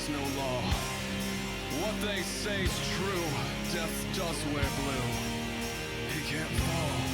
is no law. What they say's true. Death does wear blue. He can't fall.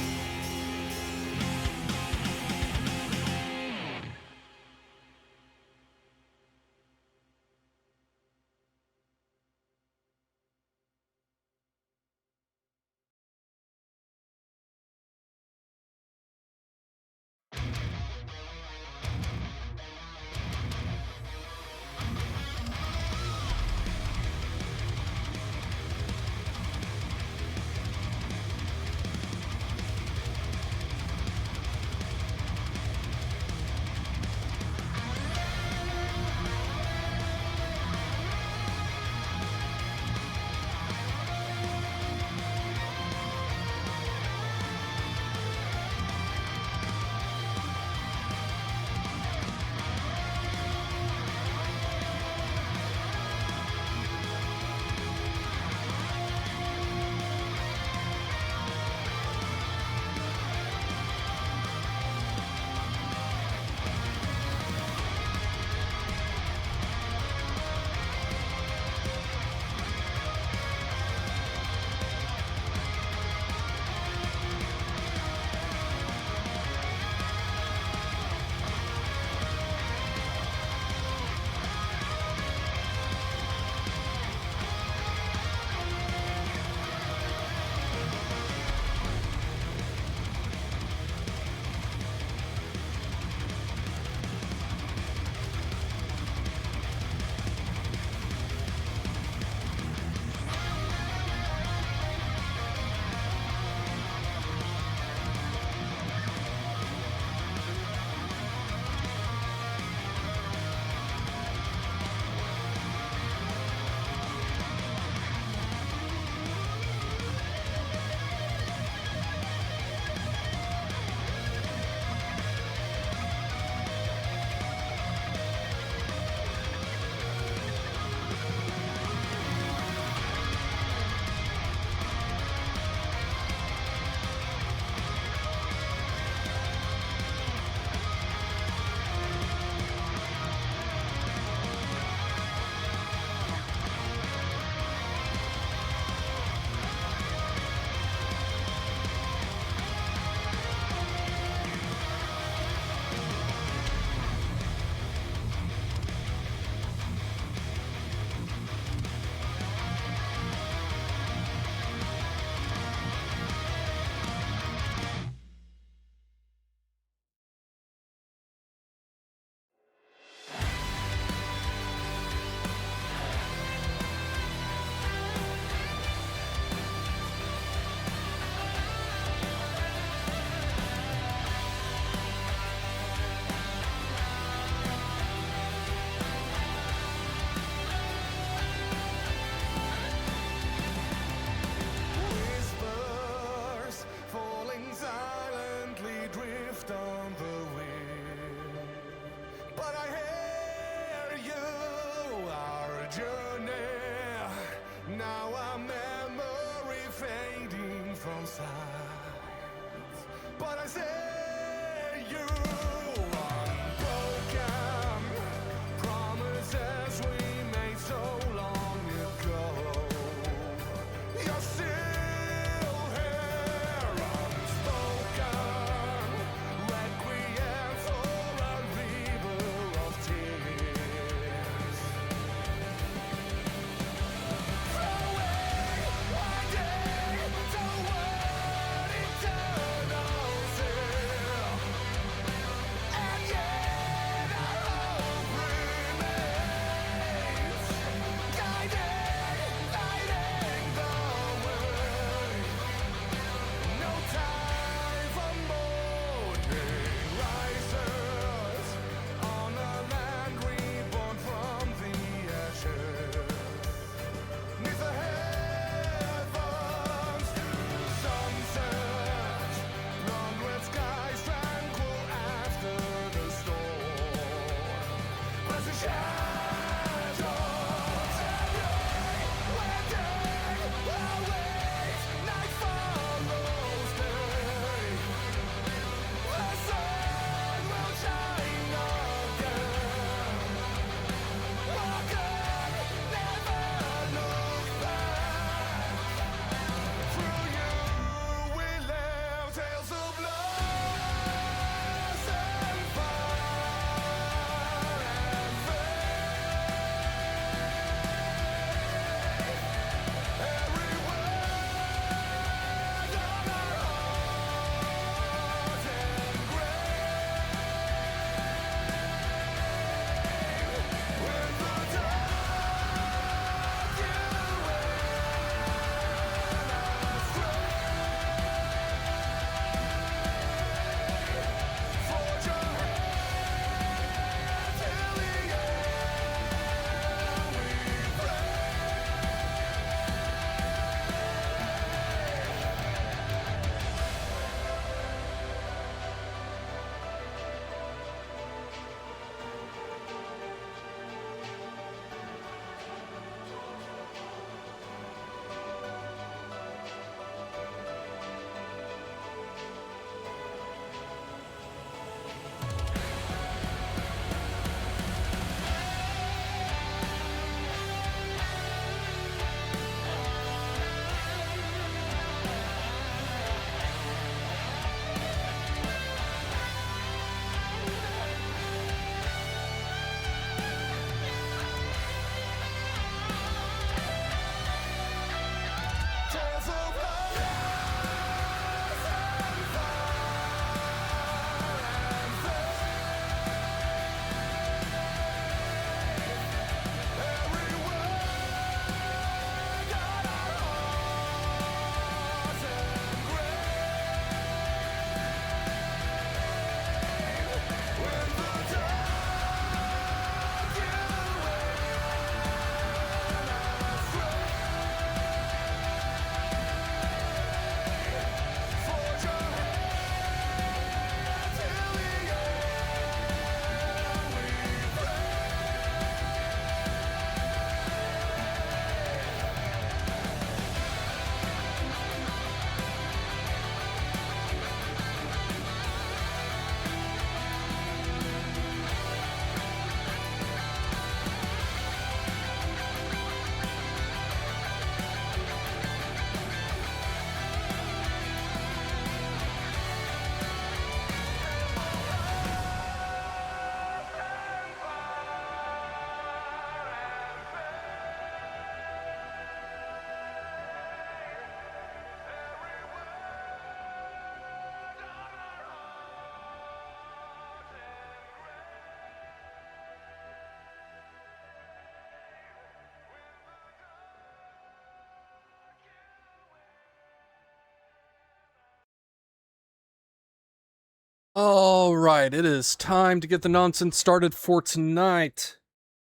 Alright, it is time to get the nonsense started for tonight.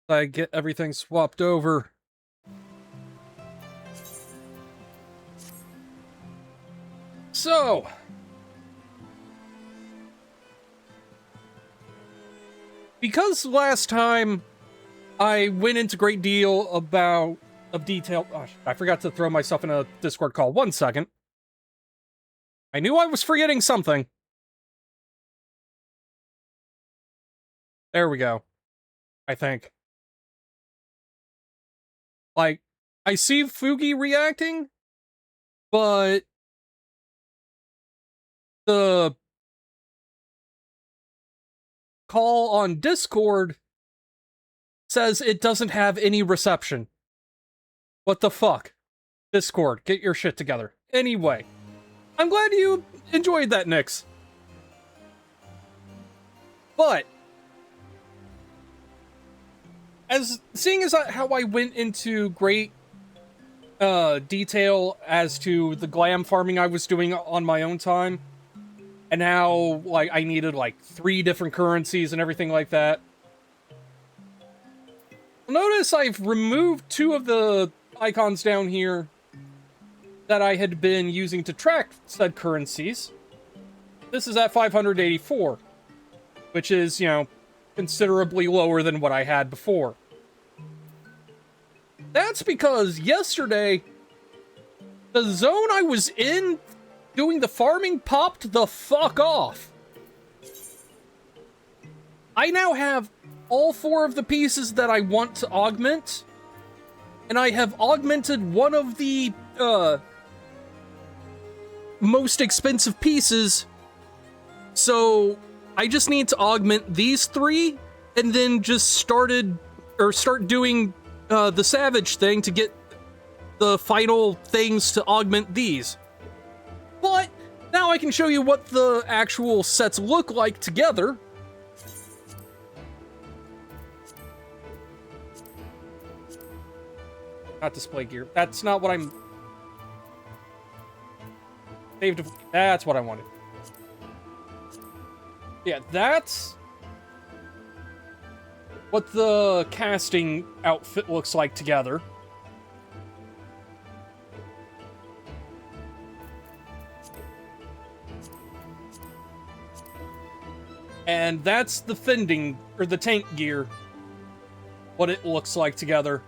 I get everything swapped over. So, because last time I went into great deal of detail. Oh, I forgot to throw myself in a Discord call. 1 second. I knew I was forgetting something. There we go. I think. Like, I see Fugi reacting, but the call on Discord says it doesn't have any reception. What the fuck? Discord, get your shit together. Anyway, I'm glad you enjoyed that, Nyx. But, seeing as how I went into great detail as to the glam farming I was doing on my own time, and how, like, I needed, like, 3 different currencies and everything like that. Notice I've removed 2 of the icons down here that I had been using to track said currencies. This is at 584, which is, you know, considerably lower than what I had before. That's because yesterday, the zone I was in doing the farming popped the fuck off. I now have all 4 of the pieces that I want to augment, and I have augmented one of the most expensive pieces, so I just need to augment these 3 and then just start doing the savage thing to get the final things to augment these. But now I can show you what the actual sets look like together. Not display gear. That's not what I'm... Saved. That's what I wanted. Yeah, that's what the casting outfit looks like together. And that's the fending, or the tank gear. What it looks like together.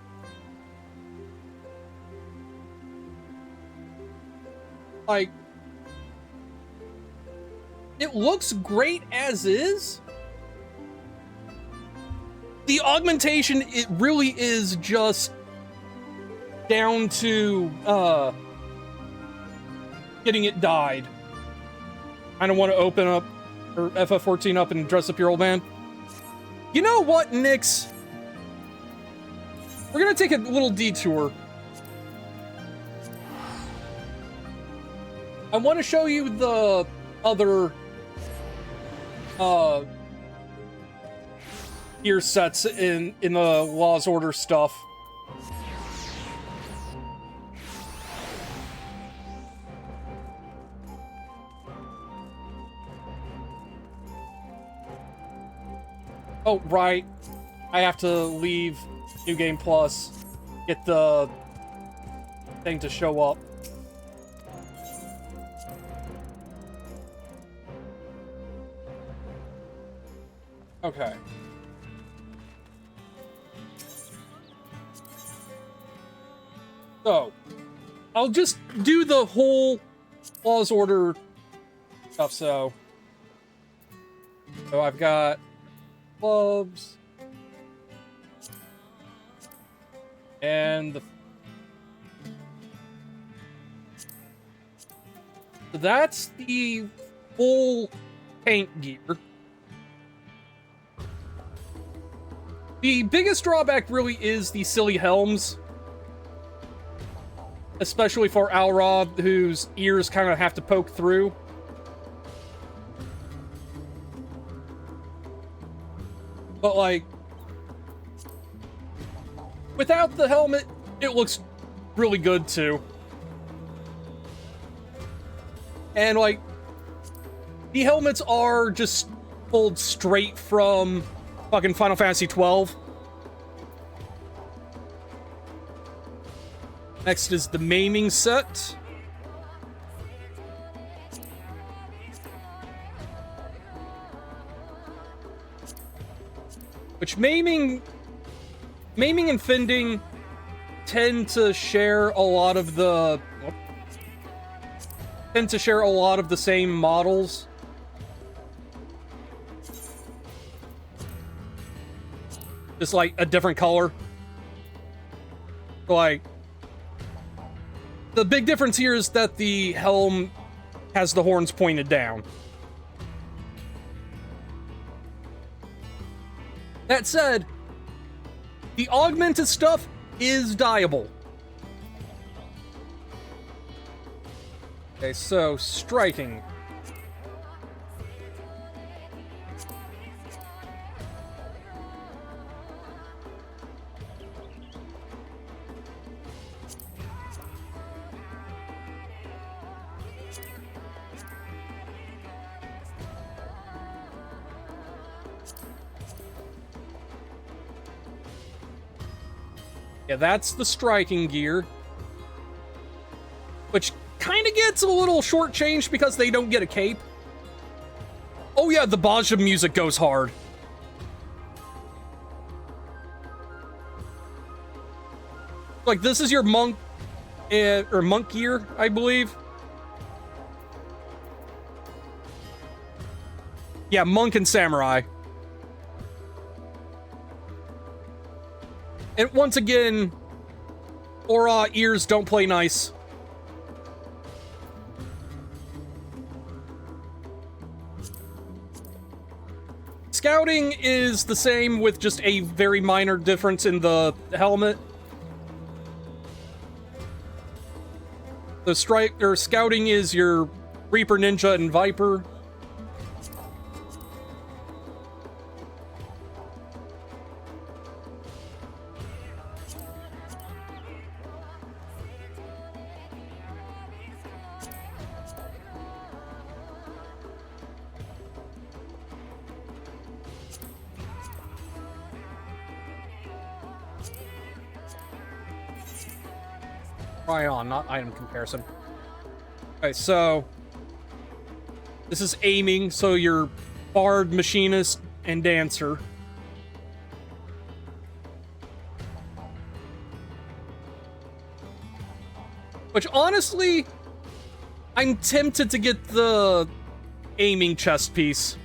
Like, it looks great as is. The augmentation, it really is just down to getting it dyed. I don't want to open up or FF14 up and dress up your old man. You know what, Nyx? We're gonna take a little detour. I want to show you the other gear sets in the Law's Order stuff. Oh, right. I have to leave New Game Plus. Get the thing to show up. Okay. So, I'll just do the whole Law's Order stuff, so I've got clubs, and that's the full tank gear. The biggest drawback really is the silly helms. Especially for Alrod, whose ears kind of have to poke through. But, like, without the helmet, it looks really good, too. And, like, The helmets are just pulled straight from fucking Final Fantasy 12. Next is the maiming set. Which maiming and fending tend to share a lot of the same models. Just like a different color. Like, the big difference here is that the helm has the horns pointed down. That said, the augmented stuff is dyeable. Okay, so striking. Yeah, that's the striking gear. Which kind of gets a little shortchanged because they don't get a cape. Oh yeah, the Baja music goes hard. Like, this is your monk, or monk gear, I believe. Yeah, monk and samurai. And once again, Aura ears don't play nice. Scouting is the same with just a very minor difference in the helmet. The scouting is your Reaper, Ninja, and Viper. Try on, not item comparison. Okay, so this is aiming, so you're bard, machinist, and dancer. Which, honestly, I'm tempted to get the aiming chest piece.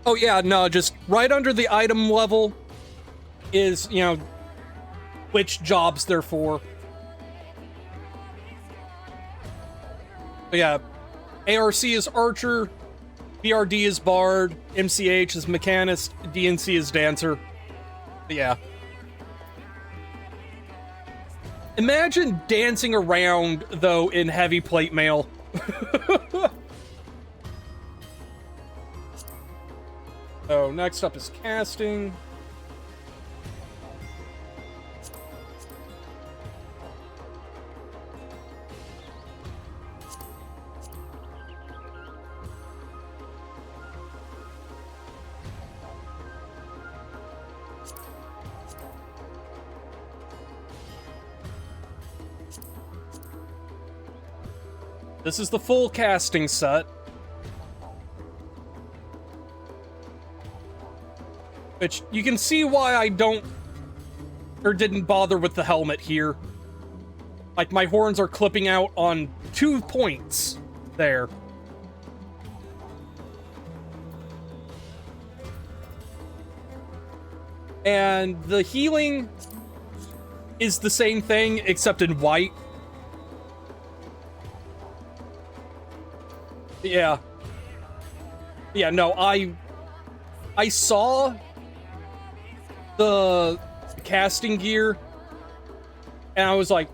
Oh yeah, no, just right under the item level is, you know, which jobs they're for. But yeah, ARC is archer, BRD is bard, MCH is mechanist, DNC is dancer. But yeah. Imagine dancing around, though, in heavy plate mail. So, next up is casting. This is the full casting set. Which, you can see why I don't, or didn't bother with the helmet here. Like, my horns are clipping out on 2 points there. And the healing is the same thing, except in white. Yeah. Yeah, no, I saw the casting gear, and I was like,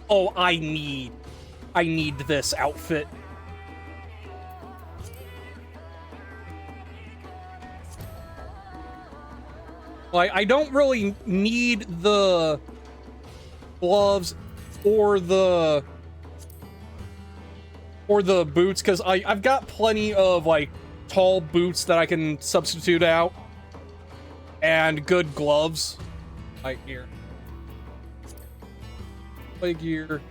oh, I need this outfit. Like, I don't really need the gloves or the or the boots, because I've got plenty of, like, tall boots that I can substitute out, and good gloves. Right here. Play gear.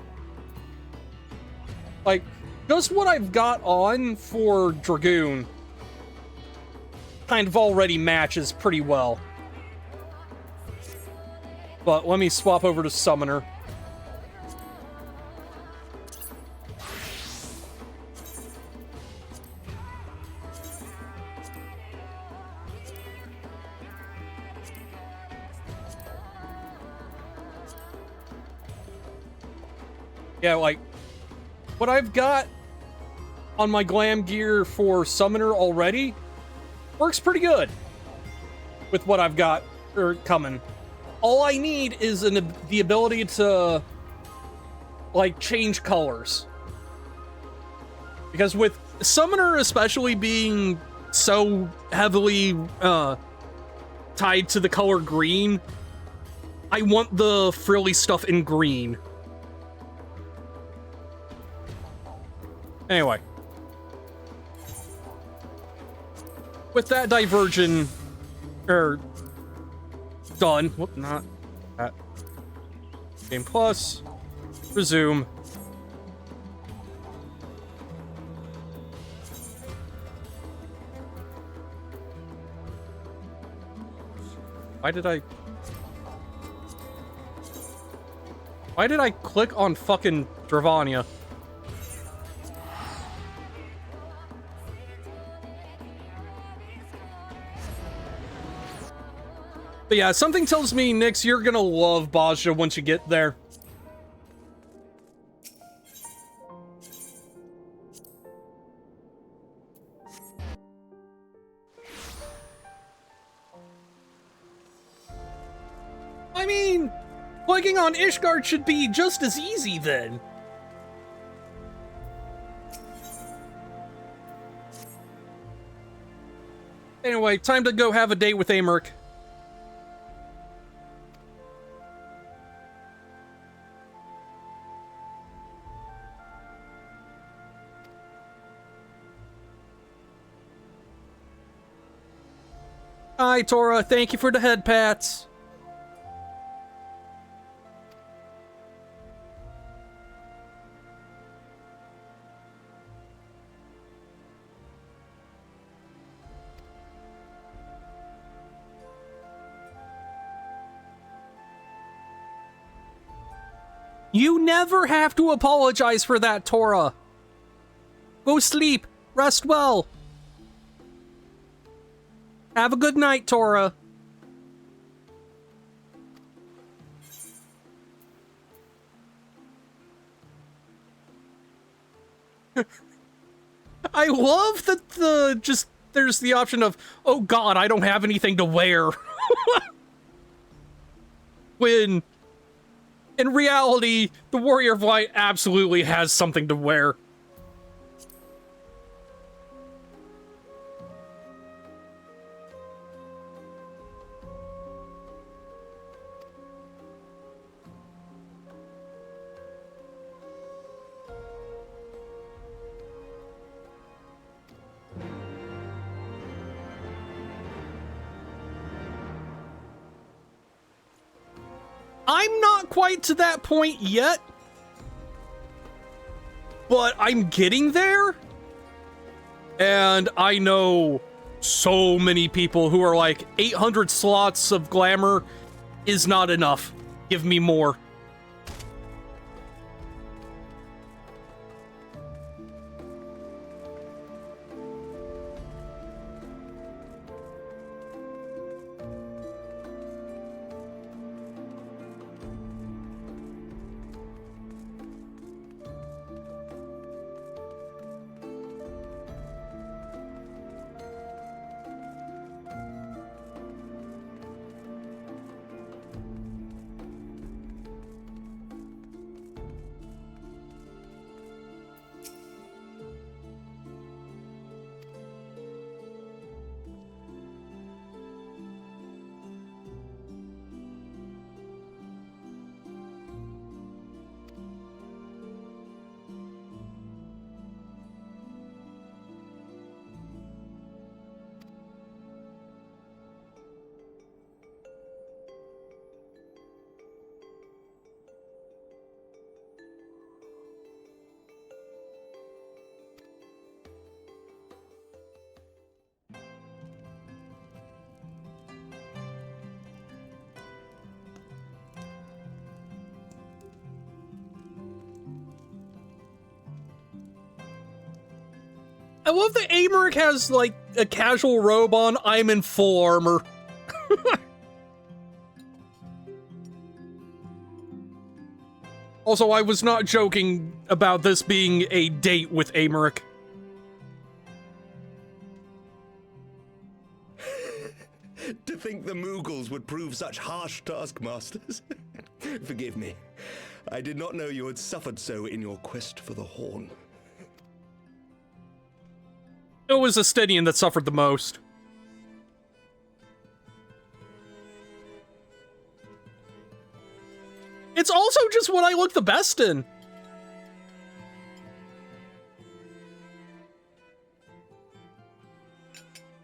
Like, just what I've got on for Dragoon kind of already matches pretty well. But let me swap over to Summoner. Yeah, like, what I've got on my glam gear for Summoner already works pretty good with what I've got coming. All I need is the ability to, like, change colors. Because with Summoner especially being so heavily tied to the color green, I want the frilly stuff in green. Anyway. With that diversion, done. Whoop, not that. Game plus. Resume. Why did I click on fucking Dravania? But yeah, something tells me, Nyx, you're gonna love Baja once you get there. I mean, clicking on Ishgard should be just as easy then. Anyway, time to go have a date with Amherst. Hi, Tora. Thank you for the head pats. You never have to apologize for that, Tora. Go sleep. Rest well. Have a good night, Tora. I love that there's the option of, oh god, I don't have anything to wear. When, in reality, the Warrior of Light absolutely has something to wear. I'm not quite to that point yet, but I'm getting there. And I know so many people who are like, 800 slots of glamour is not enough. Give me more. I love that Amaric has, like, a casual robe on. I'm in full armor. Also, I was not joking about this being a date with Amaric. To think the Moogles would prove such harsh taskmasters. Forgive me. I did not know you had suffered so in your quest for the horn. It was Estinian that suffered the most. It's also just what I look the best in.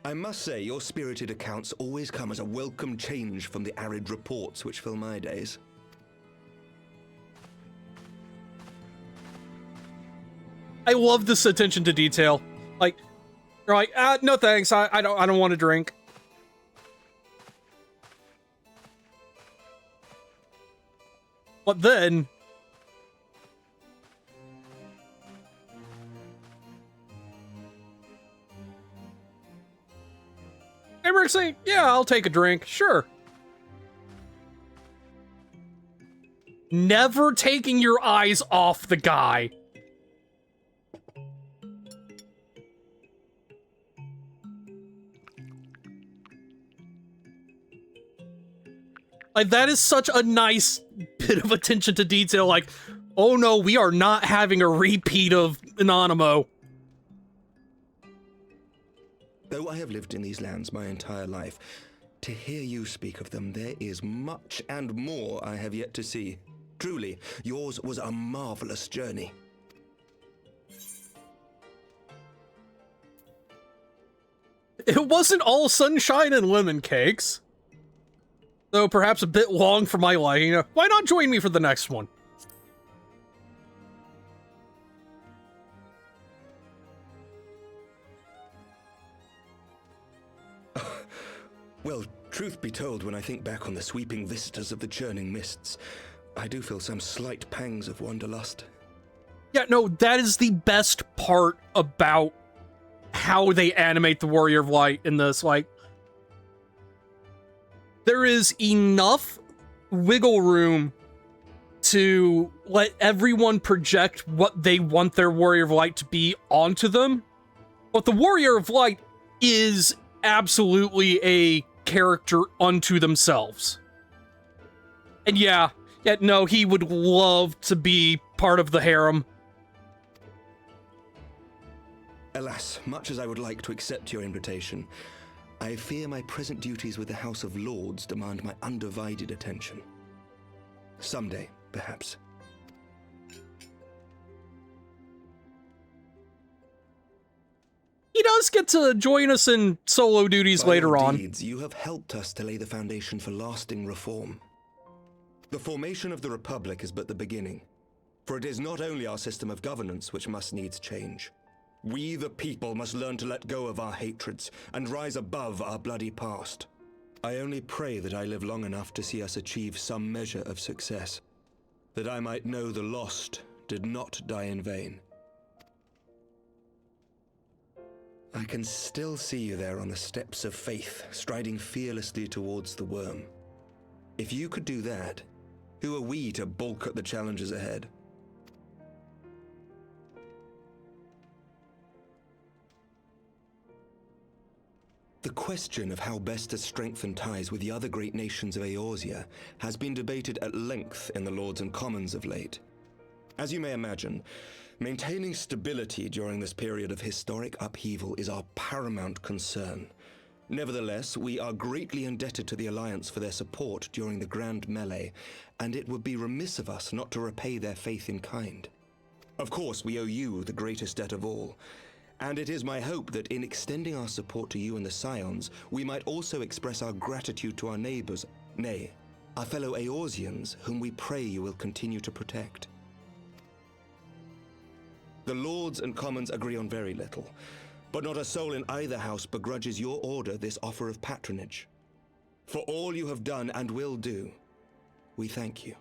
I must say, your spirited accounts always come as a welcome change from the arid reports which fill my days. I love this attention to detail. Like, you're like, no thanks, I don't want to drink. But then... Amaric's saying, yeah, I'll take a drink, sure. Never taking your eyes off the guy. Like, that is such a nice bit of attention to detail, like, oh no, we are not having a repeat of Anonymous. Though I have lived in these lands my entire life, to hear you speak of them, there is much and more I have yet to see. Truly, yours was a marvelous journey. It wasn't all sunshine and lemon cakes. Though perhaps a bit long for my liking. Why not join me for the next one? Well, truth be told, when I think back on the sweeping vistas of the churning mists, I do feel some slight pangs of wanderlust. Yeah, no, that is the best part about how they animate the Warrior of Light in this. Like, there is enough wiggle room to let everyone project what they want their Warrior of Light to be onto them. But the Warrior of Light is absolutely a character unto themselves. And yeah, no, he would love to be part of the harem. Alas, much as I would like to accept your invitation, I fear my present duties with the House of Lords demand my undivided attention. Someday, perhaps. He does get to join us in solo duties By later your on. deeds, you have helped us to lay the foundation for lasting reform. The formation of the Republic is but the beginning, for it is not only our system of governance which must needs change. We, the people, must learn to let go of our hatreds and rise above our bloody past. I only pray that I live long enough to see us achieve some measure of success, that I might know the lost did not die in vain. I can still see you there on the steps of faith, striding fearlessly towards the worm. If you could do that, who are we to balk at the challenges ahead? The question of how best to strengthen ties with the other great nations of Eorzea has been debated at length in the Lords and Commons of late. As you may imagine, maintaining stability during this period of historic upheaval is our paramount concern. Nevertheless, we are greatly indebted to the Alliance for their support during the Grand Melee, and it would be remiss of us not to repay their faith in kind. Of course, we owe you the greatest debt of all, and it is my hope that in extending our support to you and the Scions, we might also express our gratitude to our neighbors, nay, our fellow Eorzeans, whom we pray you will continue to protect. The Lords and Commons agree on very little, but not a soul in either house begrudges your order this offer of patronage. For all you have done and will do, we thank you.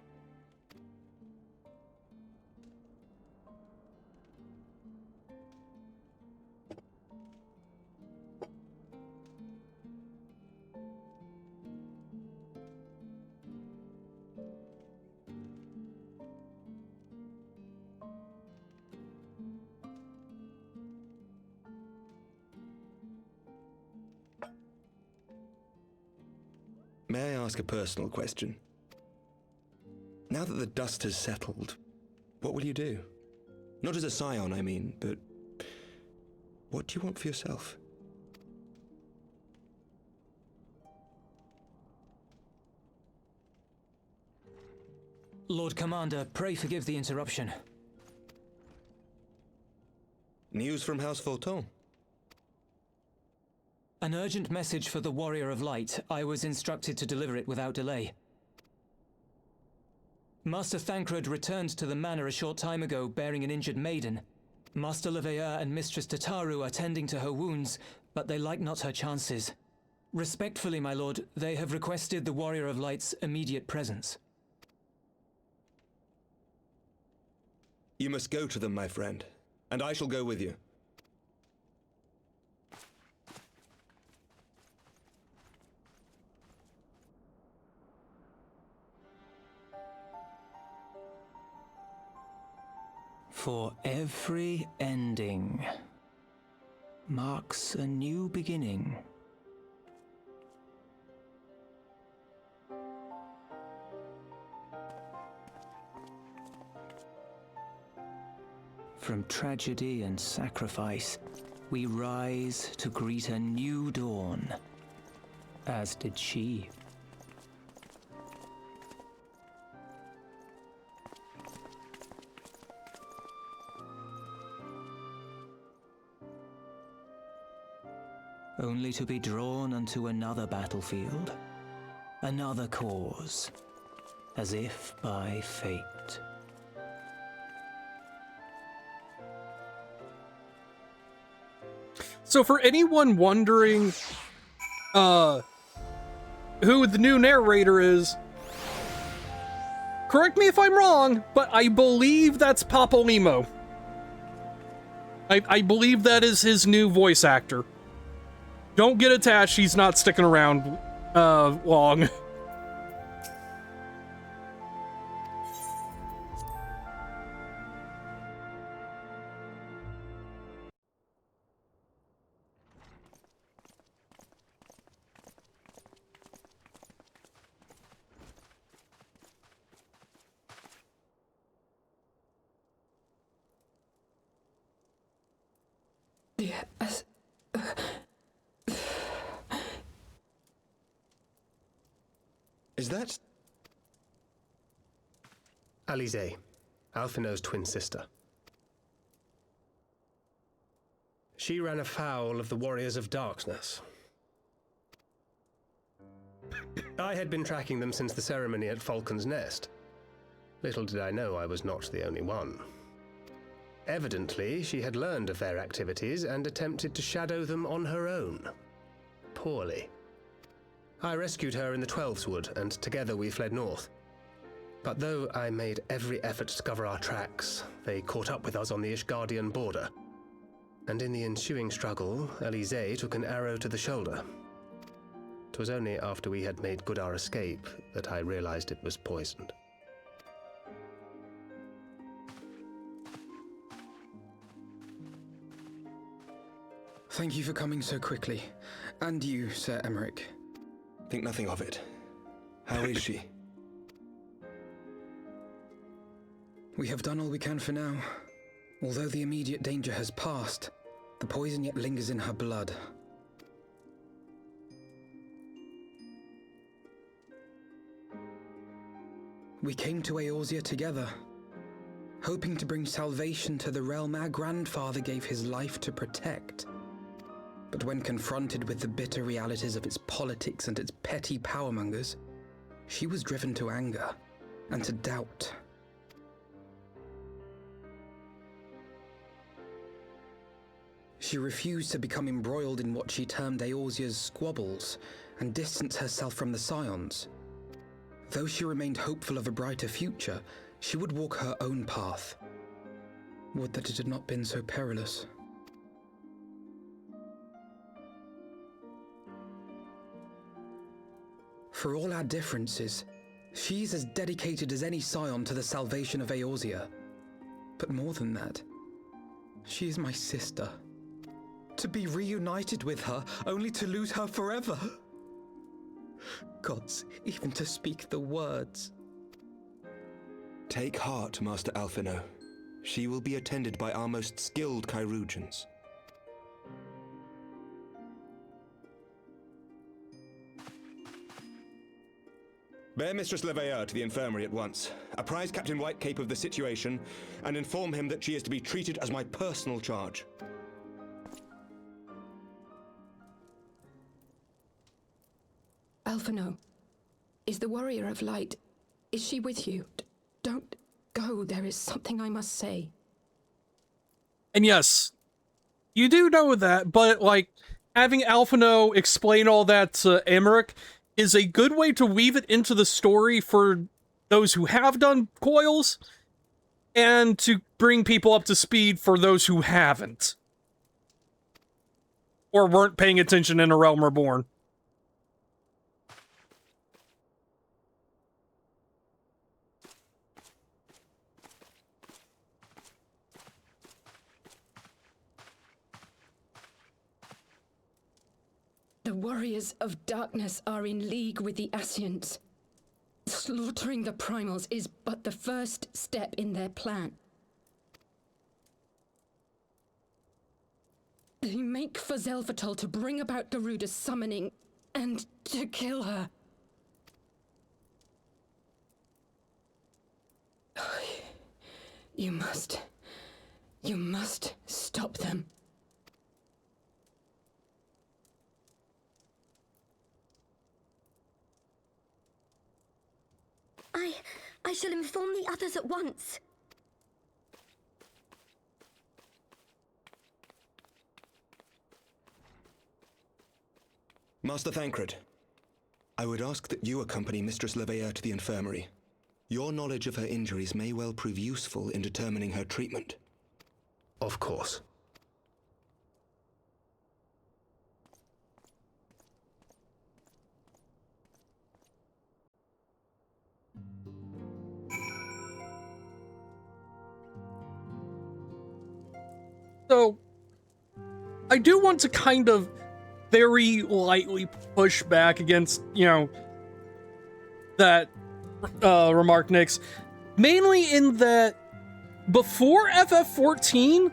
May I ask a personal question? Now that the dust has settled, what will you do? Not as a scion, I mean, but what do you want for yourself? Lord Commander, pray forgive the interruption. News from House Fulton? An urgent message for the Warrior of Light. I was instructed to deliver it without delay. Master Thancred returned to the manor a short time ago, bearing an injured maiden. Master Leveilleur and Mistress Tataru are tending to her wounds, but they like not her chances. Respectfully, my lord, they have requested the Warrior of Light's immediate presence. You must go to them, my friend, and I shall go with you. For every ending marks a new beginning. From tragedy and sacrifice, we rise to greet a new dawn, as did she. Only to be drawn unto another battlefield, another cause, as if by fate. So for anyone wondering who the new narrator is, correct me if I'm wrong, but I believe that's Papolimo. I believe that is his new voice actor. Don't get attached, he's not sticking around long. Yes. Is that... Alize, Alphino's twin sister. She ran afoul of the Warriors of Darkness. I had been tracking them since the ceremony at Falcon's Nest. Little did I know I was not the only one. Evidently, she had learned of their activities and attempted to shadow them on her own. Poorly. I rescued her in the Twelveswood, and together we fled north. But though I made every effort to cover our tracks, they caught up with us on the Ishgardian border. And in the ensuing struggle, Alize took an arrow to the shoulder. 'Twas only after we had made good our escape that I realized it was poisoned. Thank you for coming so quickly. And you, Sir Emmerich. Think nothing of it. How is she? We have done all we can for now. Although the immediate danger has passed, the poison yet lingers in her blood. We came to Eorzea together, hoping to bring salvation to the realm our grandfather gave his life to protect. But when confronted with the bitter realities of its politics and its petty powermongers, she was driven to anger and to doubt. She refused to become embroiled in what she termed Eorzea's squabbles and distance herself from the Scions. Though she remained hopeful of a brighter future, she would walk her own path. Would that it had not been so perilous. For all our differences, she's as dedicated as any Scion to the salvation of Eorzea. But more than that, she is my sister. To be reunited with her, only to lose her forever. gods, even to speak the words. Take heart, Master Alphino. She will be attended by our most skilled chirurgeons. Bear Mistress Leveilleur to the infirmary at once. Apprise Captain Whitecape of the situation, and inform him that she is to be treated as my personal charge. Alphino, is the Warrior of Light, is she with you? Don't go, there is something I must say. And yes, you do know that, but, like, having Alphino explain all that to Emmerich is a good way to weave it into the story for those who have done coils, and to bring people up to speed for those who haven't. Or weren't paying attention in A Realm Reborn. The Warriors of Darkness are in league with the Ascients. Slaughtering the Primals is but the first step in their plan. They make for Zelvatol to bring about Garuda's summoning and to kill her. You must stop them. I shall inform the others at once. Master Thancred, I would ask that you accompany Mistress Leveilleur to the infirmary. Your knowledge of her injuries may well prove useful in determining her treatment. Of course. So, I do want to kind of very lightly push back against, you know, that remark, Nyx. Mainly in that, before FF14,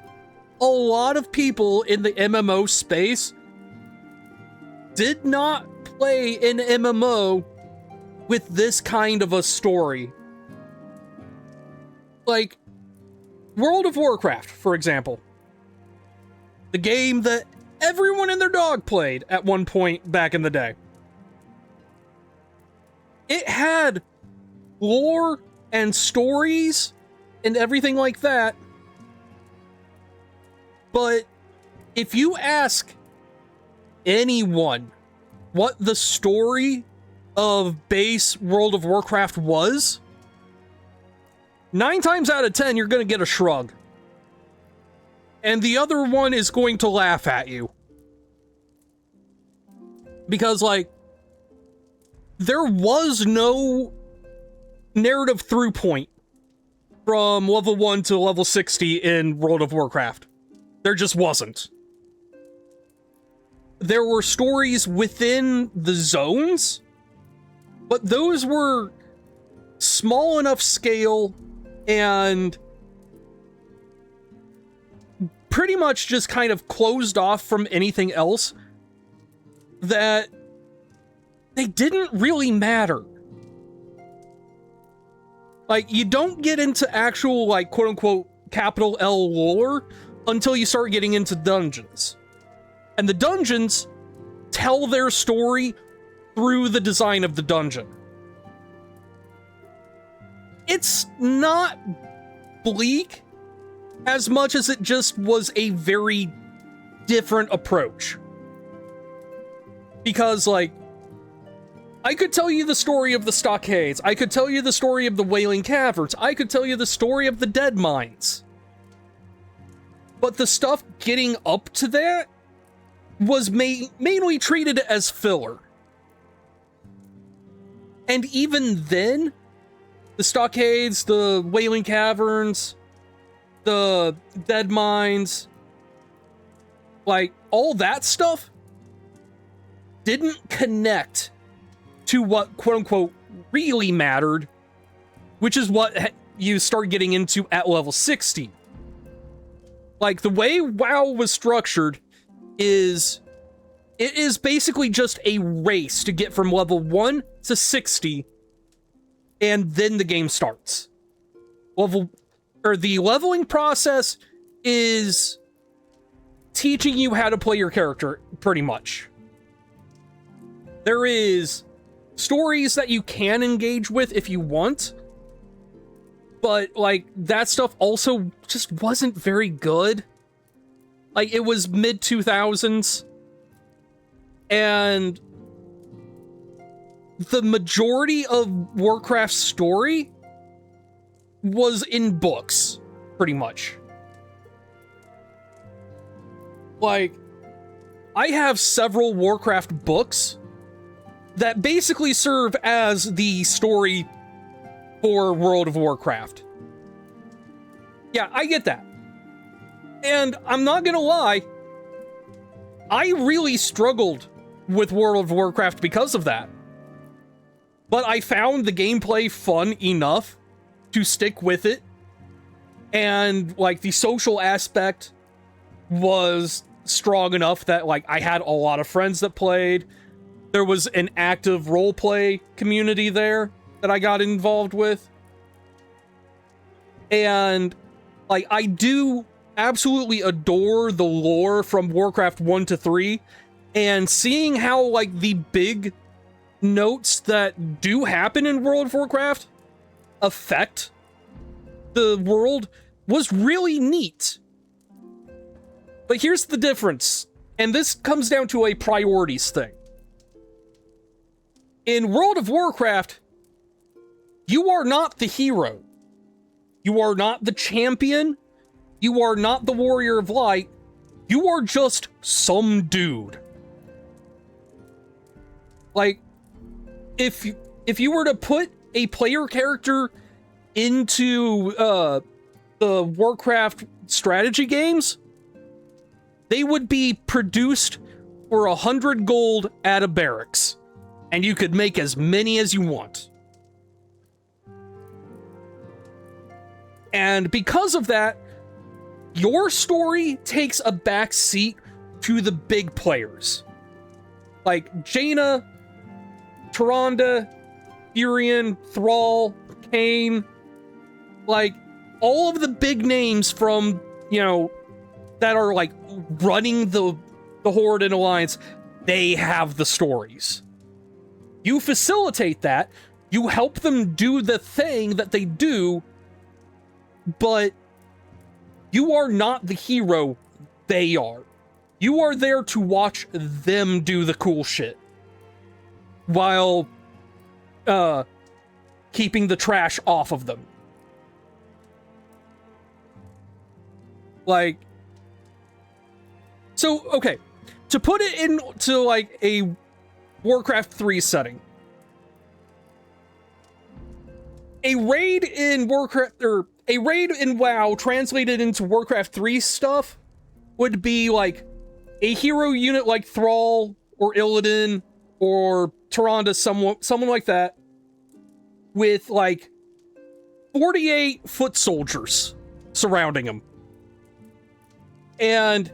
a lot of people in the MMO space did not play an MMO with this kind of a story. Like, World of Warcraft, for example. The game that everyone and their dog played at one point back in the day. It had lore and stories and everything like that. But if you ask anyone what the story of base World of Warcraft was, 9 times out of 10, you're going to get a shrug. And the other one is going to laugh at you. Because, like, there was no narrative through point from level 1 to level 60 in World of Warcraft. There just wasn't. There were stories within the zones, but those were small enough scale and pretty much just kind of closed off from anything else that they didn't really matter. Like, you don't get into actual, like, quote-unquote capital L lore until you start getting into dungeons. And the dungeons tell their story through the design of the dungeon. It's not bleak as much as it just was a very different approach. Because, like, I could tell you the story of the Stockades, I could tell you the story of the Wailing Caverns, I could tell you the story of the Dead Mines. But the stuff getting up to that was mainly treated as filler. And even then, the Stockades, the Wailing Caverns, the Dead Mines, like, all that stuff didn't connect to what quote-unquote really mattered, which is what you start getting into at level 60. Like, the way WoW was structured is, it is basically just a race to get from level 1 to 60, and then the game starts. The leveling process is teaching you how to play your character, pretty much. There is stories that you can engage with if you want, but, like, that stuff also just wasn't very good. Like, it was mid-2000s, and the majority of Warcraft's story was in books, pretty much. Like, I have several Warcraft books that basically serve as the story for World of Warcraft. Yeah, I get that. And I'm not gonna lie, I really struggled with World of Warcraft because of that. But I found the gameplay fun enough to stick with it. And, like, the social aspect was strong enough that, like, I had a lot of friends that played. There was an active roleplay community there that I got involved with. And, like, I do absolutely adore the lore from Warcraft 1 to 3, and seeing how, like, the big notes that do happen in World of Warcraft affect the world was really neat. But here's the difference, and this comes down to a priorities thing. In World of Warcraft, you are not the hero. You are not the champion. You are not the warrior of light. You are just some dude. Like, if you were to put a player character into the Warcraft strategy games, they would be produced for 100 gold at a barracks, and you could make as many as you want. And because of that, your story takes a back seat to the big players. Like Jaina, Tyrande, Furion, Thrall, Kayn. Like, all of the big names from, you know, that are, like, running the Horde and Alliance, they have the stories. You facilitate that, you help them do the thing that they do, but you are not the hero, they are. You are there to watch them do the cool shit, while keeping the trash off of them. Like, so, okay, to put it into, like, a Warcraft 3 setting, a raid in Warcraft, or a raid in WoW translated into Warcraft 3 stuff would be, like, a hero unit like Thrall, or Illidan, or Tyrande, someone like that, with, like, 48 foot soldiers surrounding him. And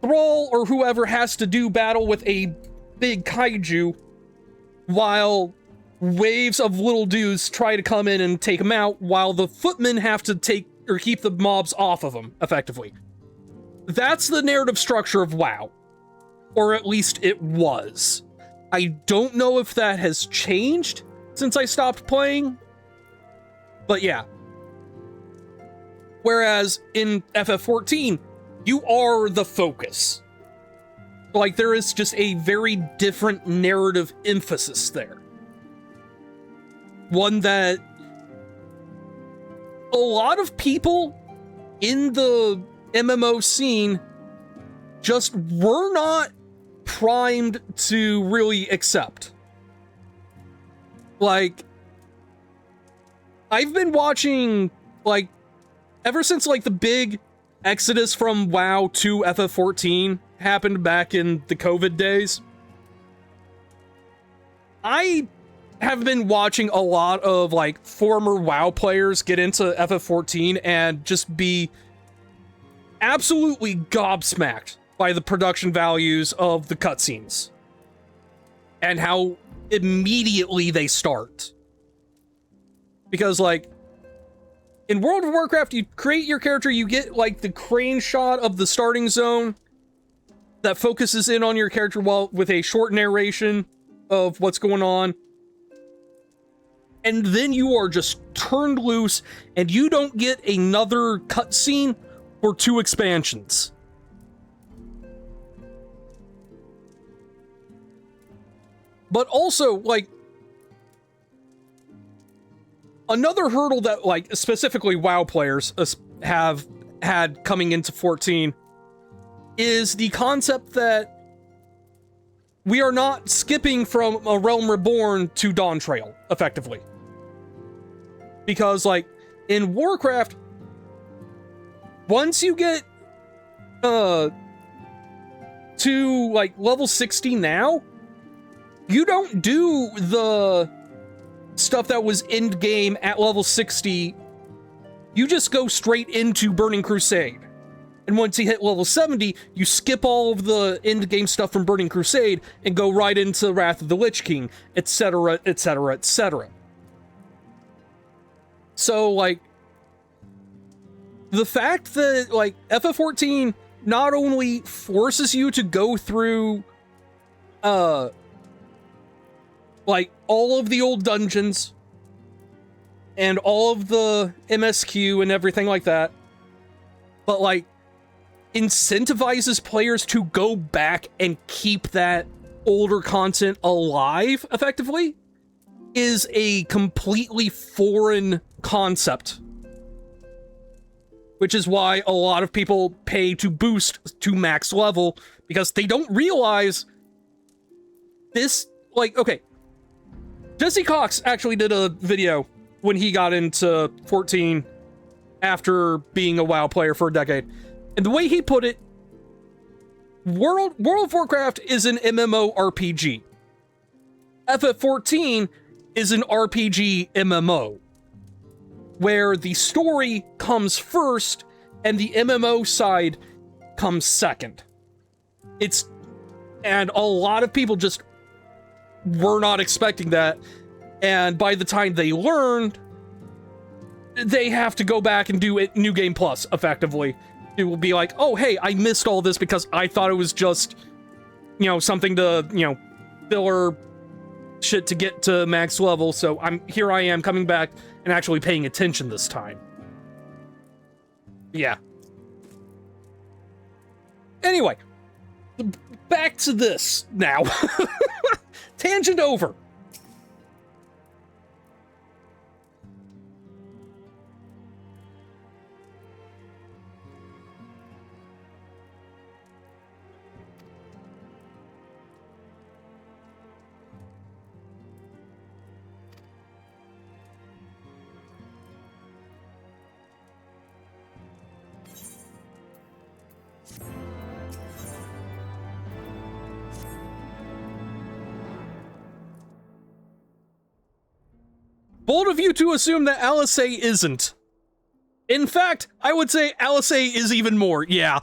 Thrall or whoever has to do battle with a big kaiju, while waves of little dudes try to come in and take him out, while the footmen have to take or keep the mobs off of him, effectively. That's the narrative structure of WoW. Or at least it was. I don't know if that has changed since I stopped playing, but yeah. Whereas in FF14, you are the focus. Like, there is just a very different narrative emphasis there. One that a lot of people in the MMO scene just were not primed to really accept. Like, I've been watching, like, ever since, like, the big exodus from WoW to FF14 happened back in the COVID days. I have been watching a lot of like former WoW players get into FF14 and just be absolutely gobsmacked by the production values of the cutscenes and how immediately they start. Because like in World of Warcraft, you create your character, you get like the crane shot of the starting zone that focuses in on your character while with a short narration of what's going on. And then you are just turned loose and you don't get another cutscene for 2 expansions. But also, like, another hurdle that, like, specifically WoW players have had coming into 14 is the concept that we are not skipping from A Realm Reborn to Dawn Trail, effectively. Because, like, in Warcraft, once you get, to, like, level 60 now, you don't do the stuff that was end-game at level 60. You just go straight into Burning Crusade. And once you hit level 70, you skip all of the end-game stuff from Burning Crusade and go right into Wrath of the Lich King, etc., etc., etc. So, like, the fact that, like, FF14 not only forces you to go through, like, all of the old dungeons and all of the MSQ and everything like that, but, like, incentivizes players to go back and keep that older content alive, effectively, is a completely foreign concept. Which is why a lot of people pay to boost to max level, because they don't realize this, like, okay. Jesse Cox actually did a video when he got into 14 after being a WoW player for a decade. And the way he put it, World of Warcraft is an MMORPG. FF14 is an RPG MMO, where the story comes first and the MMO side comes second. And a lot of people just were not expecting that, and by the time they learned, they have to go back and do it New Game Plus, effectively. It will be like, oh, hey, I missed all this because I thought it was just, you know, something to, you know, filler shit to get to max level, so I am coming back and actually paying attention this time. Yeah. Anyway, back to this now. Tangent over. Bold of you to assume that Alisei isn't. In fact, I would say Alisei is even more, yeah.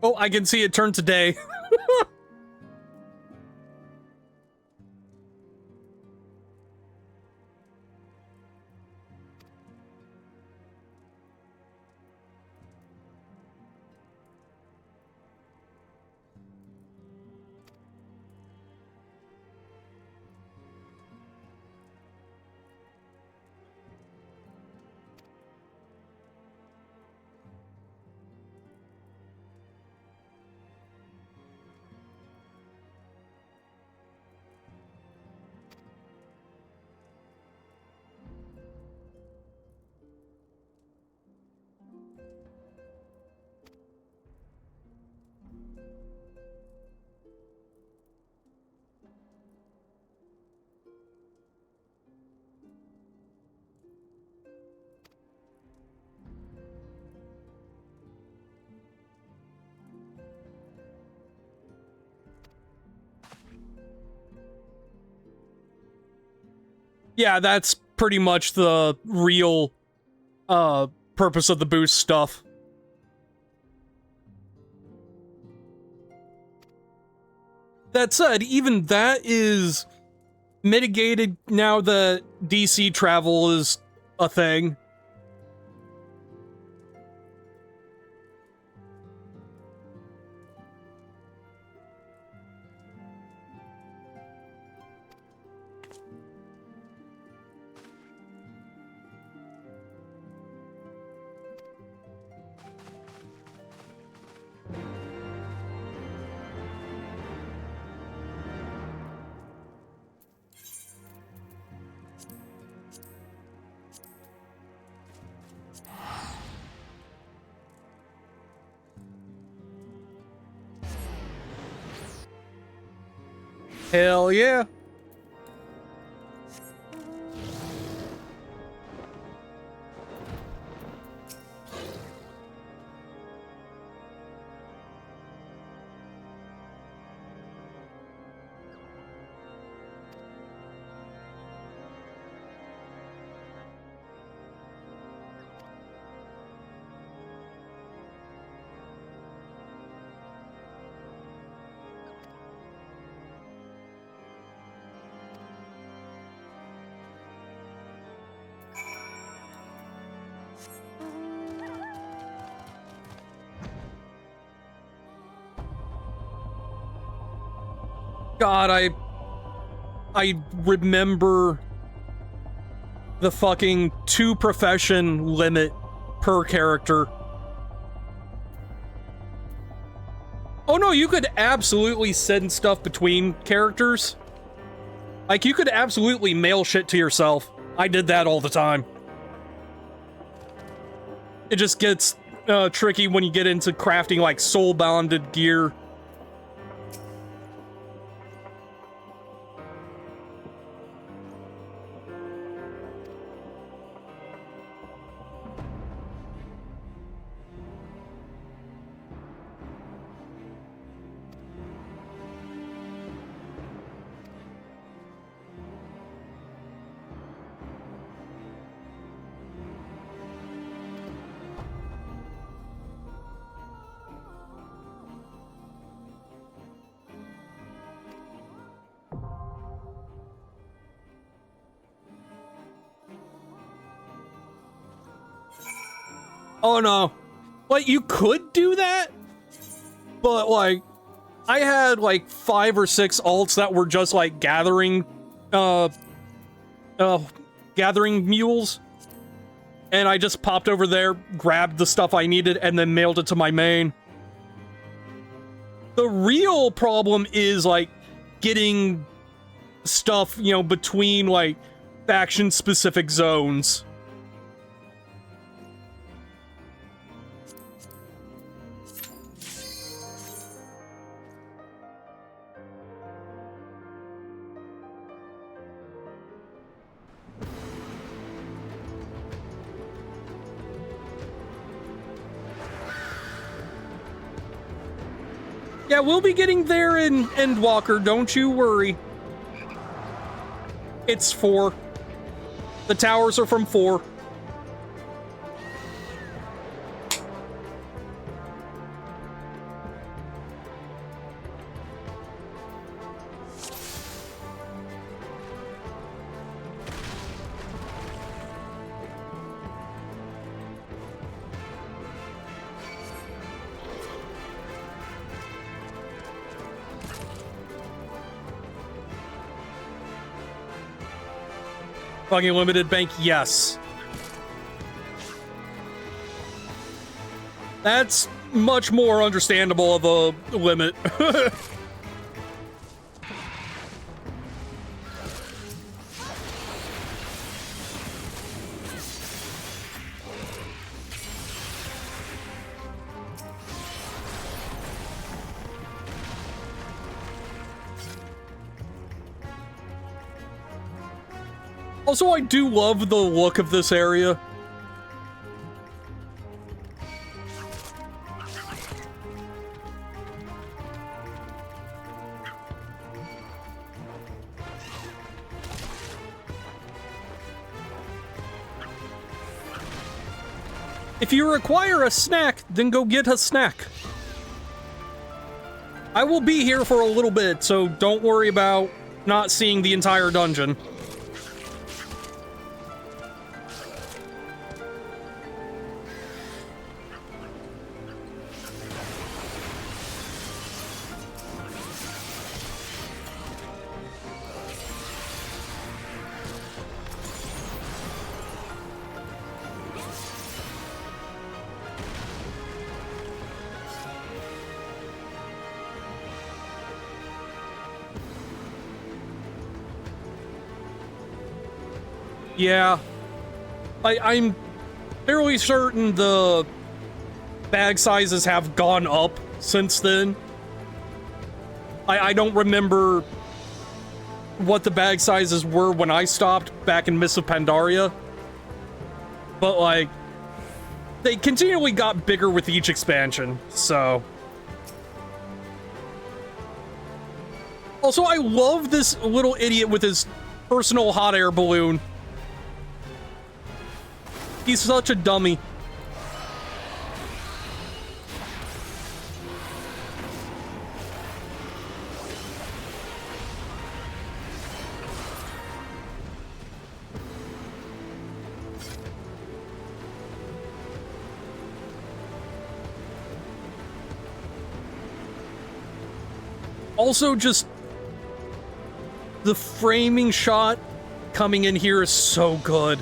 Oh, I can see it turn to day. Yeah, that's pretty much the real purpose of the boost stuff. That said, even that is mitigated now that DC travel is a thing. Hell yeah. God, I remember the fucking 2 profession limit per character. Oh no, you could absolutely send stuff between characters. Like, you could absolutely mail shit to yourself. I did that all the time. It just gets tricky when you get into crafting, like, soul-bonded gear. Oh no. Like, you could do that, but like, I had like 5 or 6 alts that were just like gathering mules, and I just popped over there, grabbed the stuff I needed, and then mailed it to my main. The real problem is like getting stuff, you know, between like faction specific zones. Yeah, we'll be getting there in Endwalker, don't you worry. It's 4. The towers are from 4. Fucking limited bank, yes. That's much more understandable of a limit. Also, I do love the look of this area. If you require a snack, then go get a snack. I will be here for a little bit, so don't worry about not seeing the entire dungeon. Yeah, I'm fairly certain the bag sizes have gone up since then. I don't remember what the bag sizes were when I stopped back in Mists of Pandaria, but like, they continually got bigger with each expansion, so. Also, I love this little idiot with his personal hot air balloon. He's such a dummy. Also, just the framing shot coming in here is so good.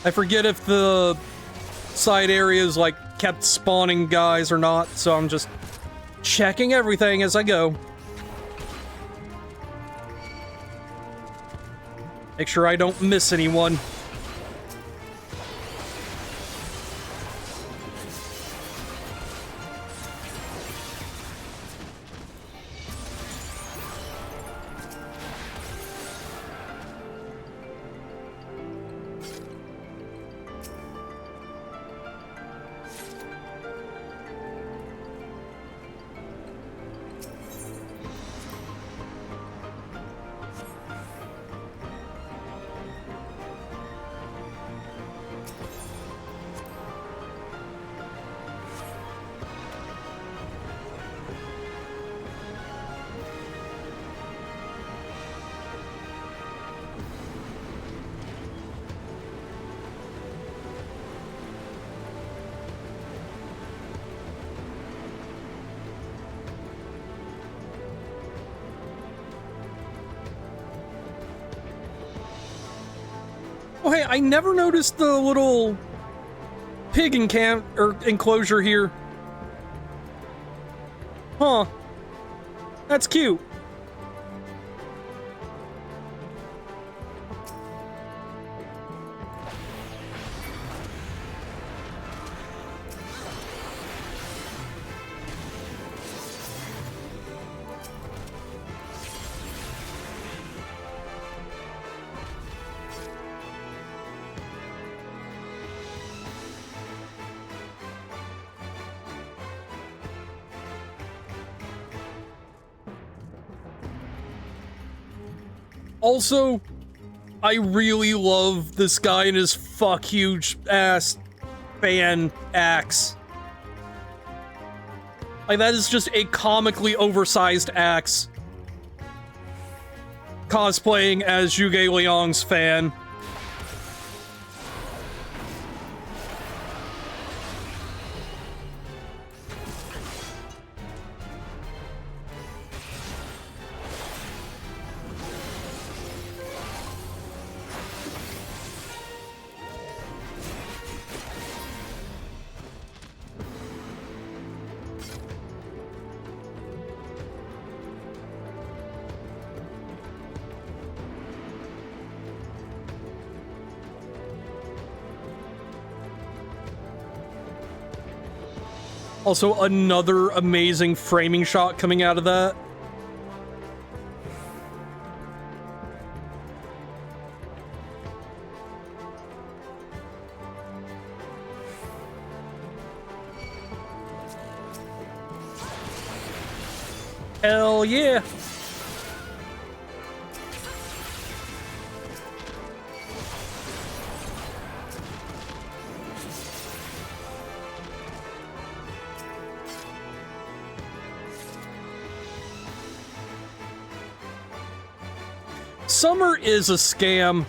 I forget if the side areas, like, kept spawning guys or not, so I'm just checking everything as I go. Make sure I don't miss anyone. Oh, hey, I never noticed the little pig enclosure here. Huh. That's cute. Also, I really love this guy and his fuck huge ass fan axe. Like, that is just a comically oversized axe. Cosplaying as Zhuge Liang's fan. Also, another amazing framing shot coming out of that. Hell yeah. Summer is a scam.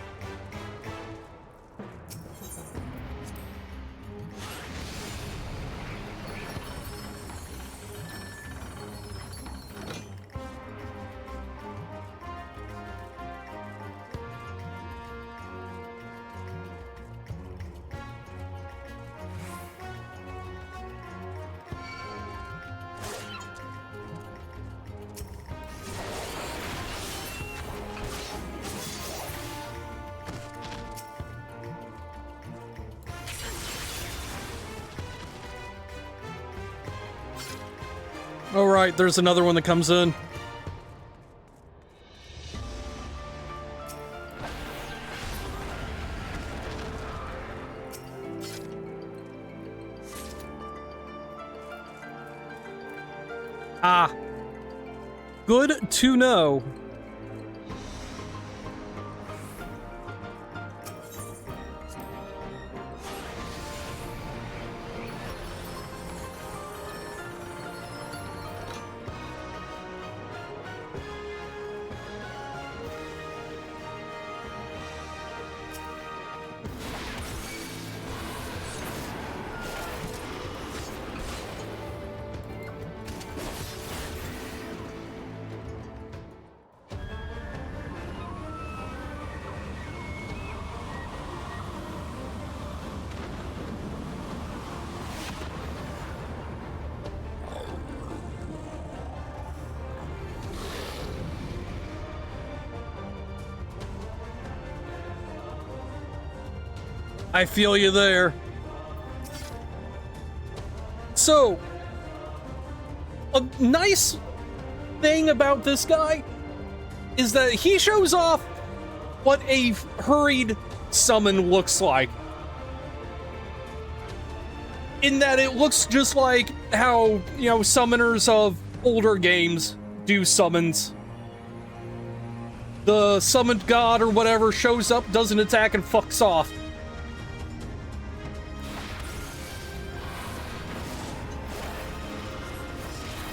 All right, there's another one that comes in. Ah. Good to know. I feel you there. So, a nice thing about this guy is that he shows off what a hurried summon looks like. In that it looks just like how, you know, summoners of older games do summons. The summoned god or whatever shows up, does an attack, and fucks off.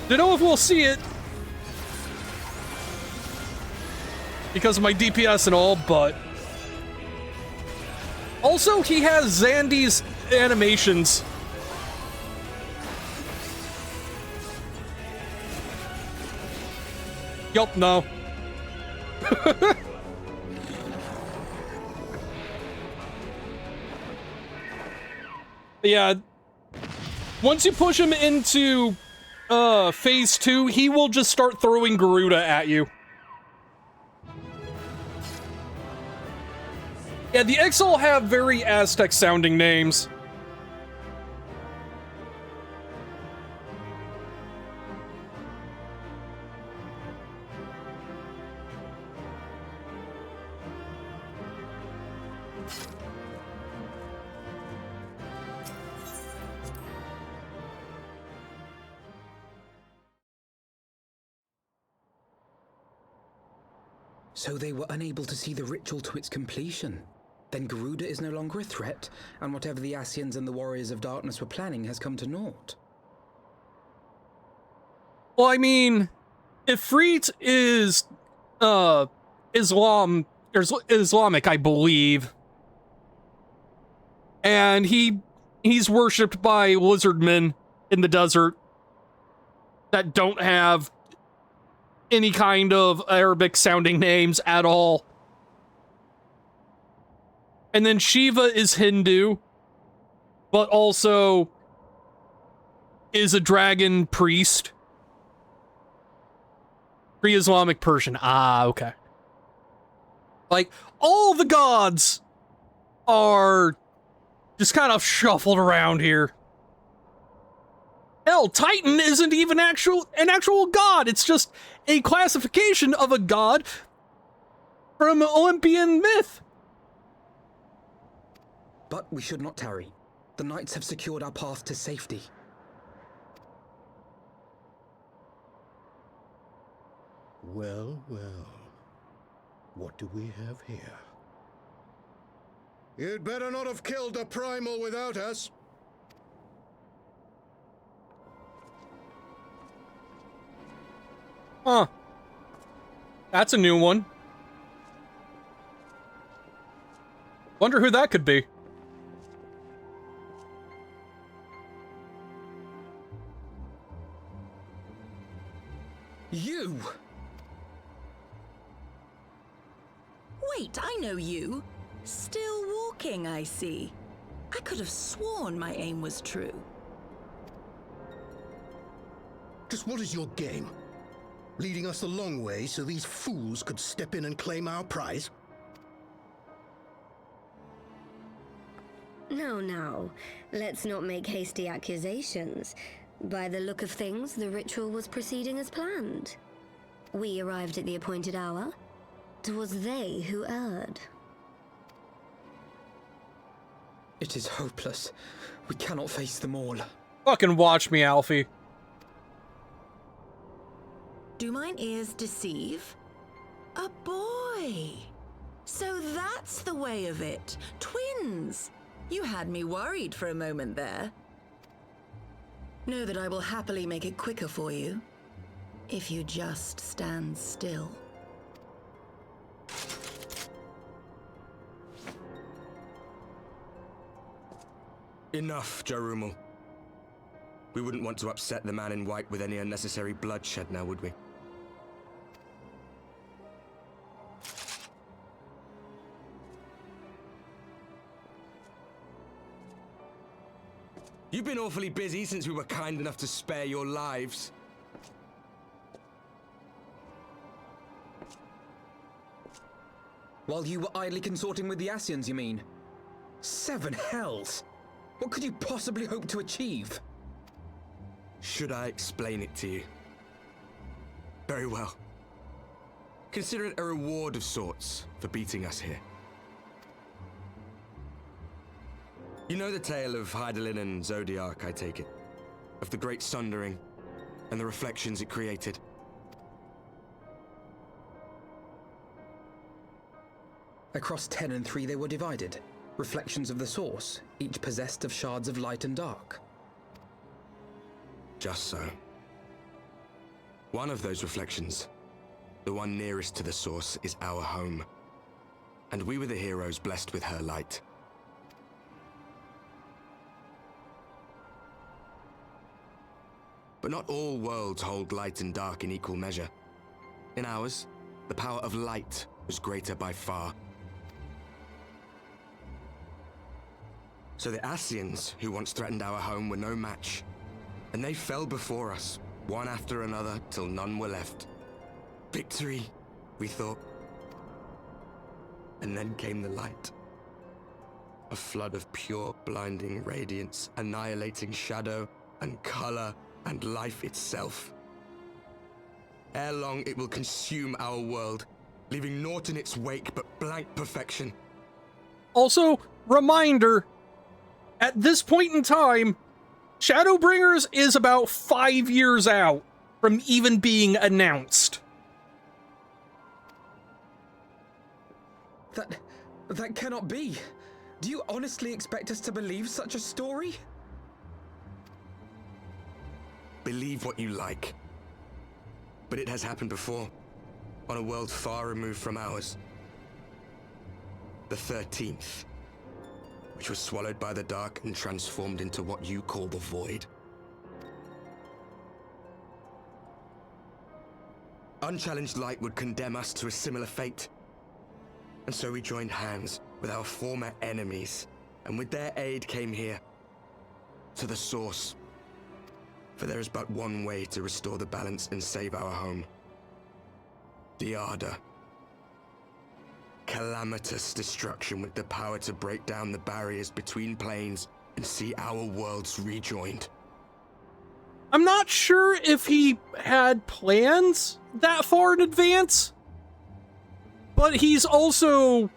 Don't know if we'll see it because of my DPS and all, but also he has Zandy's animations. Yup, no. Yeah, once you push him into phase 2, he will just start throwing Garuda at you. Yeah, the X all have very Aztec-sounding names. So they were unable to see the ritual to its completion. Then Garuda is no longer a threat, and whatever the Asians and the Warriors of Darkness were planning has come to naught. Well, I mean, Ifrit is, Islamic, I believe. And he's worshipped by lizardmen in the desert that don't have any kind of Arabic-sounding names at all. And then Shiva is Hindu, but also is a dragon priest. Pre-Islamic Persian. Ah, okay. Like, all the gods are just kind of shuffled around here. Hell, Titan isn't even an actual god. It's just a classification of a god from Olympian myth. But we should not tarry. The knights have secured our path to safety. Well, well. What do we have here? You'd better not have killed the primal without us. Huh. That's a new one. Wonder who that could be. You! Wait, I know you. Still walking, I see. I could have sworn my aim was true. Just what is your game? Leading us a long way so these fools could step in and claim our prize? No. Let's not make hasty accusations. By the look of things, the ritual was proceeding as planned. We arrived at the appointed hour. 'Twas they who erred. It is hopeless. We cannot face them all. Fucking watch me, Alfie. Do mine ears deceive? A boy! So that's the way of it. Twins! You had me worried for a moment there. Know that I will happily make it quicker for you, if you just stand still. Enough, Jarumul. We wouldn't want to upset the man in white with any unnecessary bloodshed now, would we? You've been awfully busy since we were kind enough to spare your lives. While you were idly consorting with the Asians, you mean? 7 hells! What could you possibly hope to achieve? Should I explain it to you? Very well. Consider it a reward of sorts for beating us here. You know the tale of Hydaelyn and Zodiac, I take it? Of the Great Sundering and the reflections it created? Across 10 and 3 they were divided. Reflections of the source, each possessed of shards of light and dark. Just so. One of those reflections, the one nearest to the source, is our home. And we were the heroes blessed with her light. But not all worlds hold light and dark in equal measure. In ours, the power of light was greater by far. So the Asians, who once threatened our home, were no match. And they fell before us, one after another, till none were left. Victory, we thought. And then came the light. A flood of pure, blinding radiance, annihilating shadow and color and life itself. Ere long, it will consume our world, leaving naught in its wake but blank perfection. Also, reminder, at this point in time, Shadowbringers is about 5 years out from even being announced. That cannot be. Do you honestly expect us to believe such a story? Believe what you like. But it has happened before, on a world far removed from ours. The 13th, which was swallowed by the dark and transformed into what you call the Void. Unchallenged light would condemn us to a similar fate. And so we joined hands with our former enemies, and with their aid came here, to the source. For there is but one way to restore the balance and save our home. The Ardor. Calamitous destruction with the power to break down the barriers between planes and see our worlds rejoined. I'm not sure if he had plans that far in advance, but he's also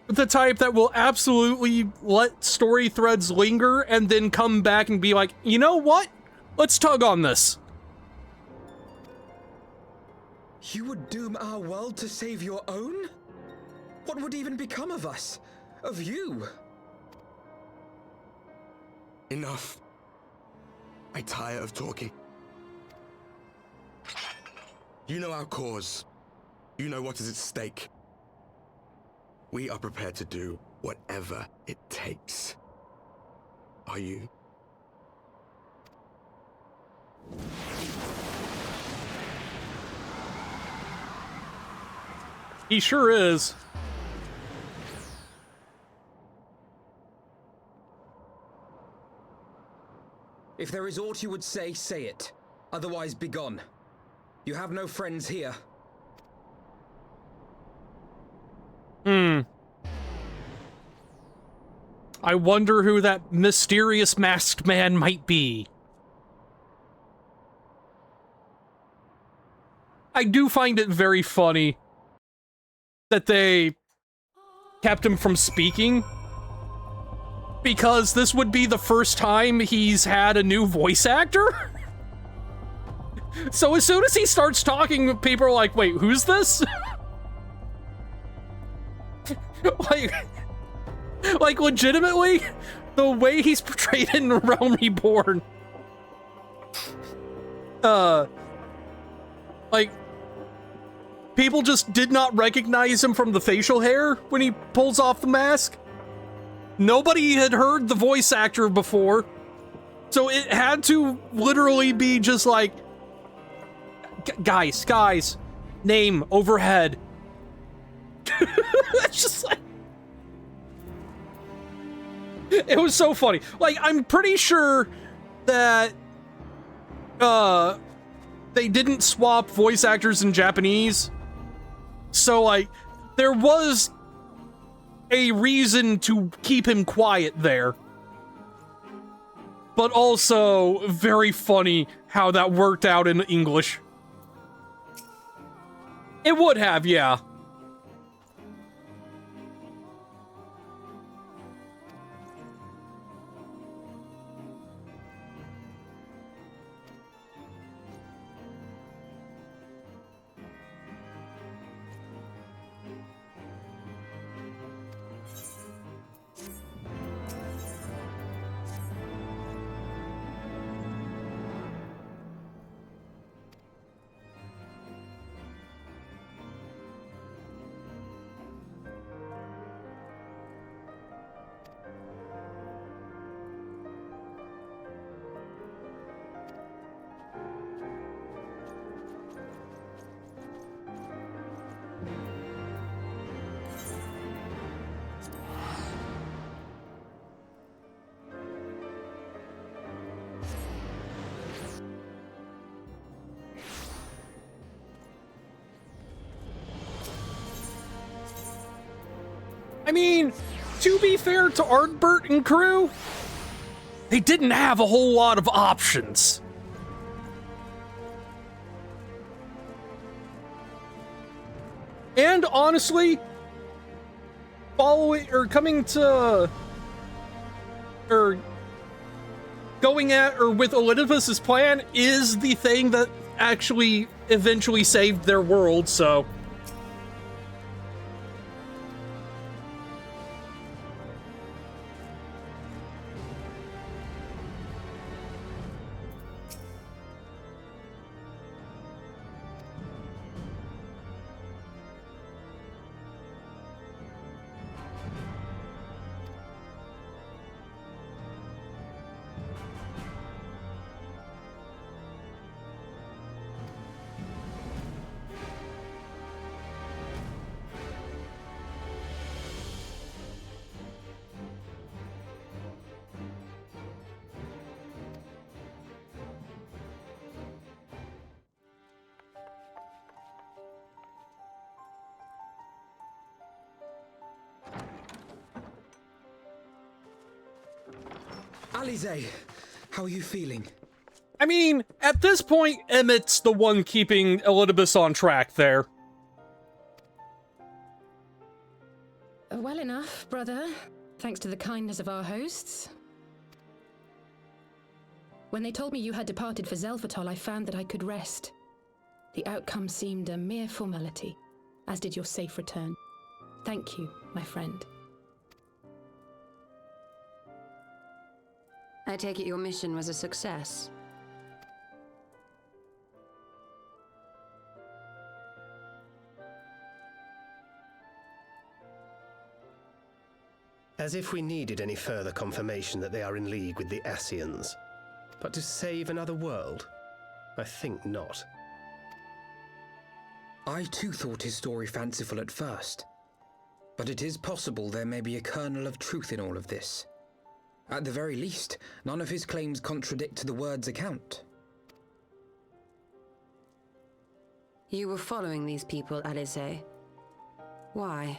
the type that will absolutely let story threads linger and then come back and be like, you know what? Let's tug on this. You would doom our world to save your own? What would even become of us? Of you? Enough. I tire of talking. You know our cause. You know what is at stake. We are prepared to do whatever it takes. Are you? He sure is. If there is aught you would say, say it. Otherwise, begone. You have no friends here. I wonder who that mysterious masked man might be. I do find it very funny that they kept him from speaking, because this would be the first time he's had a new voice actor. So as soon as he starts talking, people are like, wait, who's this? like legitimately, the way he's portrayed in Realm Reborn. Like, people just did not recognize him from the facial hair when he pulls off the mask. Nobody had heard the voice actor before, so it had to literally be just like, guys, name overhead. It's just like, it was so funny. Like, I'm pretty sure that they didn't swap voice actors in Japanese, so like there was a reason to keep him quiet there. But also very funny how that worked out in English. It would have, yeah. I mean, to be fair to Ardbert and crew, they didn't have a whole lot of options. And honestly, going with Olympus's plan is the thing that actually eventually saved their world, so. Alize, how are you feeling? I mean, at this point, Emmett's the one keeping Elidibus on track there. Well enough, brother. Thanks to the kindness of our hosts. When they told me you had departed for Zelfatol, I found that I could rest. The outcome seemed a mere formality, as did your safe return. Thank you, my friend. I take it your mission was a success. As if we needed any further confirmation that they are in league with the Ascians. But to save another world? I think not. I too thought his story fanciful at first. But it is possible there may be a kernel of truth in all of this. At the very least, none of his claims contradict the word's account. You were following these people, Alice. Why?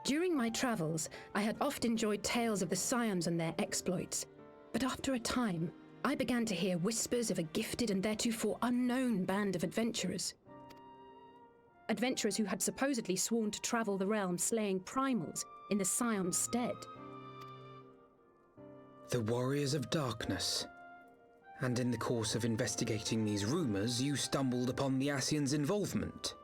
During my travels, I had oft enjoyed tales of the Scions and their exploits. But after a time, I began to hear whispers of a gifted and theretofore unknown band of adventurers. Adventurers who had supposedly sworn to travel the realm slaying primals in the Scion's stead. The Warriors of Darkness. And in the course of investigating these rumors, you stumbled upon the Ascians' involvement.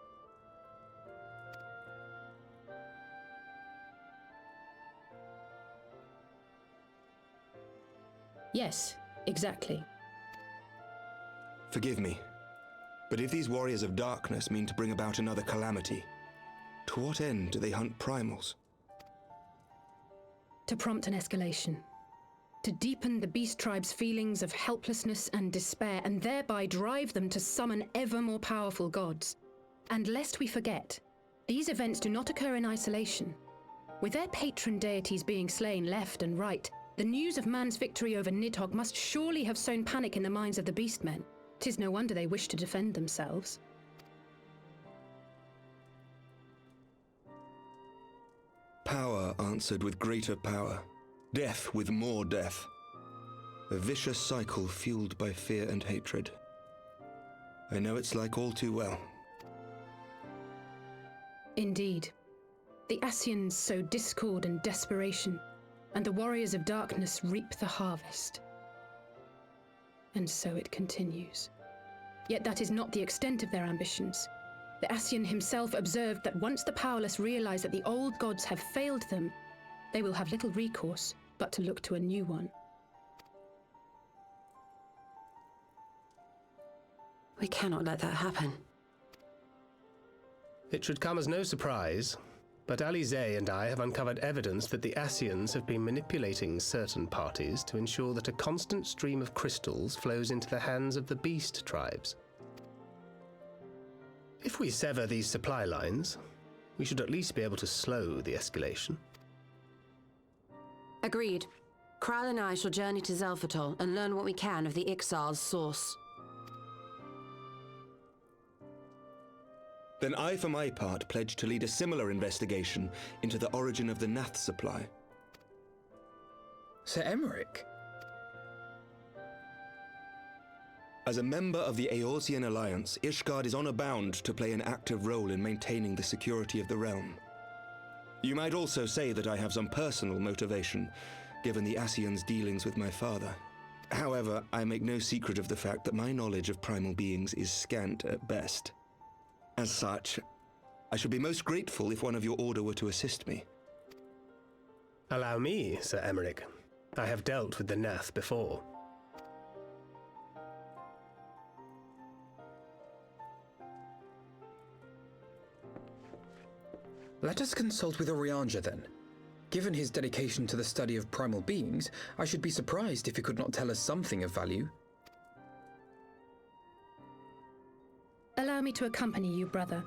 Yes, exactly. Forgive me, but if these Warriors of Darkness mean to bring about another calamity, to what end do they hunt primals? To prompt an escalation. To deepen the beast tribe's feelings of helplessness and despair, and thereby drive them to summon ever more powerful gods. And lest we forget, these events do not occur in isolation. With their patron deities being slain left and right, the news of man's victory over Nidhogg must surely have sown panic in the minds of the beastmen. 'Tis no wonder they wish to defend themselves. Power answered with greater power, death with more death. A vicious cycle fueled by fear and hatred. I know it's like all too well. Indeed. The Ascians sow discord and desperation, and the Warriors of Darkness reap the harvest. And so it continues. Yet that is not the extent of their ambitions. The Ascian himself observed that once the powerless realize that the old gods have failed them, they will have little recourse but to look to a new one. We cannot let that happen. It should come as no surprise, but Alize and I have uncovered evidence that the Ascians have been manipulating certain parties to ensure that a constant stream of crystals flows into the hands of the beast tribes. If we sever these supply lines, we should at least be able to slow the escalation. Agreed. Kral and I shall journey to Zelfatol and learn what we can of the Ixal's source. Then I, for my part, pledge to lead a similar investigation into the origin of the Nath supply. Sir Emmerich? As a member of the Eorzean Alliance, Ishgard is honor bound to play an active role in maintaining the security of the realm. You might also say that I have some personal motivation, given the Ascians' dealings with my father. However, I make no secret of the fact that my knowledge of primal beings is scant at best. As such, I should be most grateful if one of your order were to assist me. Allow me, Sir Emmerich. I have dealt with the Nath before. Let us consult with Orianja then. Given his dedication to the study of primal beings, I should be surprised if he could not tell us something of value. Allow me to accompany you, brother.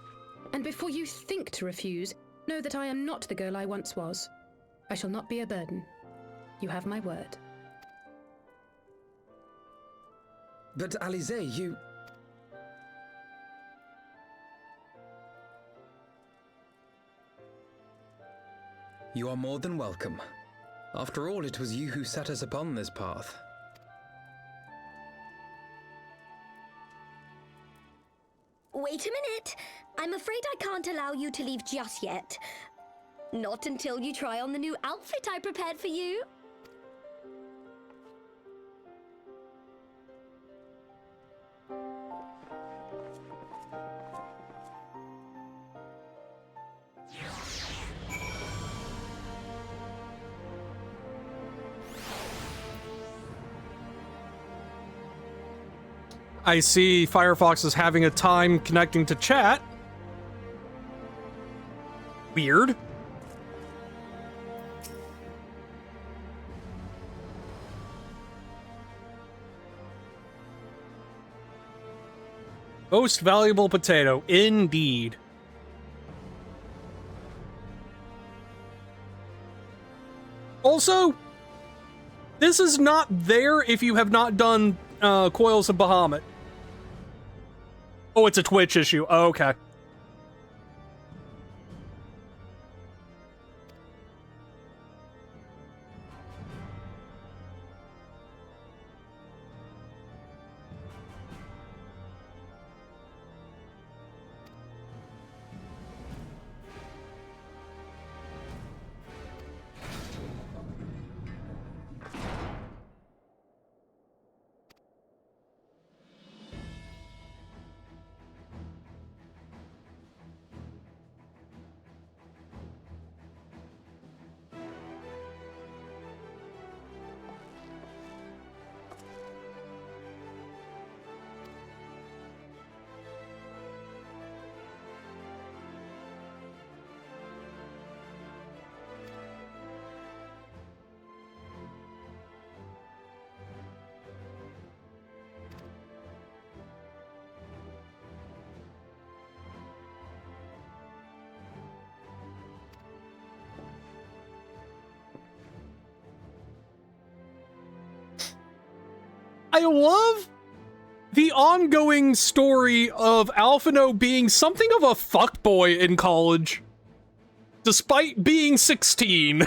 And before you think to refuse, know that I am not the girl I once was. I shall not be a burden. You have my word. But Alize, you... You are more than welcome. After all, it was you who set us upon this path. Wait a minute. I'm afraid I can't allow you to leave just yet. Not until you try on the new outfit I prepared for you. I see Firefox is having a time connecting to chat. Weird. Most valuable potato, indeed. Also, this is not there if you have not done Coils of Bahamut. Oh, it's a Twitch issue. Oh, okay. I love the ongoing story of Alphino being something of a fuckboy in college, despite being 16.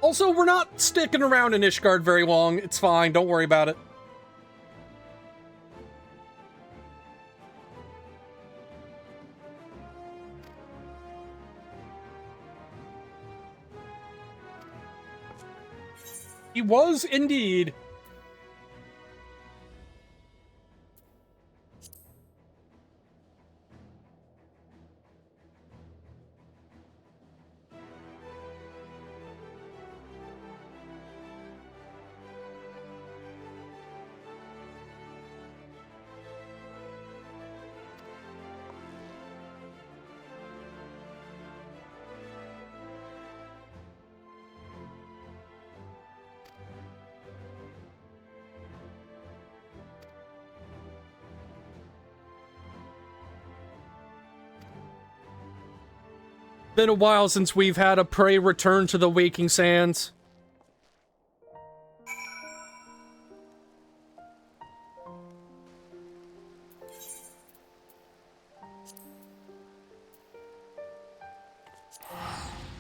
Also, we're not sticking around in Ishgard very long. It's fine, don't worry about it. He was indeed. Been a while since we've had a prey return to the Waking Sands.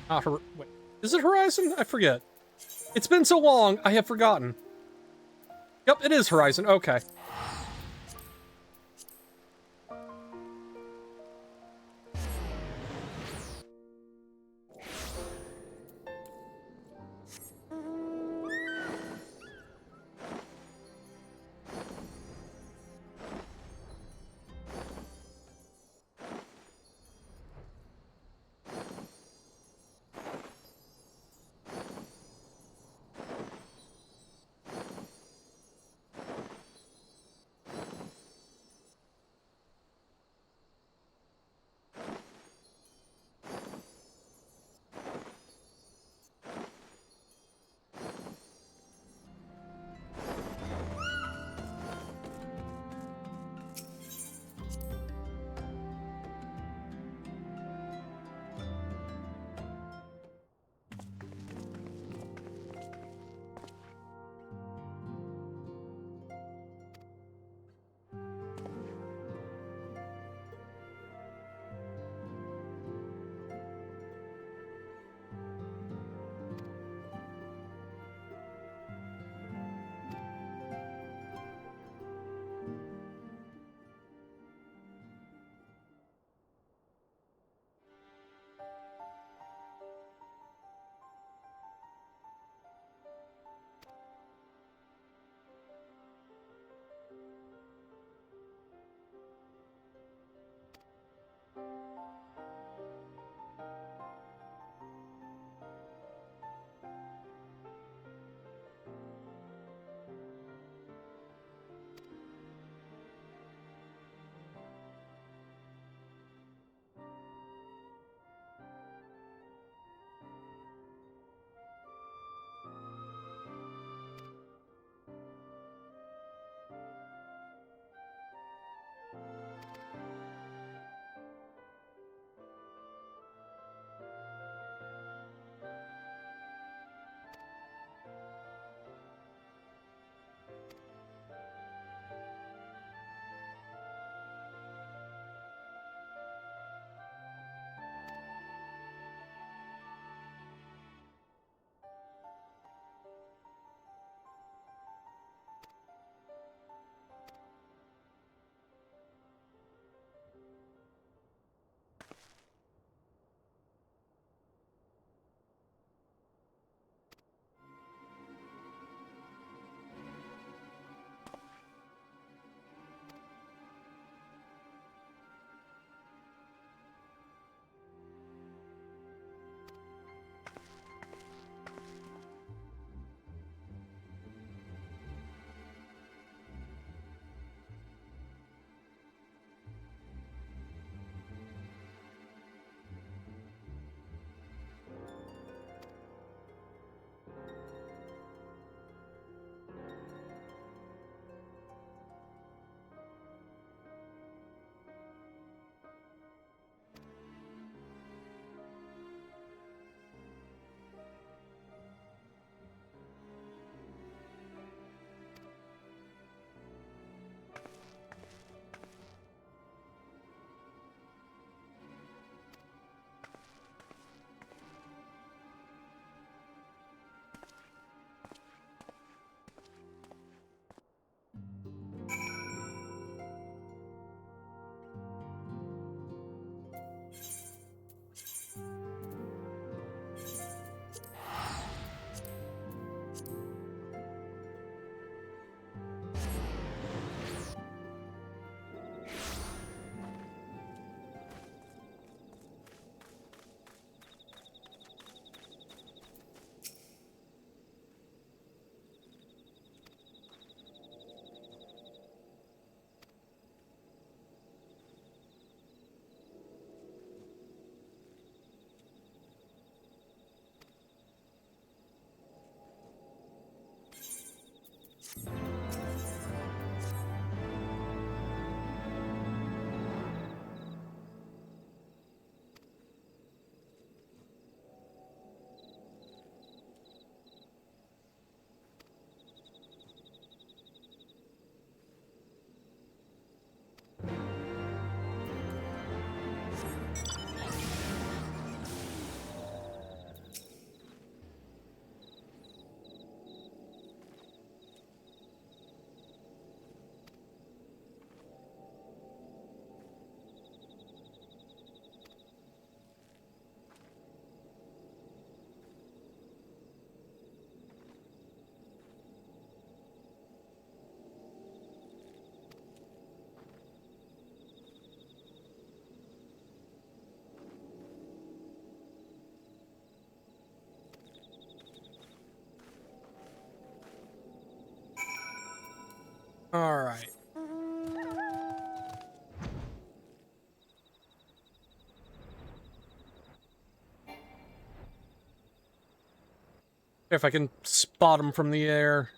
Wait, is it Horizon? I forget. It's been so long, I have forgotten. Yep, it is Horizon. Okay. All right. If I can spot him from the air.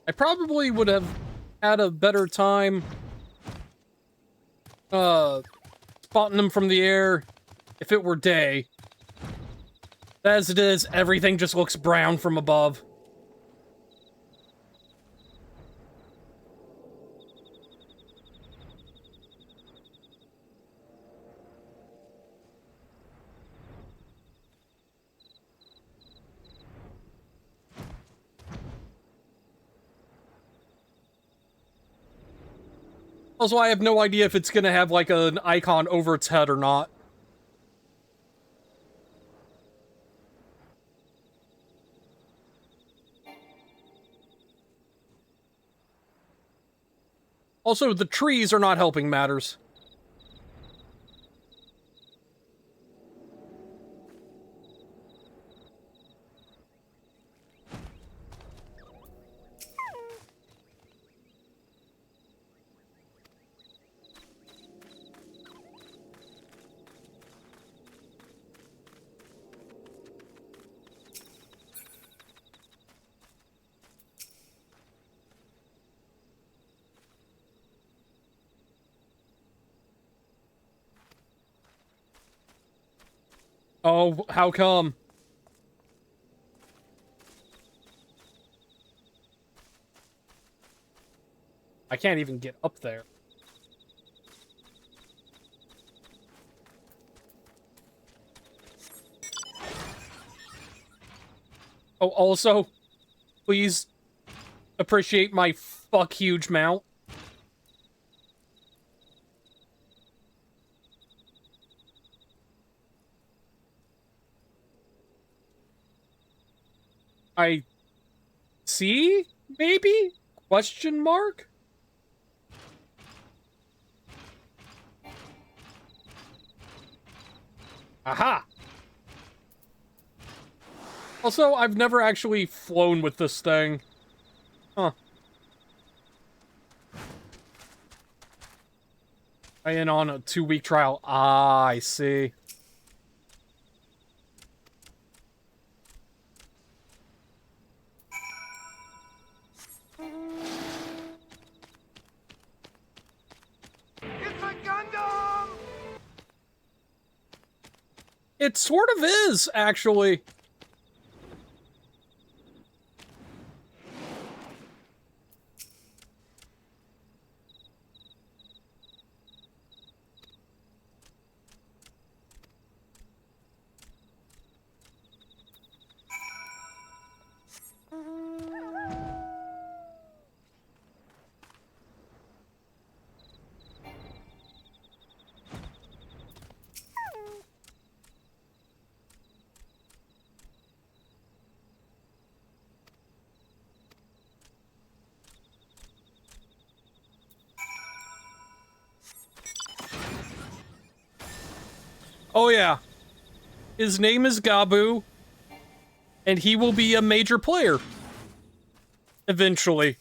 I probably would have had a better time spotting them from the air if it were day. As it is, everything just looks brown from above. Also, I have no idea if it's gonna have, like, an icon over its head or not. Also, the trees are not helping matters. Oh, how come? I can't even get up there. Oh, also, please appreciate my fuck huge mount. I see? Maybe? Question mark? Aha! Also, I've never actually flown with this thing. Huh. I in on a 2-week trial. Ah, I see. It's a Gundam! It sort of is, actually. Oh yeah. His name is Gabu, and he will be a major player. Eventually.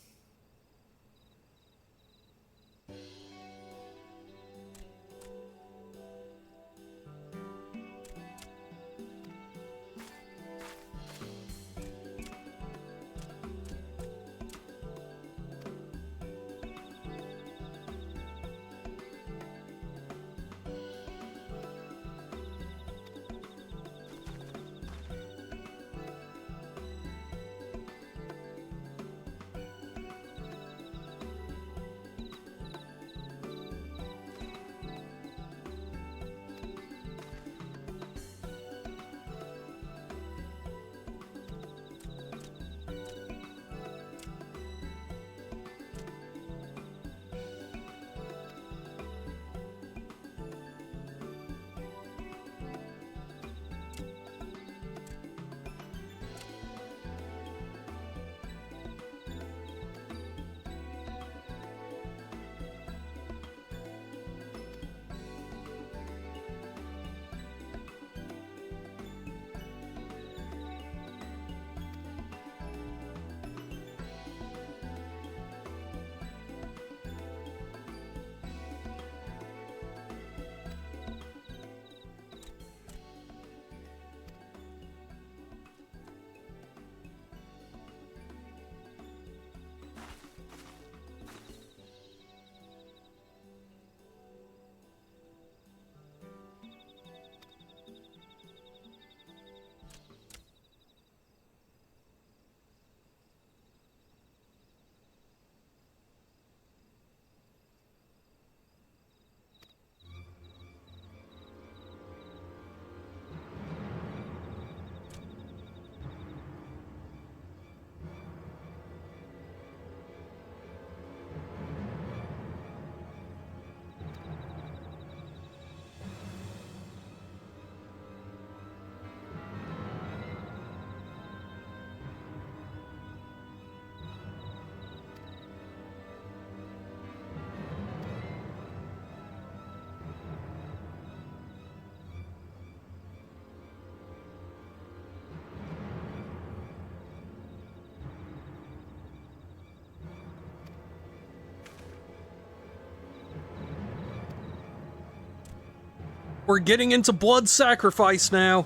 We're getting into blood sacrifice now.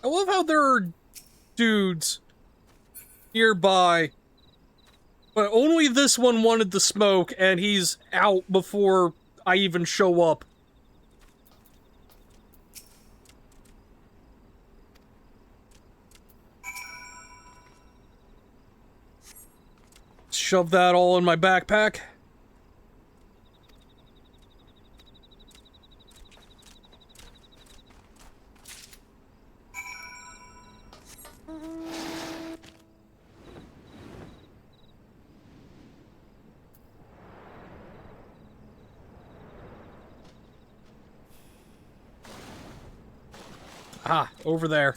I love how there are dudes nearby, but only this one wanted the smoke, and he's out before I even show up. Shove that all in my backpack. Ah, over there.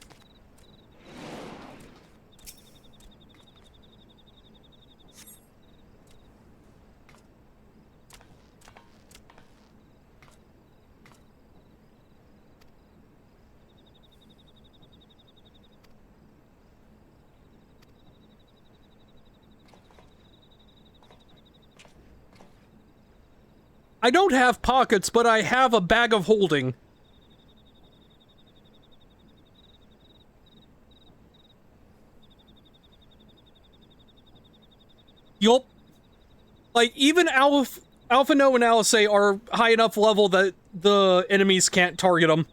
I don't have pockets, but I have a bag of holding. Yup. Like, even Alpha No and Alice are high enough level that the enemies can't target them.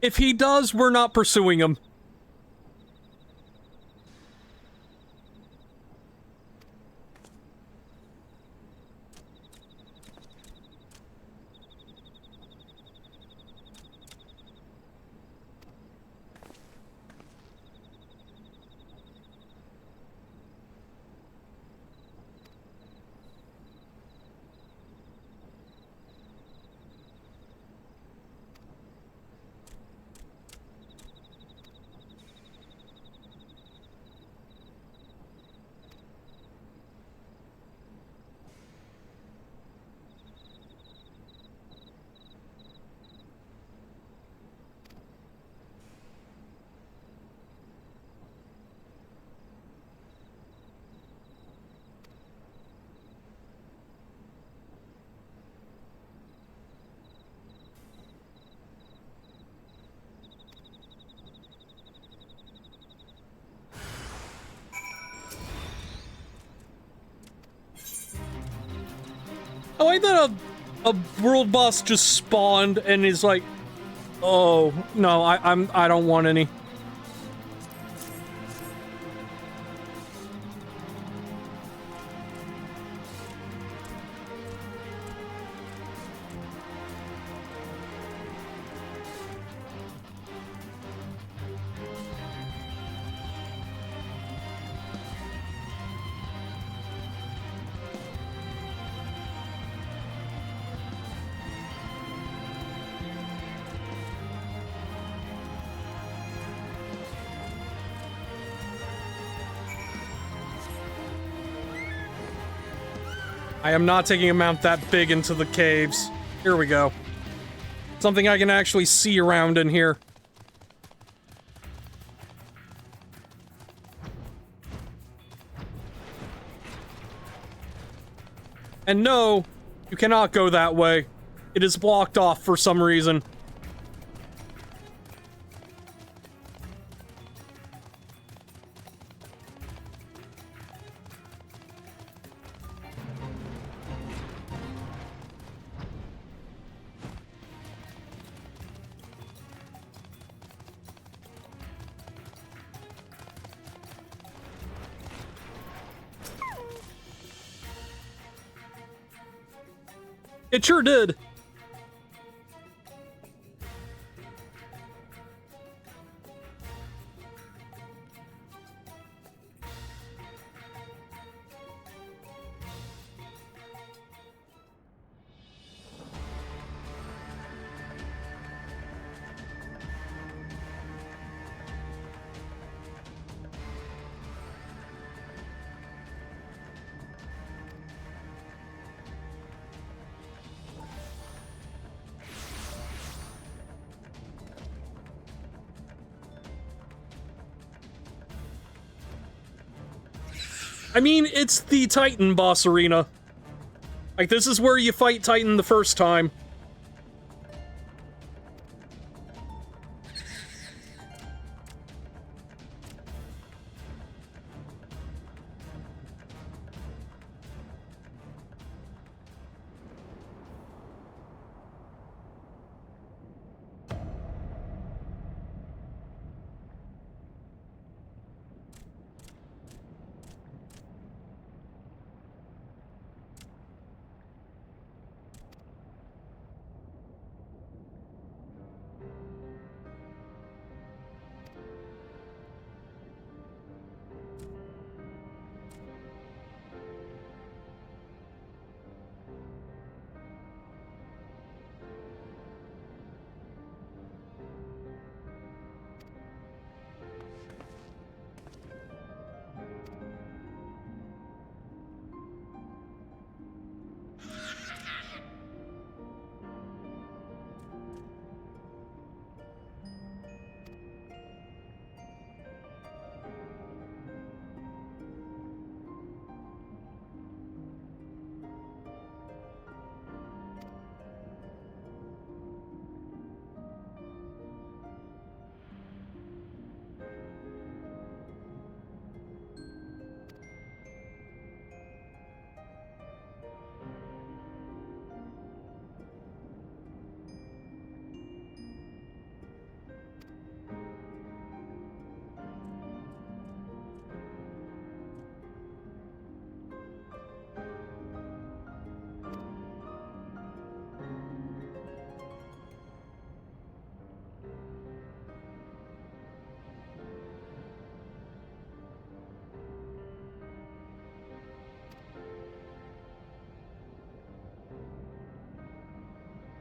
If he does, we're not pursuing him. Oh, I thought a world boss just spawned and is like, oh no, I don't want any. I am not taking a mount that big into the caves. Here we go. Something I can actually see around in here. And no, you cannot go that way. It is blocked off for some reason. It sure did. I mean, it's the Titan boss arena. Like, this is where you fight Titan the first time.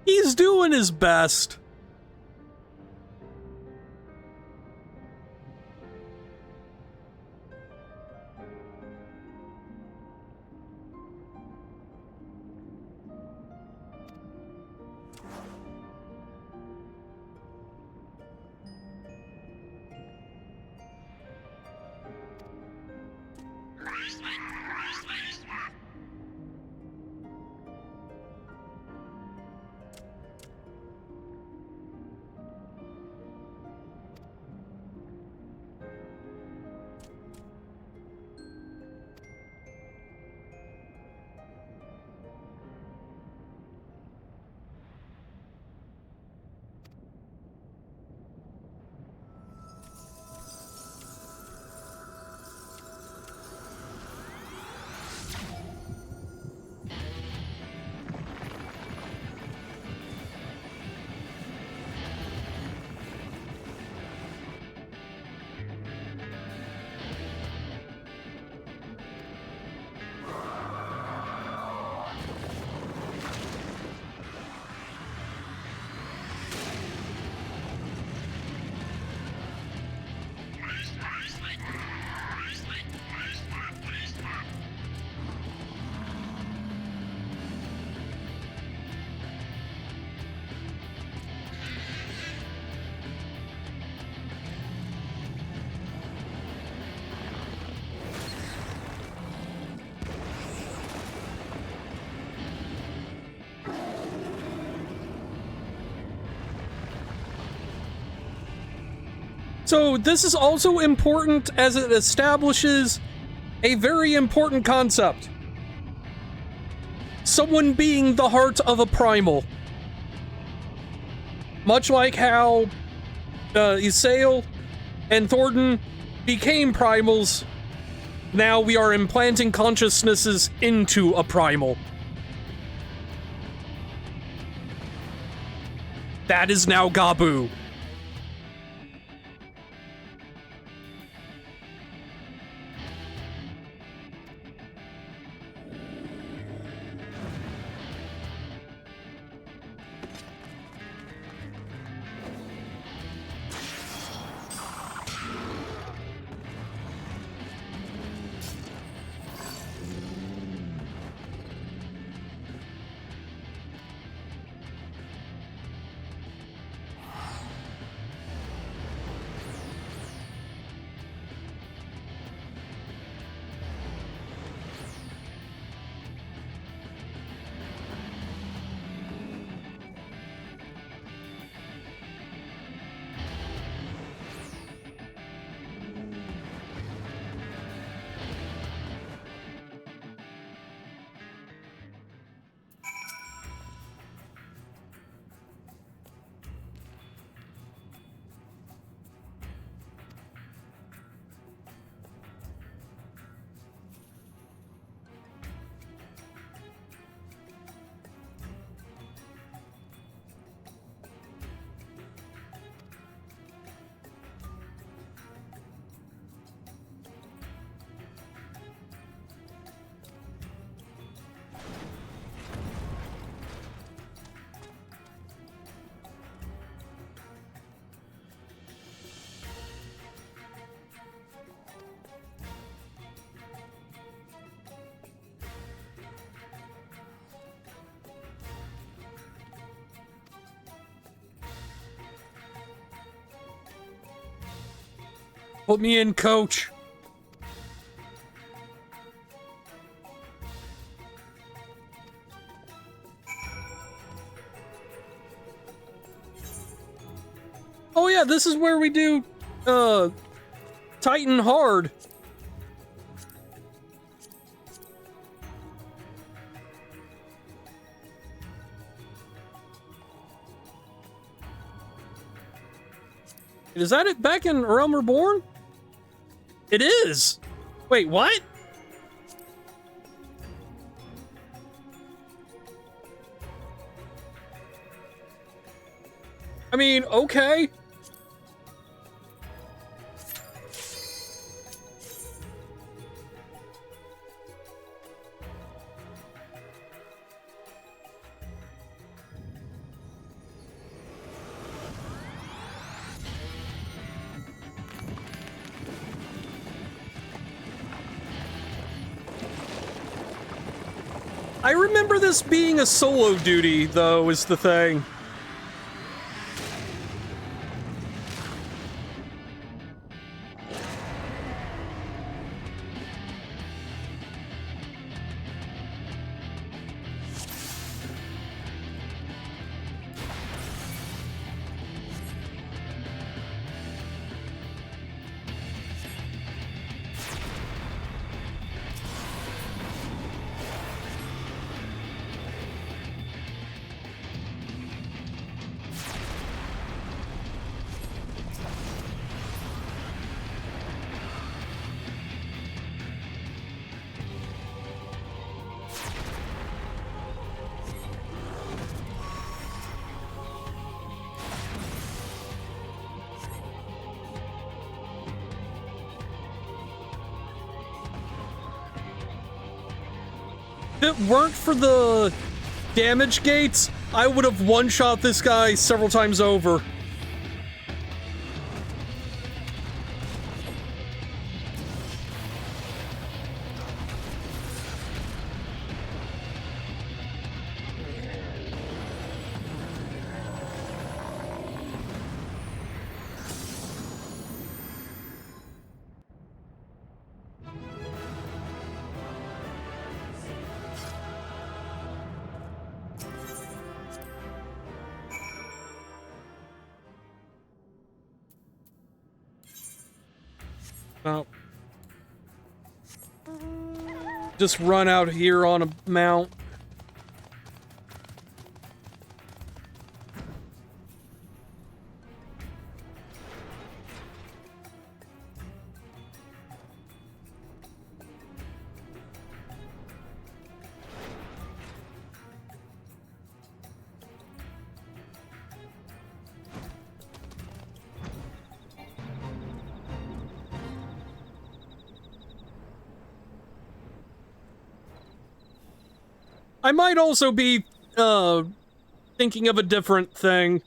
He's doing his best. So this is also important as it establishes a very important concept. Someone being the heart of a primal. Much like how Isael and Thornton became primals, now we are implanting consciousnesses into a primal. That is now Gabu. Put me in, coach. Oh yeah, this is where we do, Titan hard. Is that it back in Realm Reborn? It is! Wait, what? I mean, okay. I remember this being a solo duty, though, is the thing. If it weren't for the damage gates, I would have one-shot this guy several times over. Oh. Just run out here on a mount. I might also be, thinking of a different thing.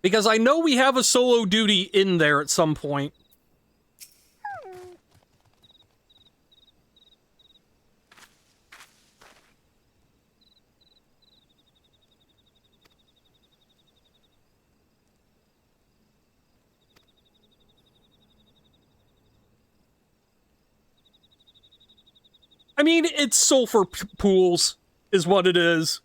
Because I know we have a solo duty in there at some point. I mean, it's sulfur pools, is what it is.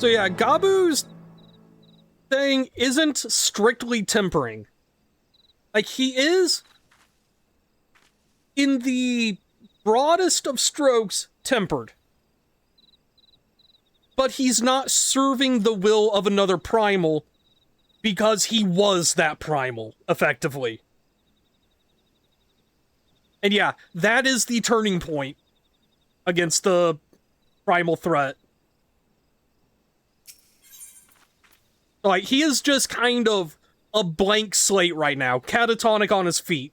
So yeah, Gabu's thing isn't strictly tempering. Like, he is, in the broadest of strokes, tempered. But he's not serving the will of another primal because he was that primal, effectively. And yeah, that is the turning point against the primal threat. Like, he is just kind of a blank slate right now, catatonic on his feet.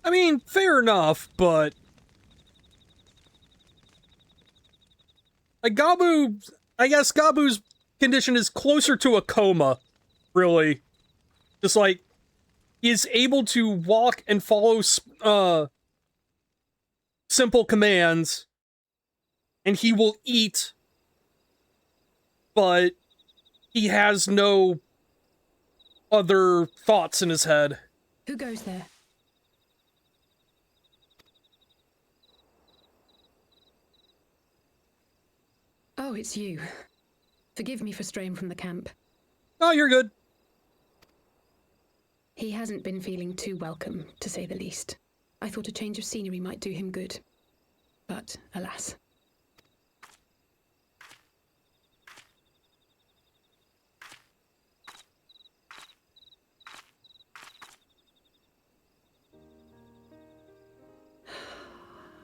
I mean, fair enough, but... like, Gabu... I guess Gabu's condition is closer to a coma, really. Just like, he is able to walk and follow, simple commands, and he will eat, but he has no other thoughts in his head. Who goes there? Oh, it's you. Forgive me for straying from the camp. Oh, you're good. He hasn't been feeling too welcome, to say the least. I thought a change of scenery might do him good. but alas.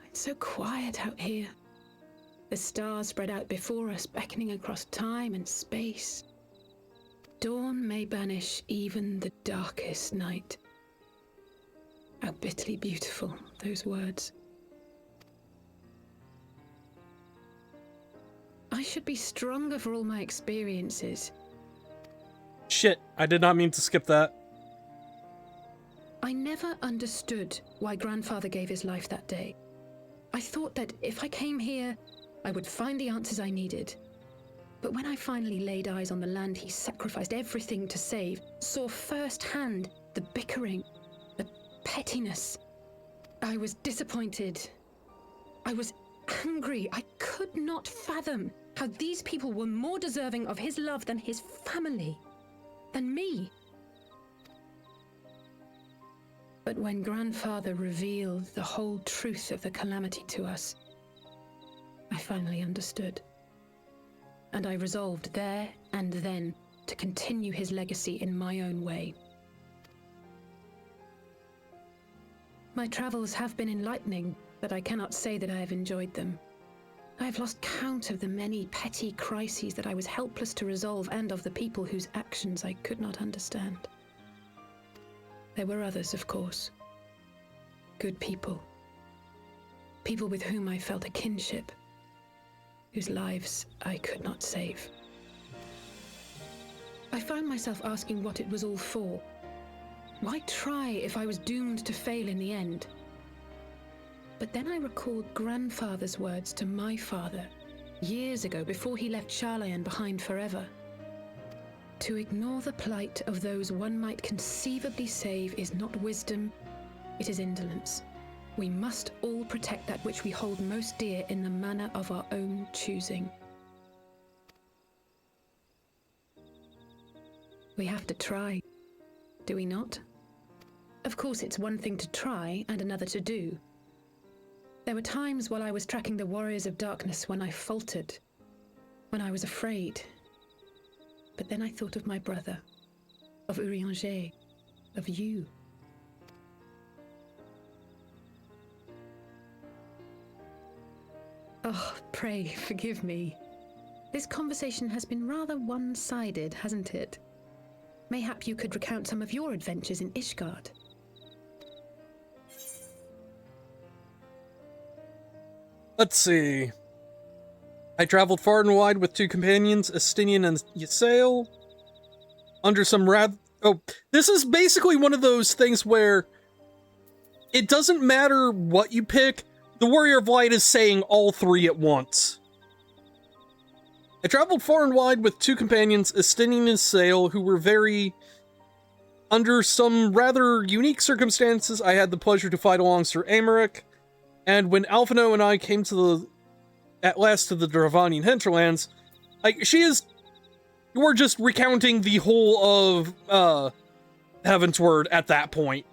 It's so quiet out here. The stars spread out before us, beckoning across time and space. Dawn may banish even the darkest night. How bitterly beautiful, those words. I should be stronger for all my experiences. Shit, I did not mean to skip that. I never understood why Grandfather gave his life that day. I thought that if I came here, I would find the answers I needed. But when I finally laid eyes on the land he sacrificed everything to save, saw firsthand the bickering, the pettiness, I was disappointed. I was angry. I could not fathom how these people were more deserving of his love than his family, than me. But when Grandfather revealed the whole truth of the calamity to us, I finally understood. And I resolved there and then to continue his legacy in my own way. My travels have been enlightening, but I cannot say that I have enjoyed them. I have lost count of the many petty crises that I was helpless to resolve and of the people whose actions I could not understand. There were others, of course. Good people. People with whom I felt a kinship, whose lives I could not save. I found myself asking what it was all for. Why try if I was doomed to fail in the end? But then I recalled Grandfather's words to my father years ago before he left Charlayan behind forever. To ignore the plight of those one might conceivably save is not wisdom, it is indolence. We must all protect that which we hold most dear in the manner of our own choosing. We have to try, do we not? Of course, it's one thing to try and another to do. There were times while I was tracking the warriors of darkness when I faltered, when I was afraid. But then I thought of my brother, of Urianger, of you. Oh, pray forgive me. This conversation has been rather one-sided, hasn't it? Mayhap you could recount some of your adventures in Ishgard. Let's see. I traveled far and wide with two companions, Estinian and Ysael. Under some this is basically one of those things where it doesn't matter what you pick, the Warrior of Light is saying all three at once. I traveled far and wide with two companions, Estinian and Ysael, who were under some rather unique circumstances. I had the pleasure to fight along Sir Amaric, and when Alphino and I came at last to the Dravanian hinterlands, we're just recounting the whole of, Heaven's Word at that point.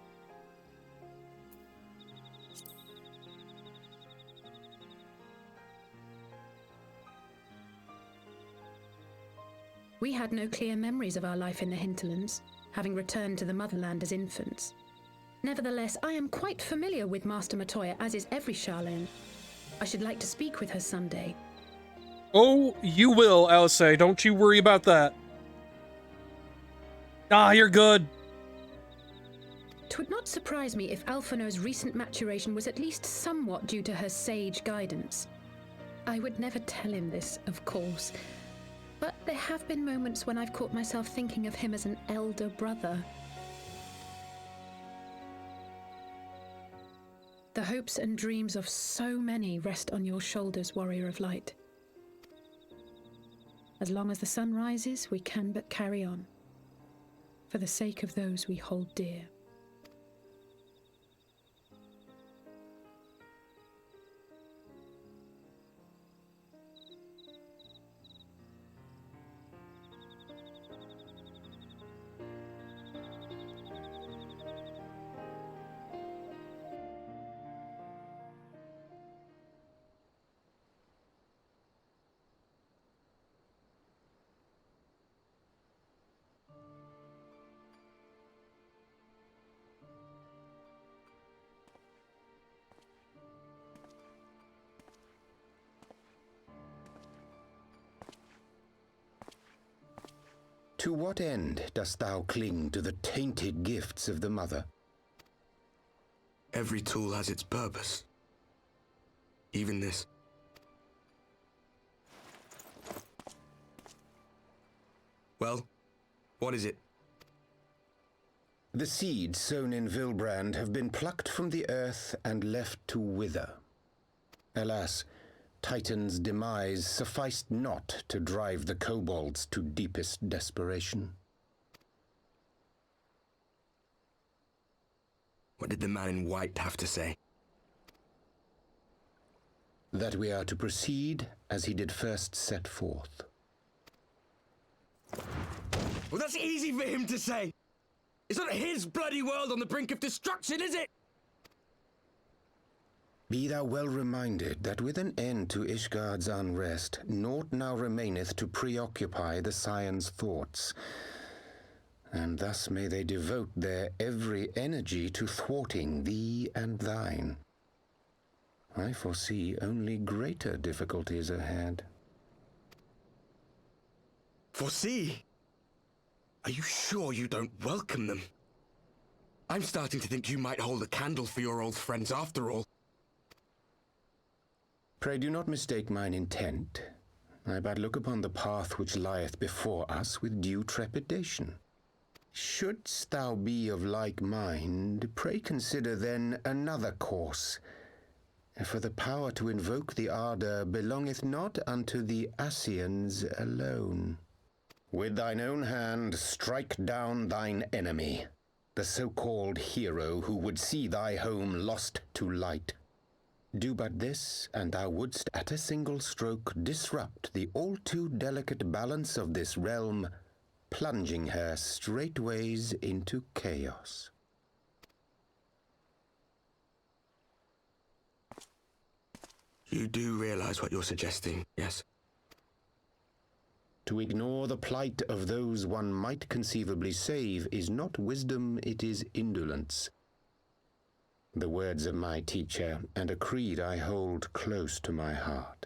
We had no clear memories of our life in the hinterlands, having returned to the motherland as infants. Nevertheless, I am quite familiar with Master Matoya, as is every Charlayan. I should like to speak with her someday. Oh, you will, Alice. Don't you worry about that. Ah, you're good. 'Twould not surprise me if Alphino's recent maturation was at least somewhat due to her sage guidance. I would never tell him this, of course, but there have been moments when I've caught myself thinking of him as an elder brother. The hopes and dreams of so many rest on your shoulders, Warrior of Light. As long as the sun rises, we can but carry on, for the sake of those we hold dear. To what end dost thou cling to the tainted gifts of the Mother? Every tool has its purpose. Even this. Well, what is it? The seeds sown in Vilbrand have been plucked from the earth and left to wither. Alas, Titan's demise sufficed not to drive the kobolds to deepest desperation. What did the man in white have to say? That we are to proceed as he did first set forth. Well, that's easy for him to say. It's not his bloody world on the brink of destruction, is it? Be thou well reminded that with an end to Ishgard's unrest, naught now remaineth to preoccupy the Scion's thoughts, and thus may they devote their every energy to thwarting thee and thine. I foresee only greater difficulties ahead. Foresee? Are you sure you don't welcome them? I'm starting to think you might hold a candle for your old friends after all. Pray do not mistake mine intent. I but look upon the path which lieth before us with due trepidation. Shouldst thou be of like mind, pray consider then another course. For the power to invoke the ardour belongeth not unto the Ascians alone. With thine own hand strike down thine enemy, the so-called hero who would see thy home lost to light. Do but this, and thou wouldst at a single stroke disrupt the all-too delicate balance of this realm, plunging her straightways into chaos. You do realize what you're suggesting, yes? To ignore the plight of those one might conceivably save is not wisdom, it is indolence. The words of my teacher, and a creed I hold close to my heart.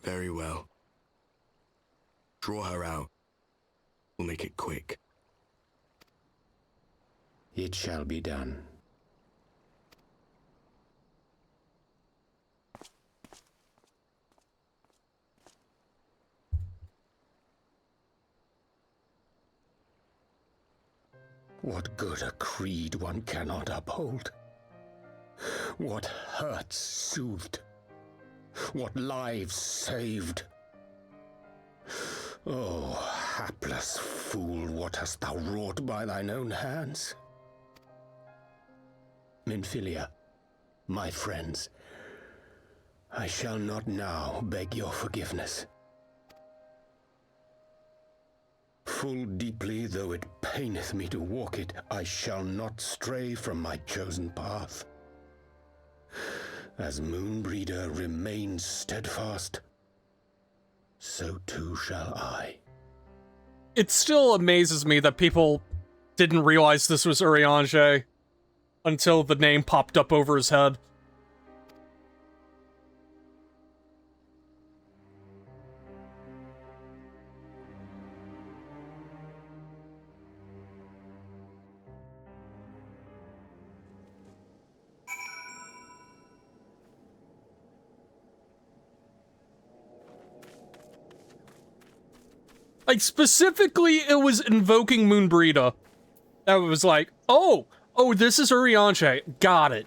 Very well. Draw her out. We'll make it quick. It shall be done. What good a creed one cannot uphold? What hurts soothed? What lives saved? Oh, hapless fool, what hast thou wrought by thine own hands? Minfilia, my friends, I shall not now beg your forgiveness. Full deeply though it paineth me to walk it, I shall not stray from my chosen path. As Moonbreeder remains steadfast, so too shall I. It still amazes me that people didn't realize this was Urianger until the name popped up over his head. Like, specifically, it was invoking Moonbreeder. That was like, oh, this is Urianger. Got it.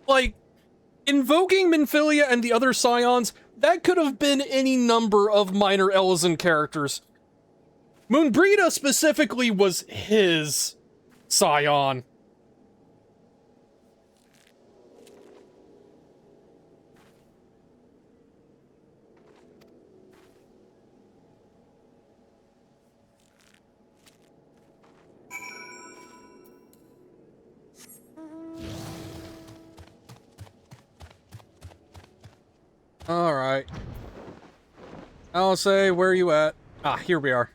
Like, invoking Minfilia and the other Scions, that could have been any number of minor Elezen characters. Moonbrita specifically was his scion. Alright. I'll say, where are you at? Ah, here we are.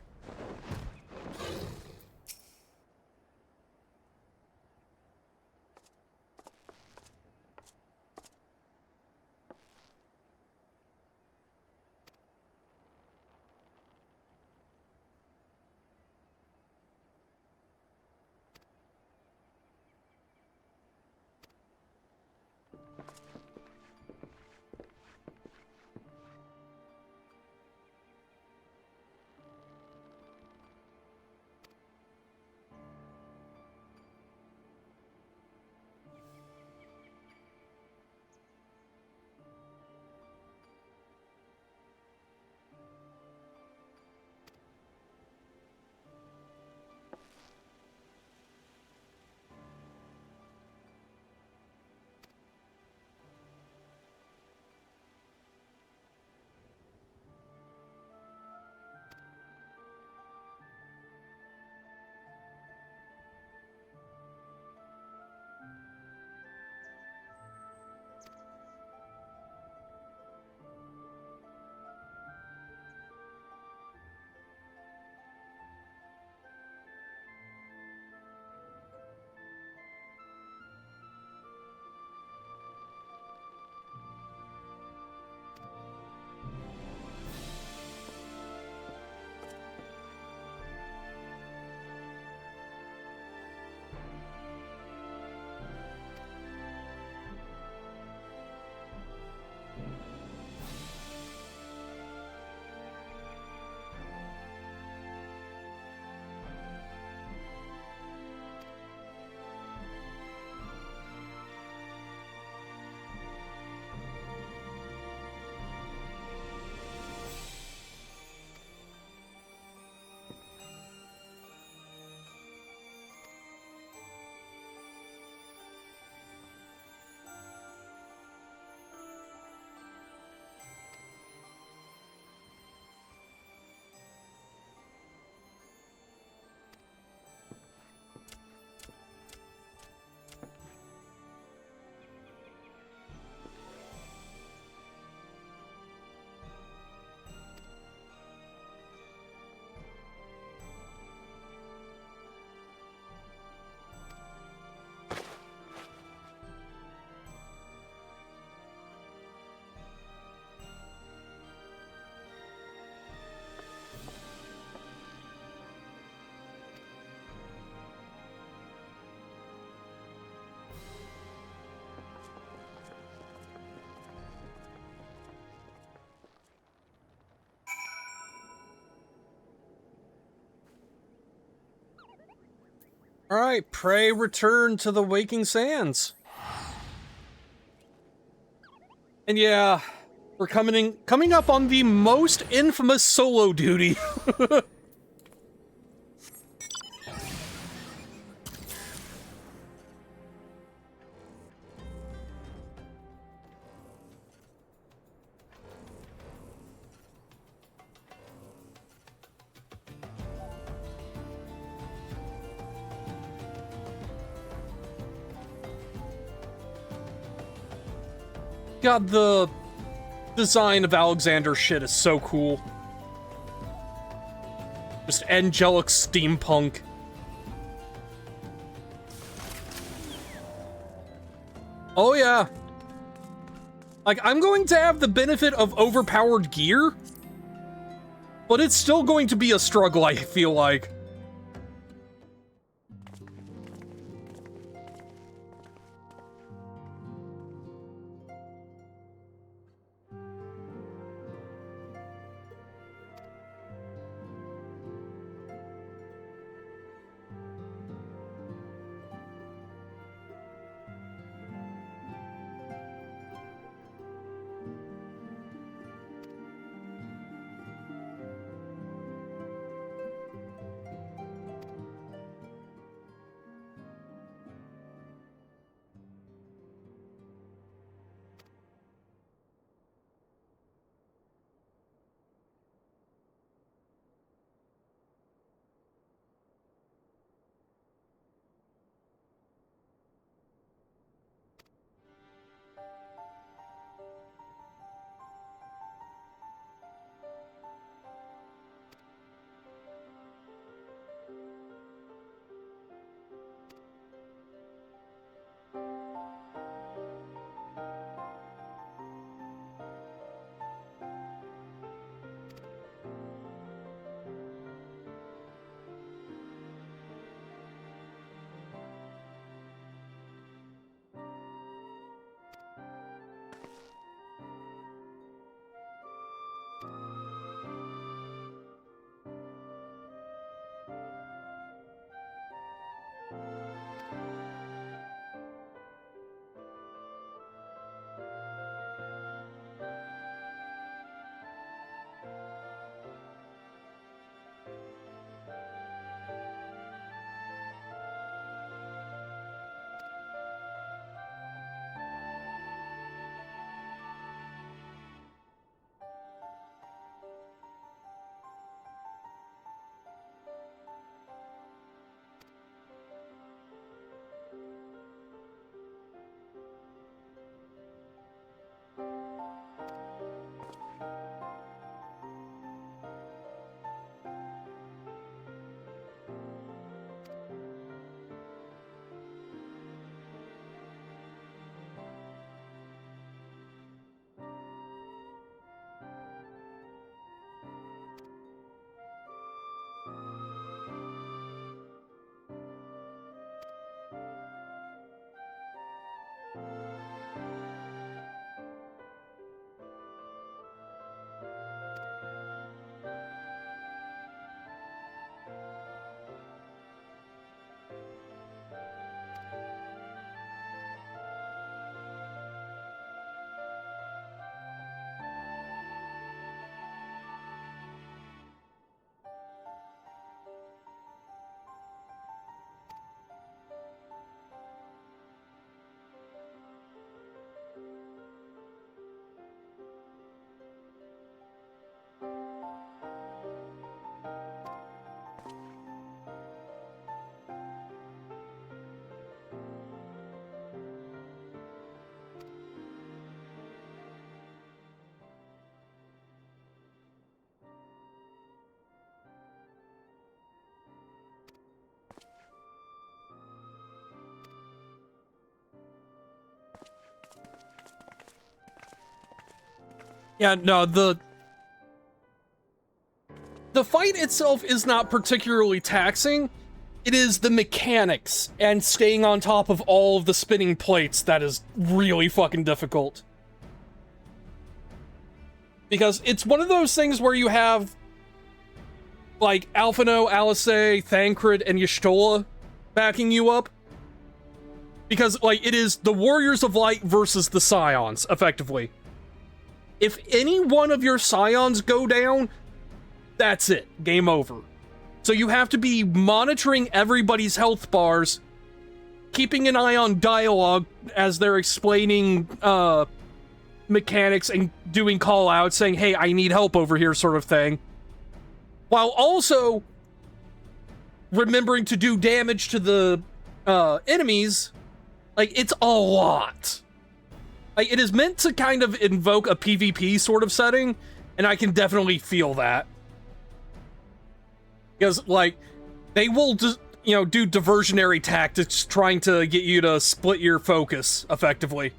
Alright, pray return to the Waking Sands. And yeah, we're coming up on the most infamous solo duty. God, the design of Alexander's shit is so cool. Just angelic steampunk. Oh yeah. Like, I'm going to have the benefit of overpowered gear, but it's still going to be a struggle, I feel like. Yeah, no, the fight itself is not particularly taxing. It is the mechanics and staying on top of all of the spinning plates that is really fucking difficult. Because it's one of those things where you have, like, Alphino, Alisei, Thancred, and Y'shtola backing you up. Because, like, it is the Warriors of Light versus the Scions, effectively. If any one of your Scions go down, that's it. Game over. So you have to be monitoring everybody's health bars, keeping an eye on dialogue as they're explaining mechanics and doing call-outs, saying, hey, I need help over here, sort of thing. While also remembering to do damage to the enemies. Like, it's a lot. Like, it is meant to kind of invoke a PvP sort of setting, and I can definitely feel that. Because, like, they will just, you know, do diversionary tactics trying to get you to split your focus, effectively.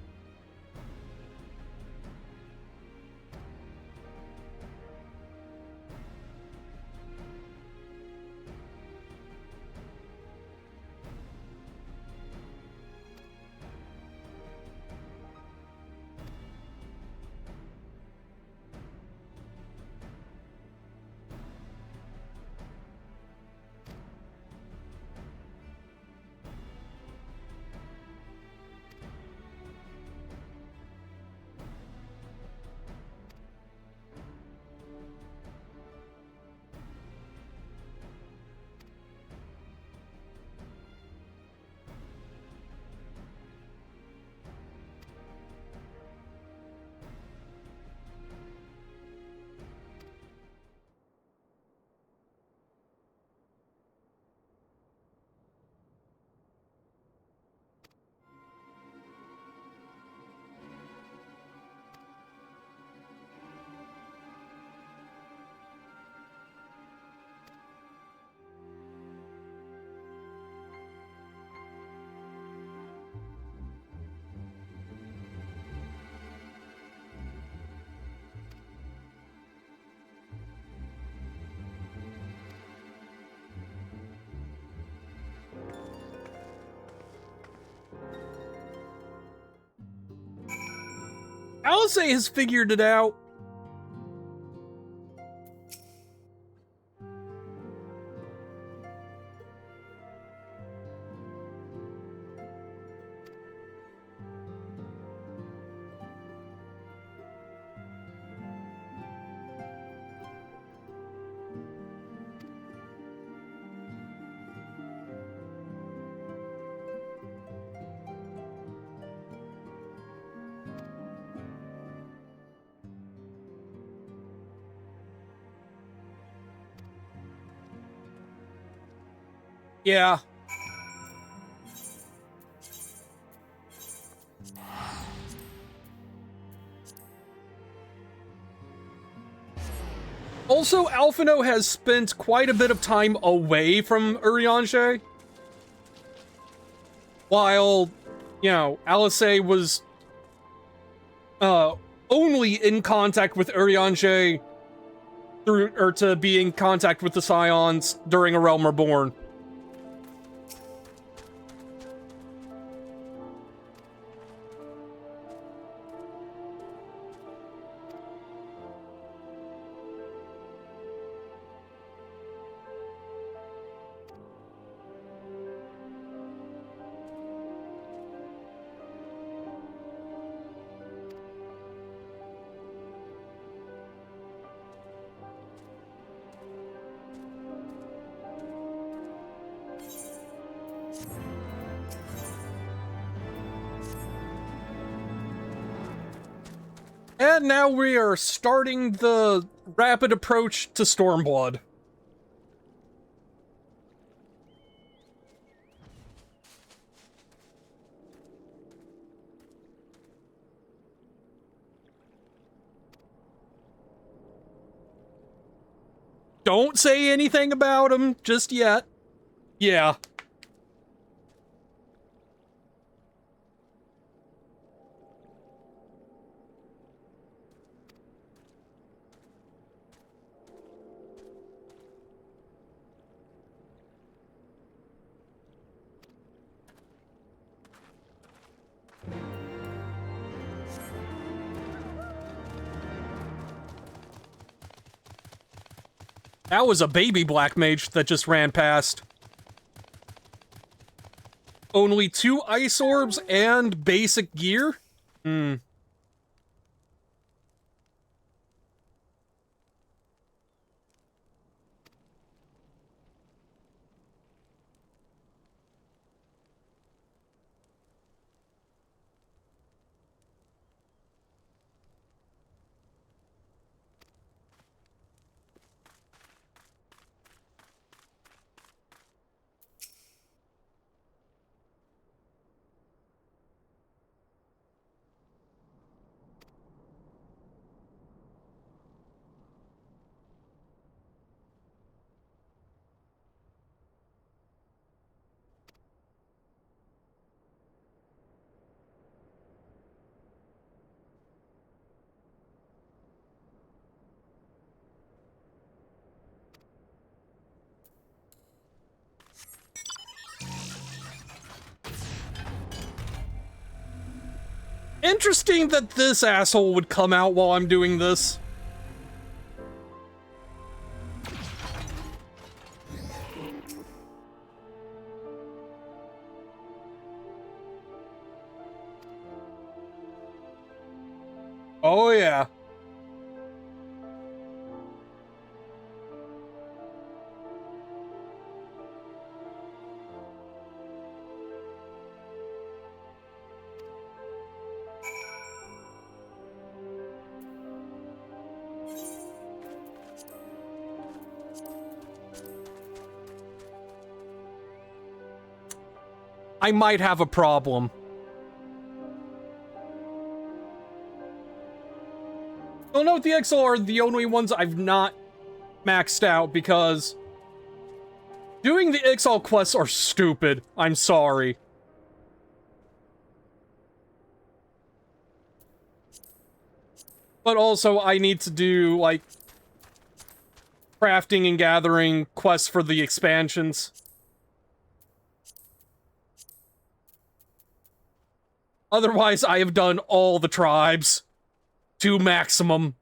Alisei has figured it out. Yeah. Also, Alphino has spent quite a bit of time away from Urianger. While, you know, Alisei was only in contact with Urianger through, or to be in contact with the Scions during A Realm Reborn. And now we are starting the rapid approach to Stormblood. Don't say anything about him just yet. Yeah. That was a baby black mage that just ran past. Only 2 ice orbs and basic gear? Hmm. Interesting that this asshole would come out while I'm doing this. Oh yeah. I might have a problem. Don't know if the XL are the only ones I've not maxed out because doing the XL quests are stupid. I'm sorry. But also I need to do like crafting and gathering quests for the expansions. Otherwise, I have done all the tribes to maximum.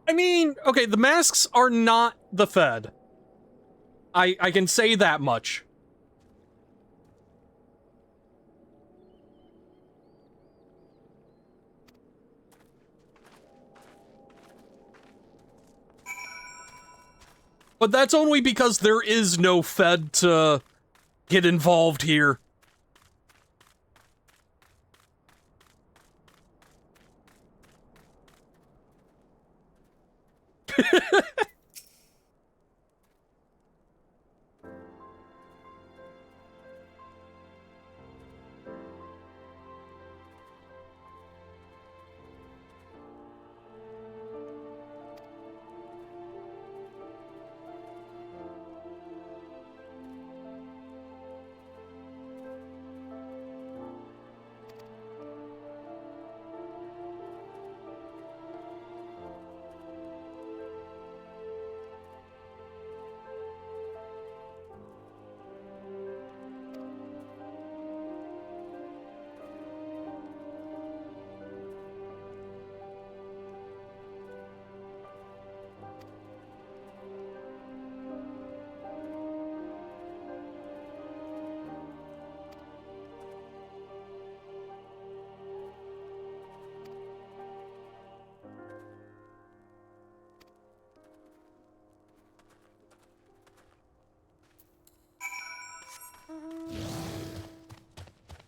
I mean, okay, the masks are not the Fed. I can say that much. But that's only because there is no Fed to get involved here.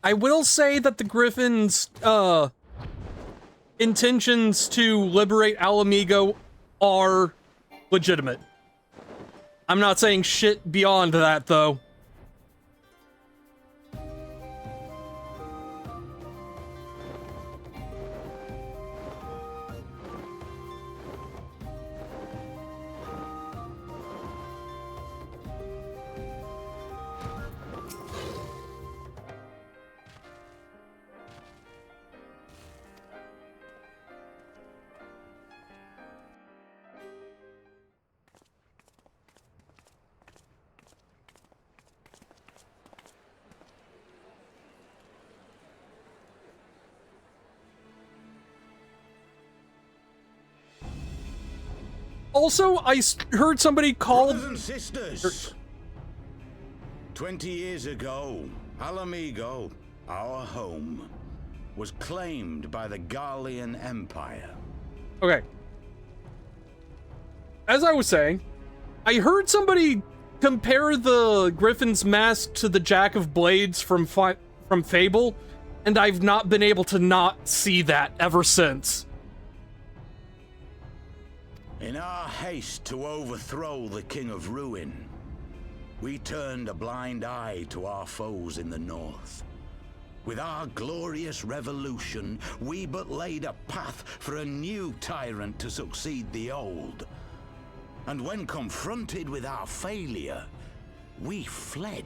I will say that the Griffins' intentions to liberate Alamigo are legitimate. I'm not saying shit beyond that, though. Also, I heard somebody call... Brothers and sisters, 20 years ago, Alamigo, our home, was claimed by the Garlean Empire. Okay. As I was saying, I heard somebody compare the Griffin's mask to the Jack of Blades from Fable, and I've not been able to not see that ever since. In our haste to overthrow the King of Ruin, we turned a blind eye to our foes in the north. With our glorious revolution, we but laid a path for a new tyrant to succeed the old. And when confronted with our failure, we fled.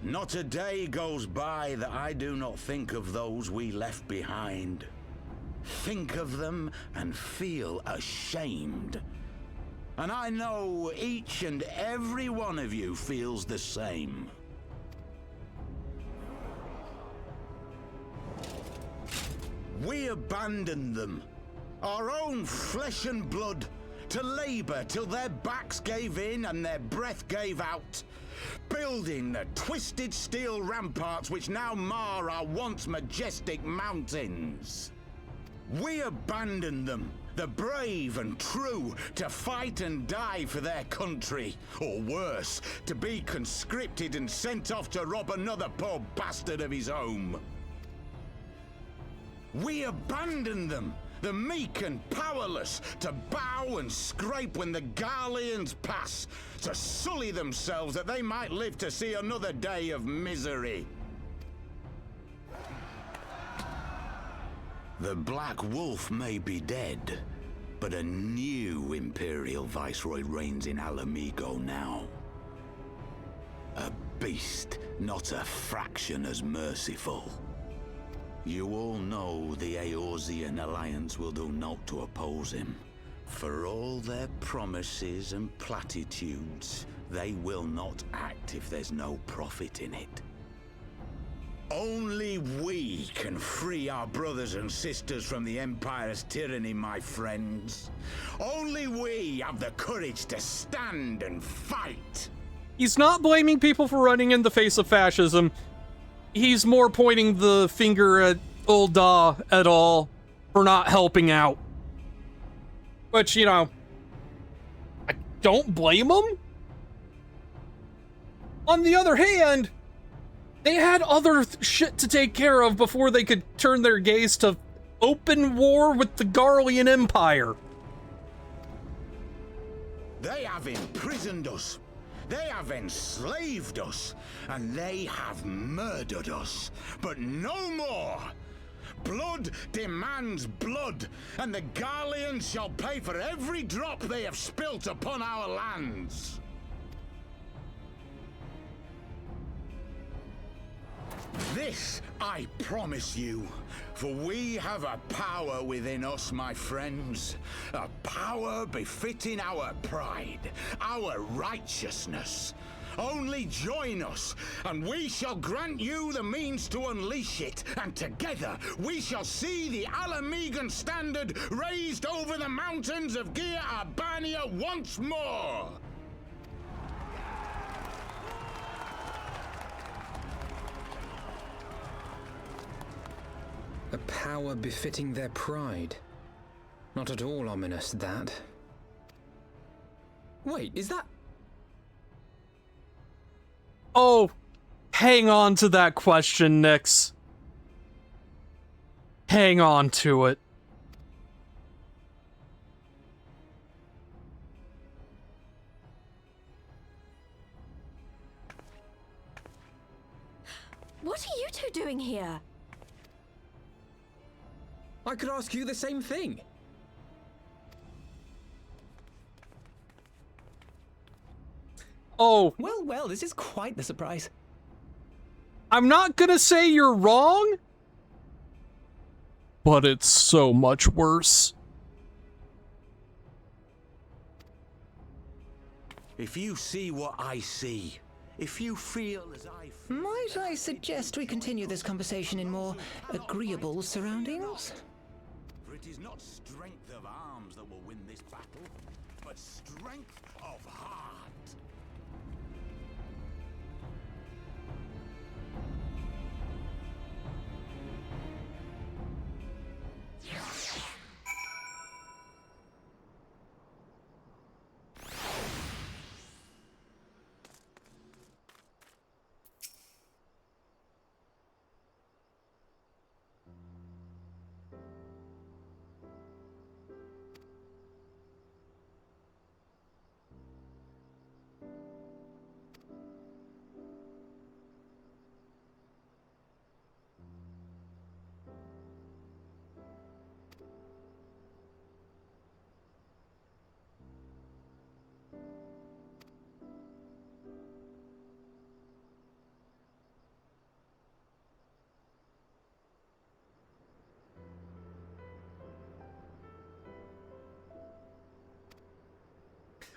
Not a day goes by that I do not think of those we left behind. Think of them and feel ashamed. And I know each and every one of you feels the same. We abandoned them, our own flesh and blood, to labor till their backs gave in and their breath gave out. Building the twisted steel ramparts which now mar our once majestic mountains. We abandoned them, the brave and true, to fight and die for their country, or worse, to be conscripted and sent off to rob another poor bastard of his home. We abandoned them, the meek and powerless, to bow and scrape when the Garleans pass, to sully themselves that they might live to see another day of misery. The Black Wolf may be dead, but a new Imperial Viceroy reigns in Alamigo now. A beast, not a fraction as merciful. You all know the Eorzean Alliance will do naught to oppose him. For all their promises and platitudes, they will not act if there's no profit in it. Only we can free our brothers and sisters from the Empire's tyranny, my friends. Only we have the courage to stand and fight. He's not blaming people for running in the face of fascism. He's more pointing the finger at Ul'dah et al. For not helping out. Which, you know, I don't blame him. On the other hand, they had other shit to take care of before they could turn their gaze to open war with the Garlean Empire. They have imprisoned us. They have enslaved us, and they have murdered us. But no more! Blood demands blood, and the Garleans shall pay for every drop they have spilt upon our lands. This I promise you, for we have a power within us, my friends. A power befitting our pride, our righteousness. Only join us, and we shall grant you the means to unleash it, and together we shall see the Alamigan standard raised over the mountains of Gia Albania once more! A power befitting their pride. Not at all ominous, that. Wait, is that... Oh, hang on to that question, Nyx. Hang on to it. What are you two doing here? I could ask you the same thing. Oh. Well, this is quite the surprise. I'm not gonna say you're wrong, but it's so much worse. If you see what I see, if you feel as I feel... Might I suggest we continue this conversation in more agreeable surroundings? For it is not strength of arms that will win this battle, but strength of heart.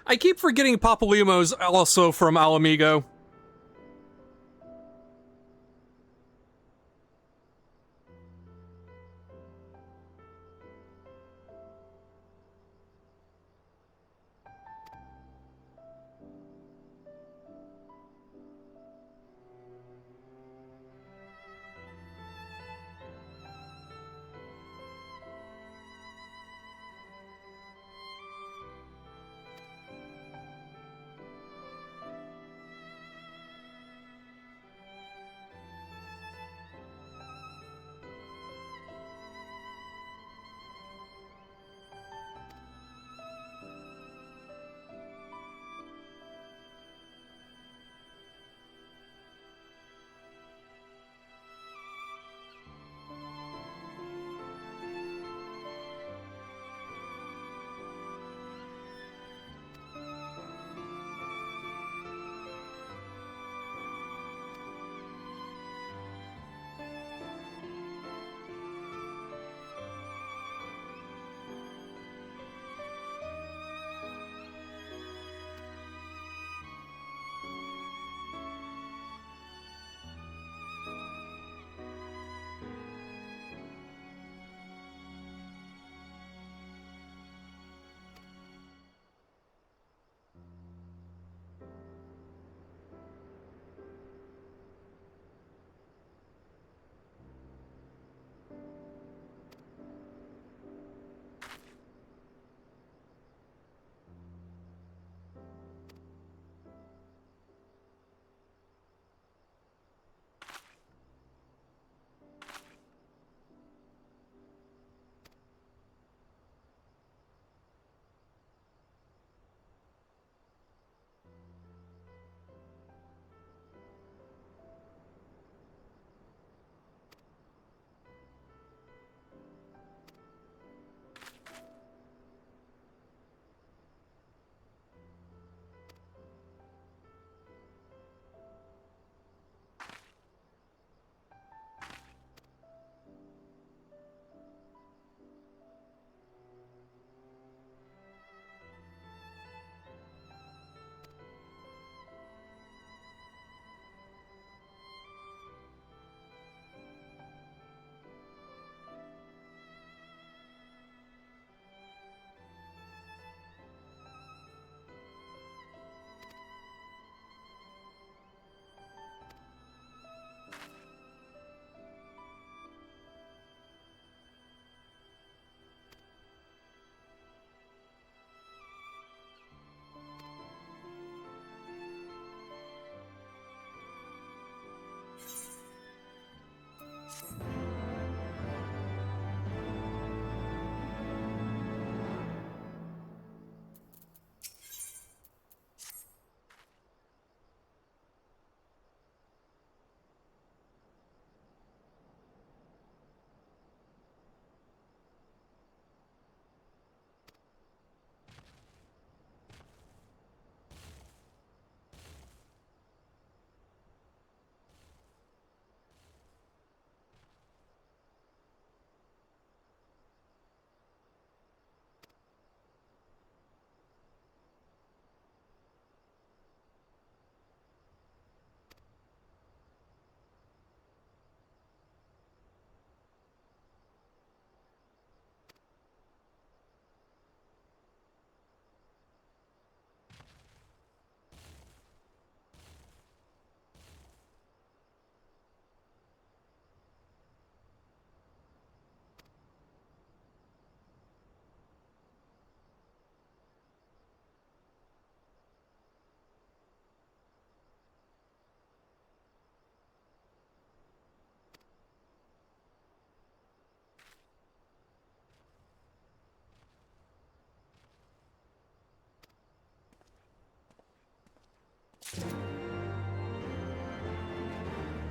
I keep forgetting Papalimo's also from Alamigo.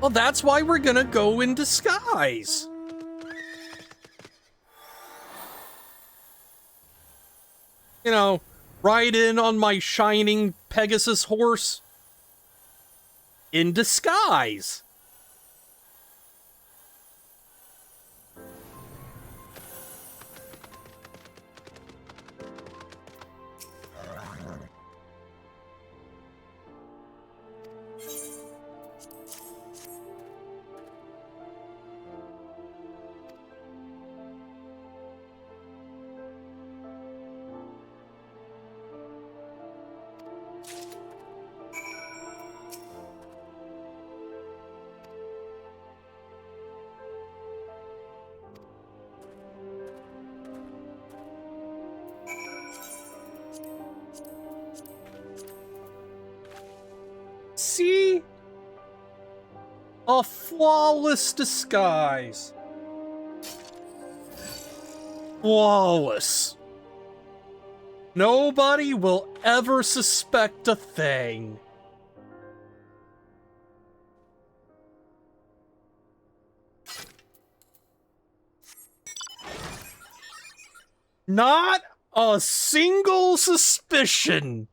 Well, that's why we're gonna go in disguise. You know, ride in on my shining Pegasus horse in disguise. See? A flawless disguise. Flawless. Nobody will ever suspect a thing. Not a single suspicion.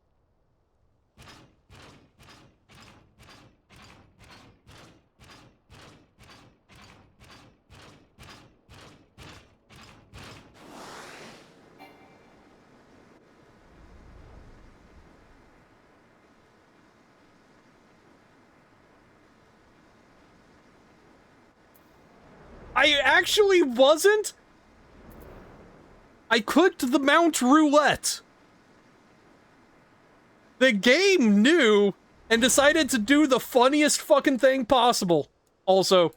I actually wasn't. I clicked the Mount Roulette. The game knew and decided to do the funniest fucking thing possible. Also.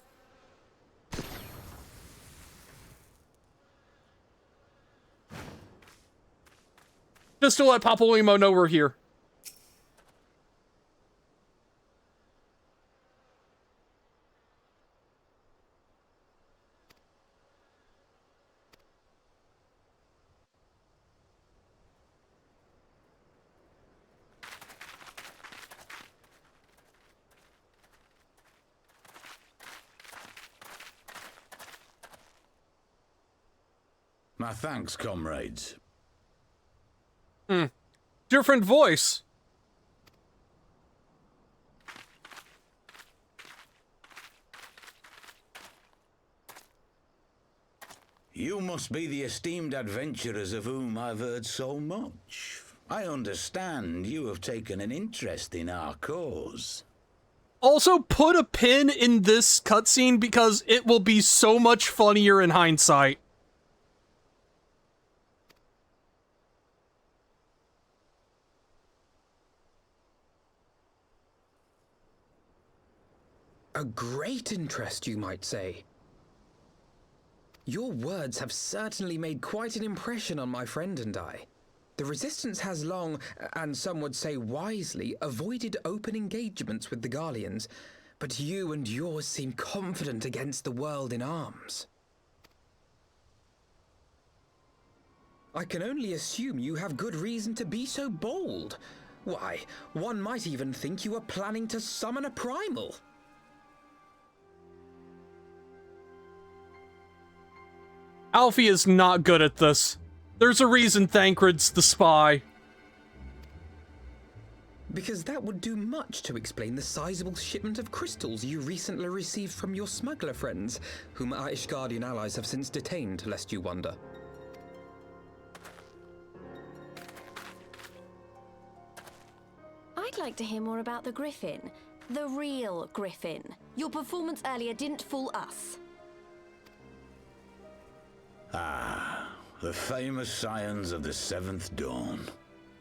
Just to let Papaluimo know we're here. My thanks, comrades. Different voice. You must be the esteemed adventurers of whom I've heard so much. I understand you have taken an interest in our cause. Also, put a pin in this cutscene because it will be so much funnier in hindsight. A great interest, you might say. Your words have certainly made quite an impression on my friend and I. The Resistance has long, and some would say wisely, avoided open engagements with the Garleans, but you and yours seem confident against the world in arms. I can only assume you have good reason to be so bold. Why, one might even think you are planning to summon a primal. Alfie is not good at this. There's a reason Thancred's the spy. Because that would do much to explain the sizable shipment of crystals you recently received from your smuggler friends, whom our Ishgardian allies have since detained, lest you wonder. I'd like to hear more about the Griffin. The real Griffin. Your performance earlier didn't fool us. Ah, the famous scions of the Seventh Dawn.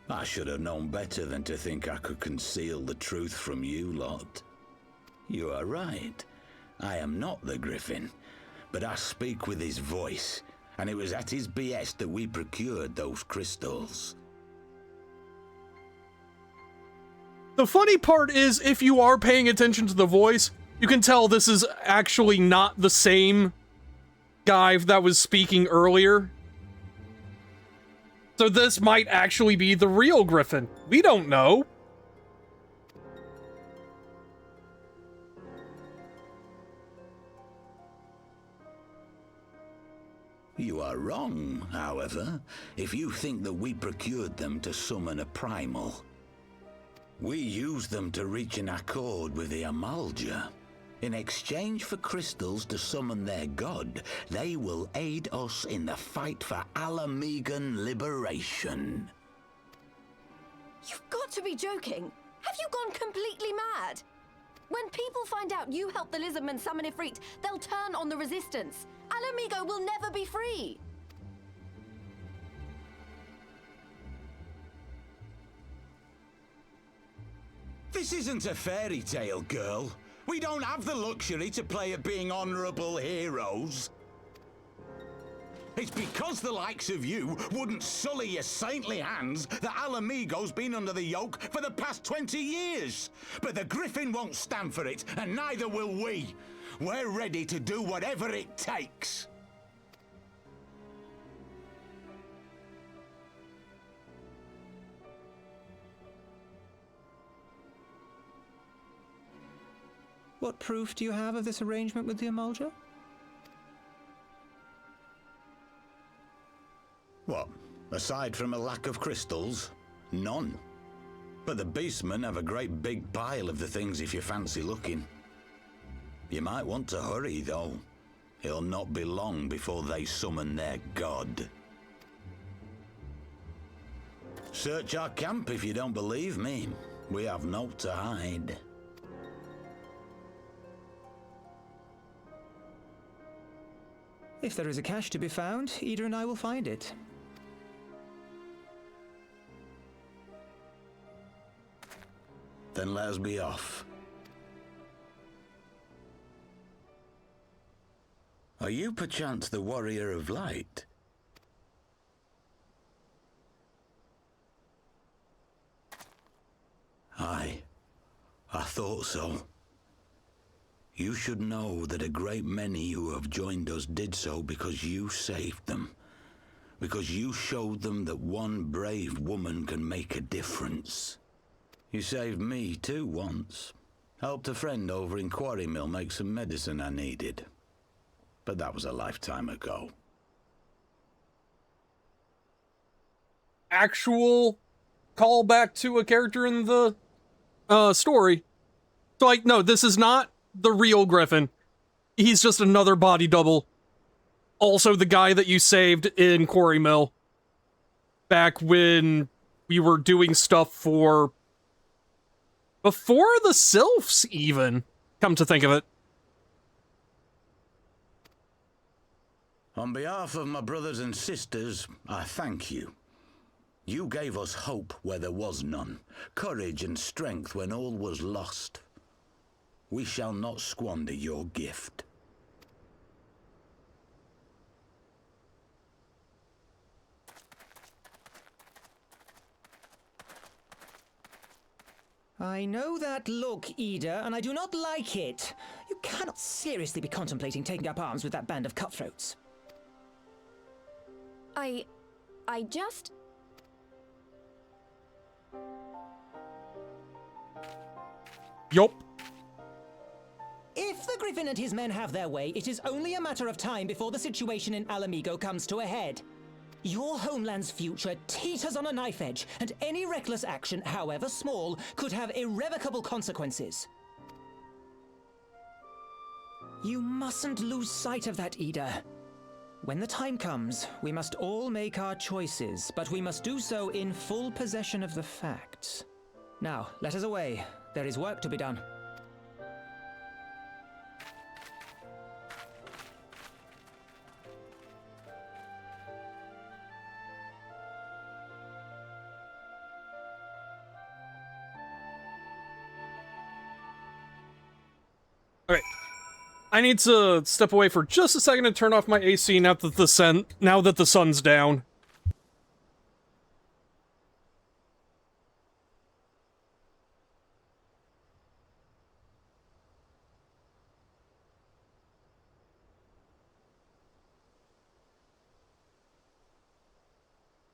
I should have known better than to think I could conceal the truth from you lot. You are right. I am not the Griffin, but I speak with his voice, and it was at his behest that we procured those crystals. The funny part is, if you are paying attention to the voice, you can tell this is actually not the same guy that was speaking earlier. So this might actually be the real Griffin. We don't know. wrong, however, if you think that we procured them to summon a primal. We used them to reach an accord with the Amalja. In exchange for crystals to summon their god, they will aid us in the fight for Alamegan liberation. You've got to be joking! Have you gone completely mad? When people find out you helped the Lizardmen summon Ifrit, they'll turn on the Resistance. Alamigo will never be free! This isn't a fairy tale, girl. We don't have the luxury to play at being honourable heroes. It's because the likes of you wouldn't sully your saintly hands that Alamigo's been under the yoke for the past 20 years. But the Griffin won't stand for it, and neither will we. We're ready to do whatever it takes. What proof do you have of this arrangement with the Amalja? What? Aside from a lack of crystals? None. But the beastmen have a great big pile of the things if you fancy looking. You might want to hurry, though. It'll not be long before they summon their god. Search our camp if you don't believe me. We have naught to hide. If there is a cache to be found, Ida and I will find it. Then let us be off. Are you perchance the Warrior of Light? Aye, I thought so. You should know that a great many who have joined us did so because you saved them. Because you showed them that one brave woman can make a difference. You saved me too once. Helped a friend over in Quarry Mill make some medicine I needed. But that was a lifetime ago. Actual callback to a character in the story. So, like, no, this is not the real Griffin. He's just another body double. Also the guy that you saved in Quarry Mill. Back when we were doing stuff for... before the Sylphs, even. Come to think of it. On behalf of my brothers and sisters, I thank you. You gave us hope where there was none, courage and strength when all was lost. We shall not squander your gift. I know that look, Ida, and I do not like it. You cannot seriously be contemplating taking up arms with that band of cutthroats. I just... Yup. If the Griffin and his men have their way, it is only a matter of time before the situation in Alamigo comes to a head. Your homeland's future teeters on a knife edge, and any reckless action, however small, could have irrevocable consequences. You mustn't lose sight of that, Ida. When the time comes, we must all make our choices, but we must do so in full possession of the facts. Now, let us away. There is work to be done. Okay. I need to step away for just a second to turn off my AC now that the sun's down.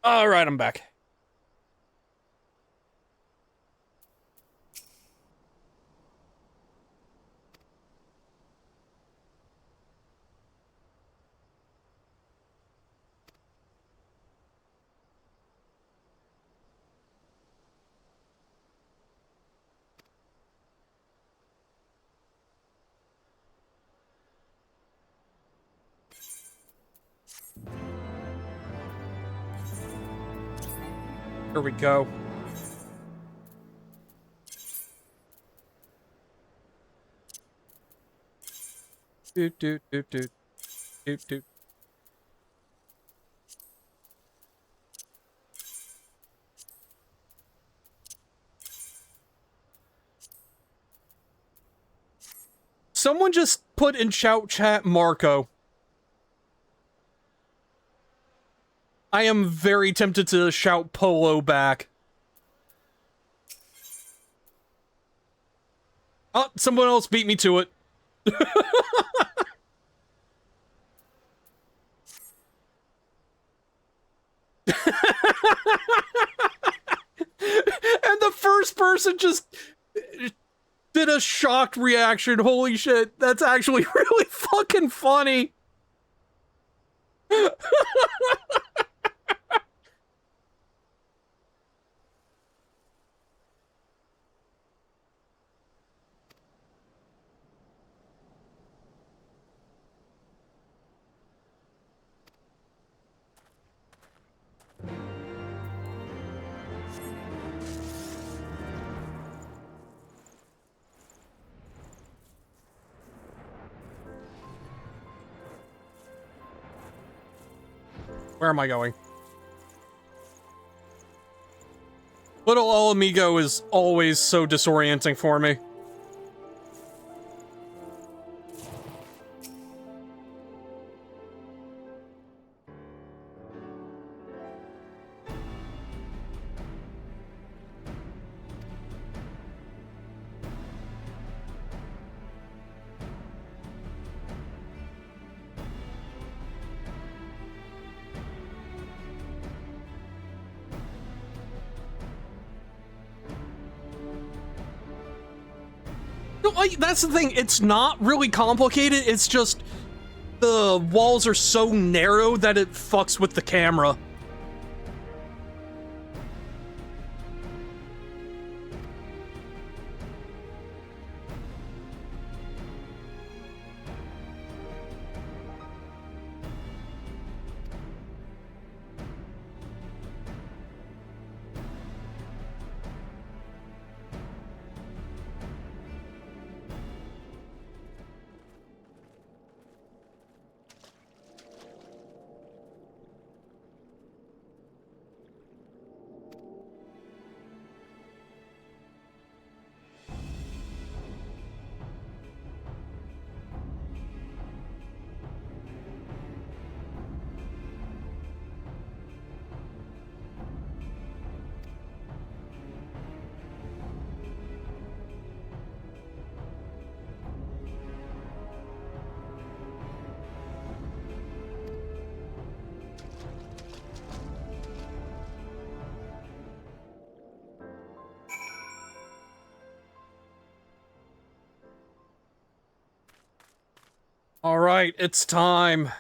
All right, I'm back. Here we go. Doot, doot, doot, doot. Doot, doot. Someone just put in shout chat Marco. I am very tempted to shout Polo back. Oh, someone else beat me to it. And the first person just did a shocked reaction. Holy shit, that's actually really fucking funny. Where am I going? Little Alamigo is always so disorienting for me. That's the thing, it's not really complicated, it's just the walls are so narrow that it fucks with the camera. All right, it's time.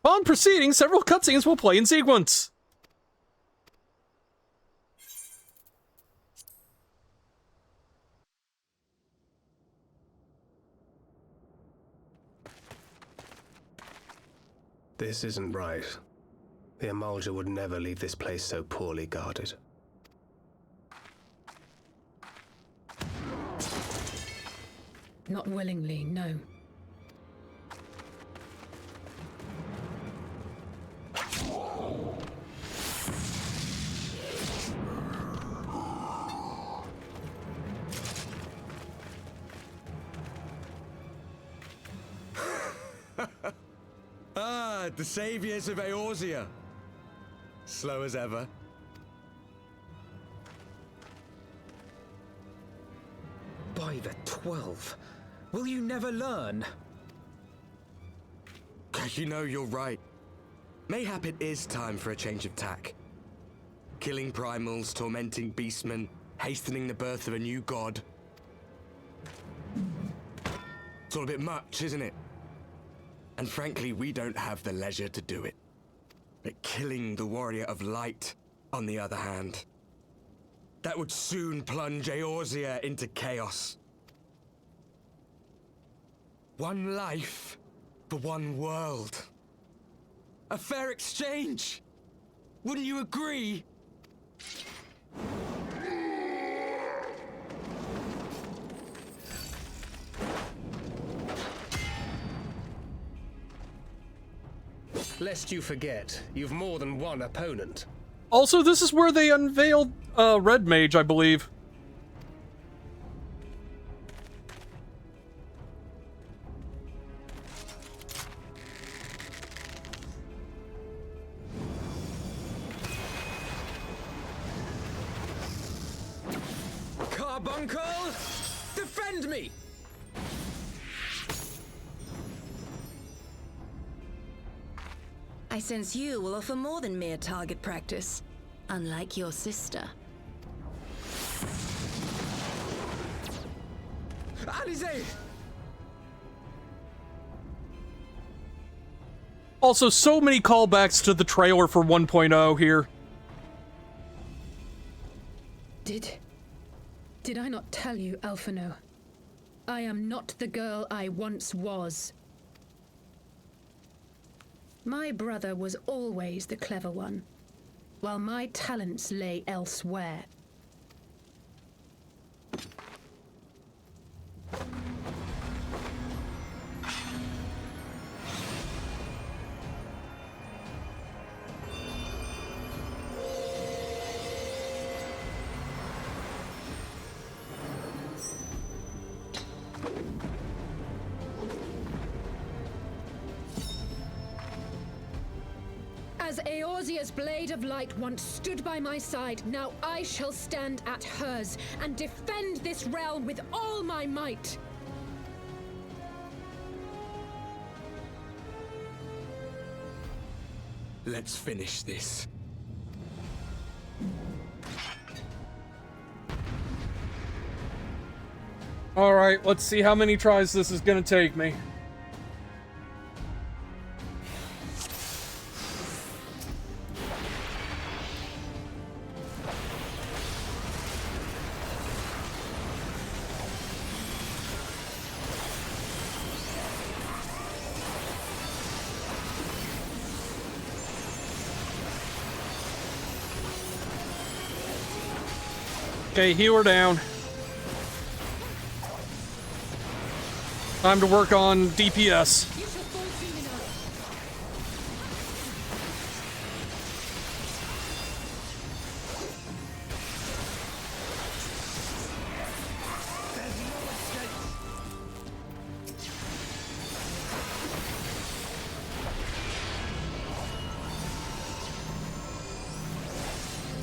Upon proceeding, several cutscenes will play in sequence. This isn't right. The Amalja would never leave this place so poorly guarded. Not willingly, no. Ah, the saviors of Eorzea. Slow as ever. By the 12, will you never learn? You know, you're right. Mayhap it is time for a change of tack. Killing primals, tormenting beastmen, hastening the birth of a new god. It's all a bit much, isn't it? And frankly, we don't have the leisure to do it. But killing the warrior of light, on the other hand, that would soon plunge Eorzea into chaos. One life for one world. A fair exchange! Wouldn't you agree? Lest you forget, you've more than one opponent. Also, this is where they unveiled Red Mage, I believe. Carbuncle, defend me! I sense you will offer more than mere target practice, unlike your sister. Alizé! Also, so many callbacks to the trailer for 1.0 here. Did I not tell you, Alphino? I am not the girl I once was. My brother was always the clever one, while my talents lay elsewhere. As Eorzea's blade of light once stood by my side, now I shall stand at hers and defend this realm with all my might. Let's finish this. Alright, let's see how many tries this is gonna take me. Okay, healer down. Time to work on DPS.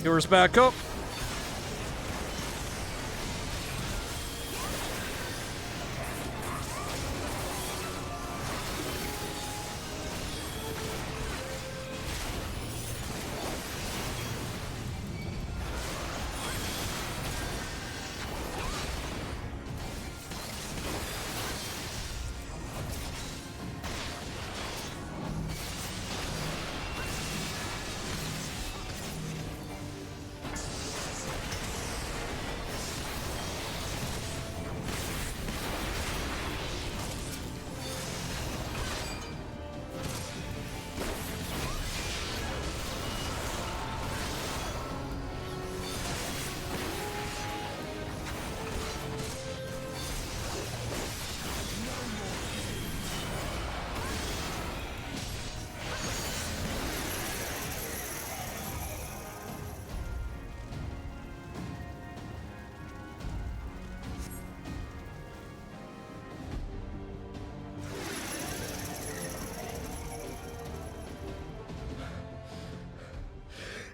Healer's back up.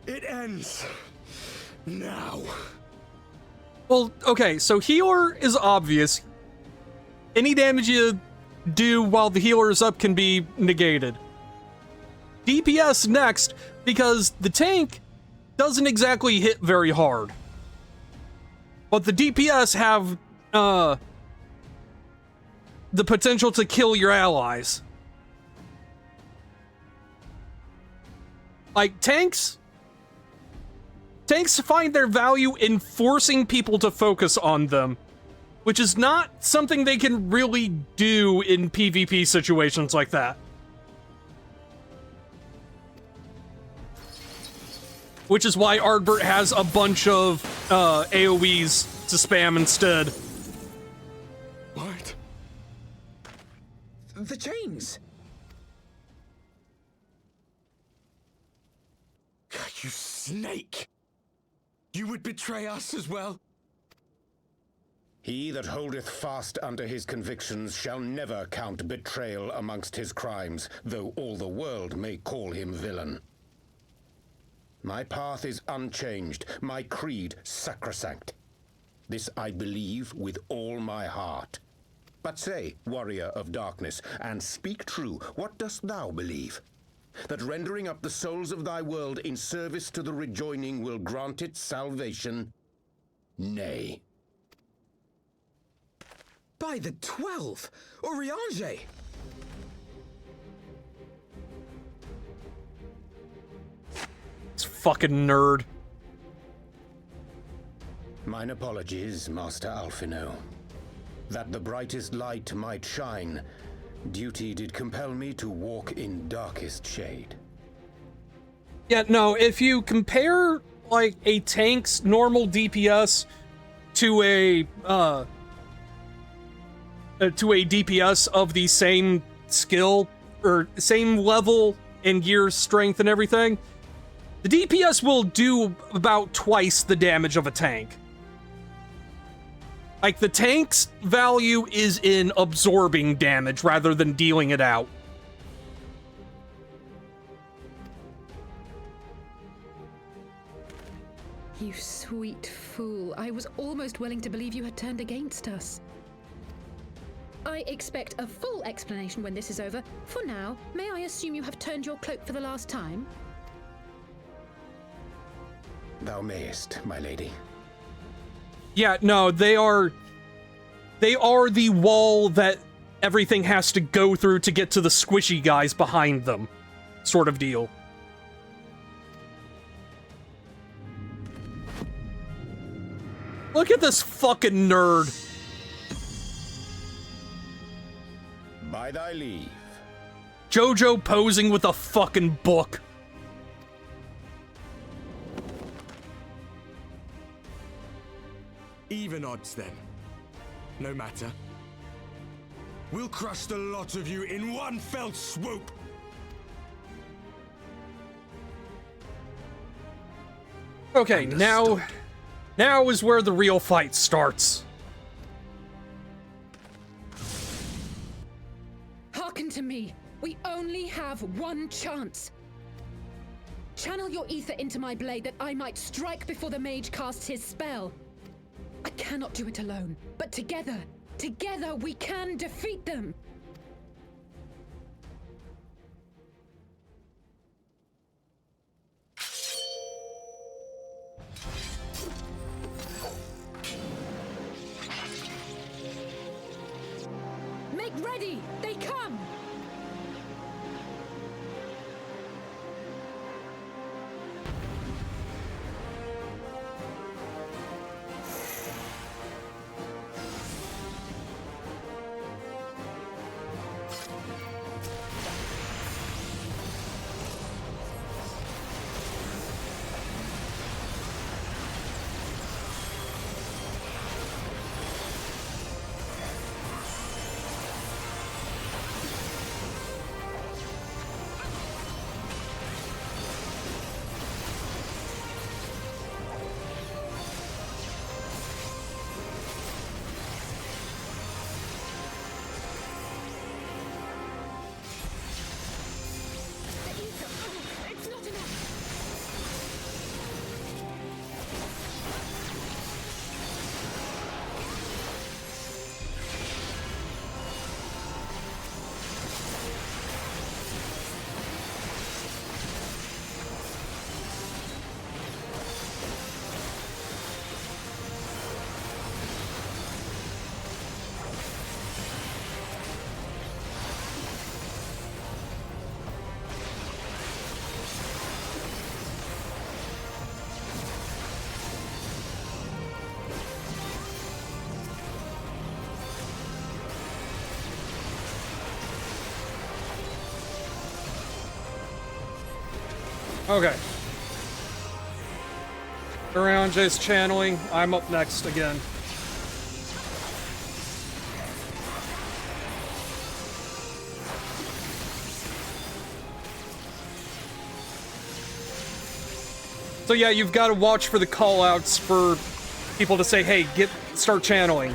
It ends now. Well, okay, so healer is obvious. Any damage you do while the healer is up can be negated. DPS next, because the tank doesn't exactly hit very hard. But the DPS have the potential to kill your allies. Like, tanks Tanks find their value in forcing people to focus on them, which is not something they can really do in PvP situations like that. Which is why Argbert has a bunch of AoEs to spam instead. What? The chains! You snake! You would betray us as well? He that holdeth fast unto his convictions shall never count betrayal amongst his crimes, though all the world may call him villain. My path is unchanged, my creed sacrosanct. This I believe with all my heart. But say, warrior of darkness, and speak true, what dost thou believe? That rendering up the souls of thy world in service to the rejoining will grant it salvation? Nay. By the 12! Oriange! This fucking nerd. Mine apologies, Master Alphino. That the brightest light might shine, duty did compel me to walk in darkest shade. Yeah, no, if you compare, like, a tank's normal DPS to a DPS of the same skill, or same level and gear strength and everything, the DPS will do about twice the damage of a tank. Like, the tank's value is in absorbing damage rather than dealing it out. You sweet fool. I was almost willing to believe you had turned against us. I expect a full explanation when this is over. For now, may I assume you have turned your cloak for the last time? Thou mayest, my lady. Yeah, no, they are the wall that everything has to go through to get to the squishy guys behind them, sort of deal. Look at this fucking nerd. By thy leave. Jojo posing with a fucking book. Even odds, then. No matter. We'll crush the lot of you in one fell swoop! Okay, now is where the real fight starts. Hearken to me. We only have one chance. Channel your ether into my blade that I might strike before the mage casts his spell. I cannot do it alone, but together we can defeat them. Make ready! They come! Okay. Around Jay's channeling. I'm up next again. So yeah, you've got to watch for the call-outs for people to say, hey, start channeling.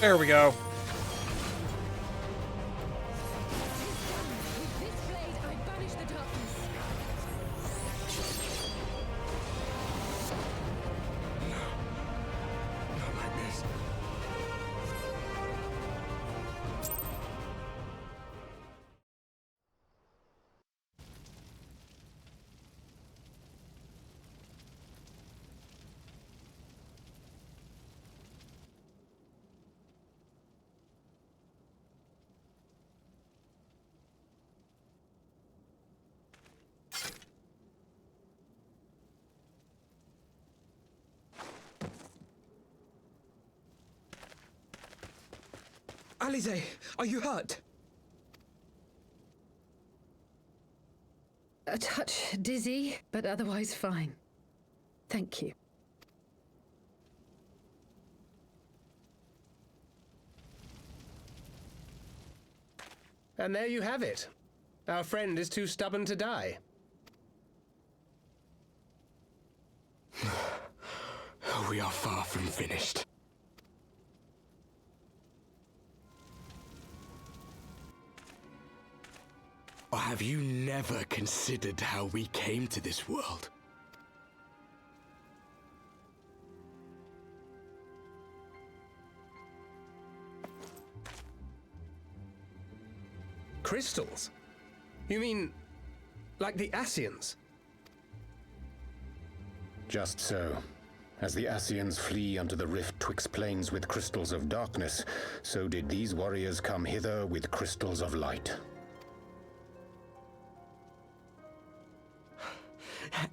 There we go. Alize, are you hurt? A touch dizzy, but otherwise fine. Thank you. And there you have it. Our friend is too stubborn to die. We are far from finished. Or have you never considered how we came to this world? Crystals? You mean, like the Ascians? Just so. As the Ascians flee unto the rift twixt plains with crystals of darkness, so did these warriors come hither with crystals of light.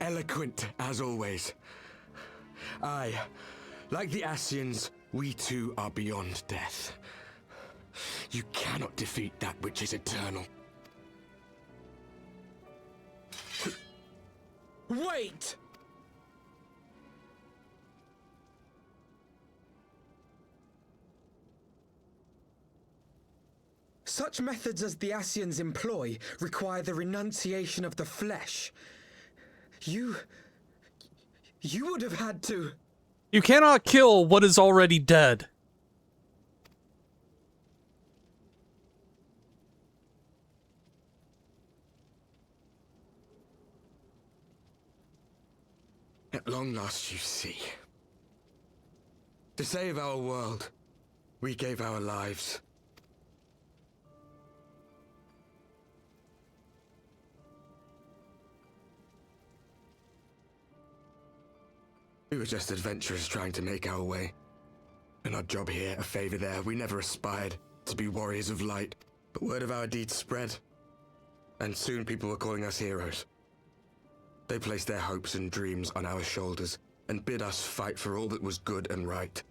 Eloquent, as always. Aye, like the Ascians, we too are beyond death. You cannot defeat that which is eternal. Wait! Such methods as the Ascians employ require the renunciation of the flesh. You would have had to... You cannot kill what is already dead. At long last you see. To save our world, We gave our lives. We were just adventurers trying to make our way. An odd job here, a favor there. We never aspired to be warriors of light, but word of our deeds spread. And soon people were calling us heroes. They placed their hopes and dreams on our shoulders and bid us fight for all that was good and right.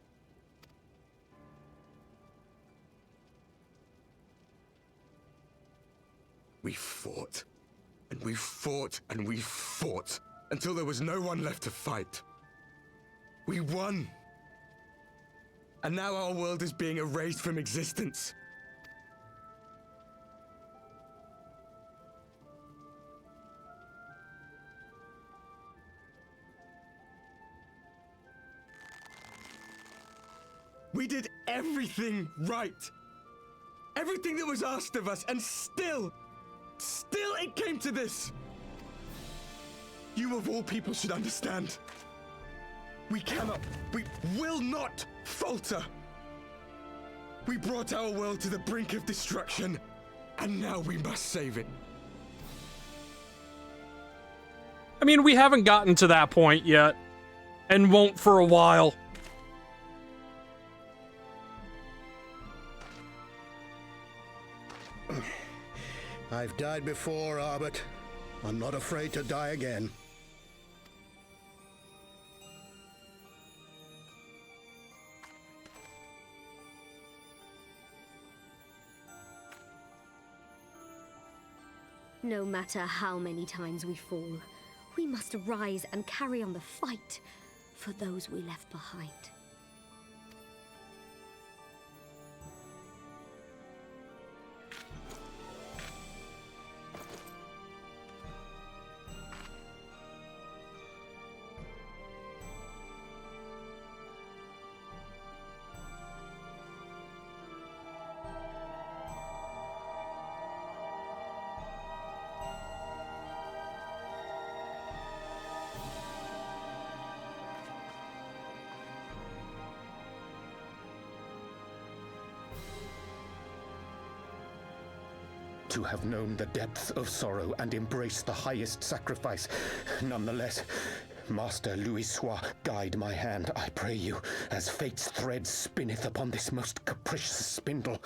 We fought, and we fought, and we fought, until there was no one left to fight. We won. And now our world is being erased from existence. We did everything right. Everything that was asked of us, and still it came to this. You of all people should understand. We will not falter. We brought our world to the brink of destruction, and now we must save it. I mean, we haven't gotten to that point yet, and won't for a while. I've died before, Arbet. I'm not afraid to die again. No matter how many times we fall, we must rise and carry on the fight for those we left behind. To have known the depths of sorrow and embraced the highest sacrifice. Nonetheless, Master Louis Sois, guide my hand, I pray you, as fate's thread spinneth upon this most capricious spindle.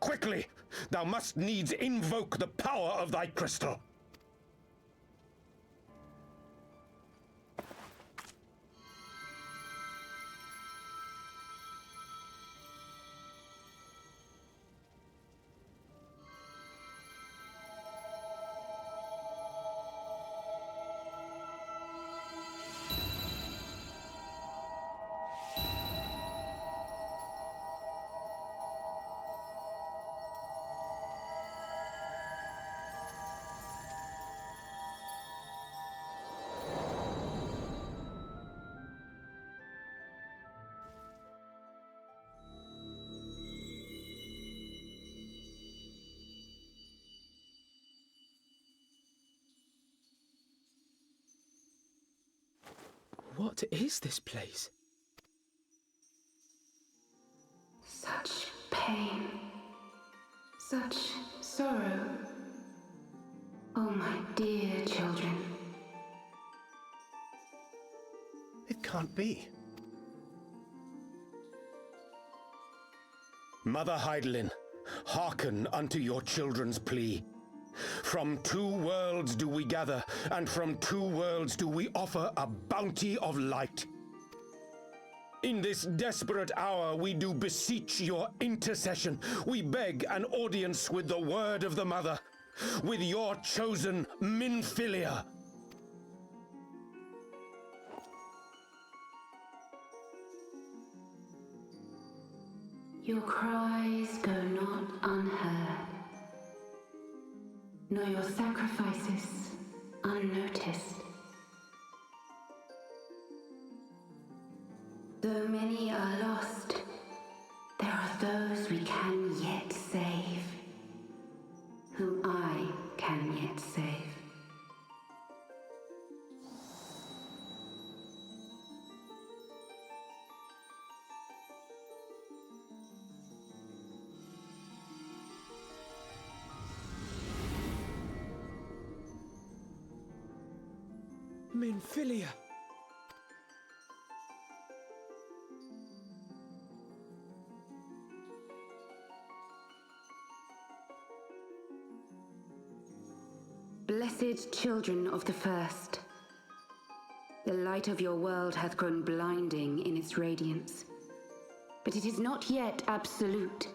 Quickly! Thou must needs invoke the power of thy crystal. What is this place? Such pain. Such sorrow. Oh, my dear children. It can't be. Mother Heidelin, hearken unto your children's plea. From two worlds do we gather, and from two worlds do we offer a bounty of light. In this desperate hour we do beseech your intercession. We beg an audience with the word of the mother, with your chosen Minfilia. Your cries go not unheard, nor your sacrifices unnoticed. Though many are lost, there are those we can yet save, whom I can yet save. Come in, Philia. Blessed children of the First, the light of your world hath grown blinding in its radiance, but it is not yet absolute.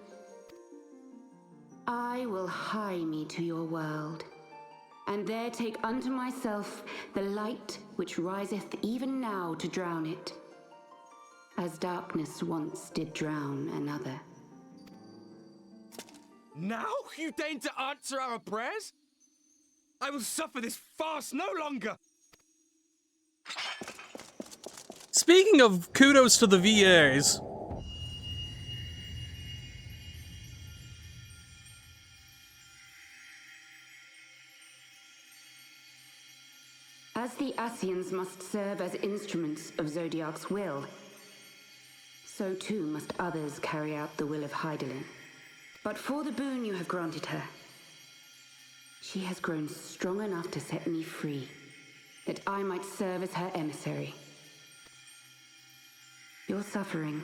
I will hie me to your world, and there take unto myself the light which riseth even now to drown it, as darkness once did drown another. Now you deign to answer our prayers? I will suffer this farce no longer! Speaking of kudos to the VAs, As the Ascians must serve as instruments of Zodiark's will, so too must others carry out the will of Hydaelyn. But for the boon you have granted her, she has grown strong enough to set me free, that I might serve as her emissary. Your suffering,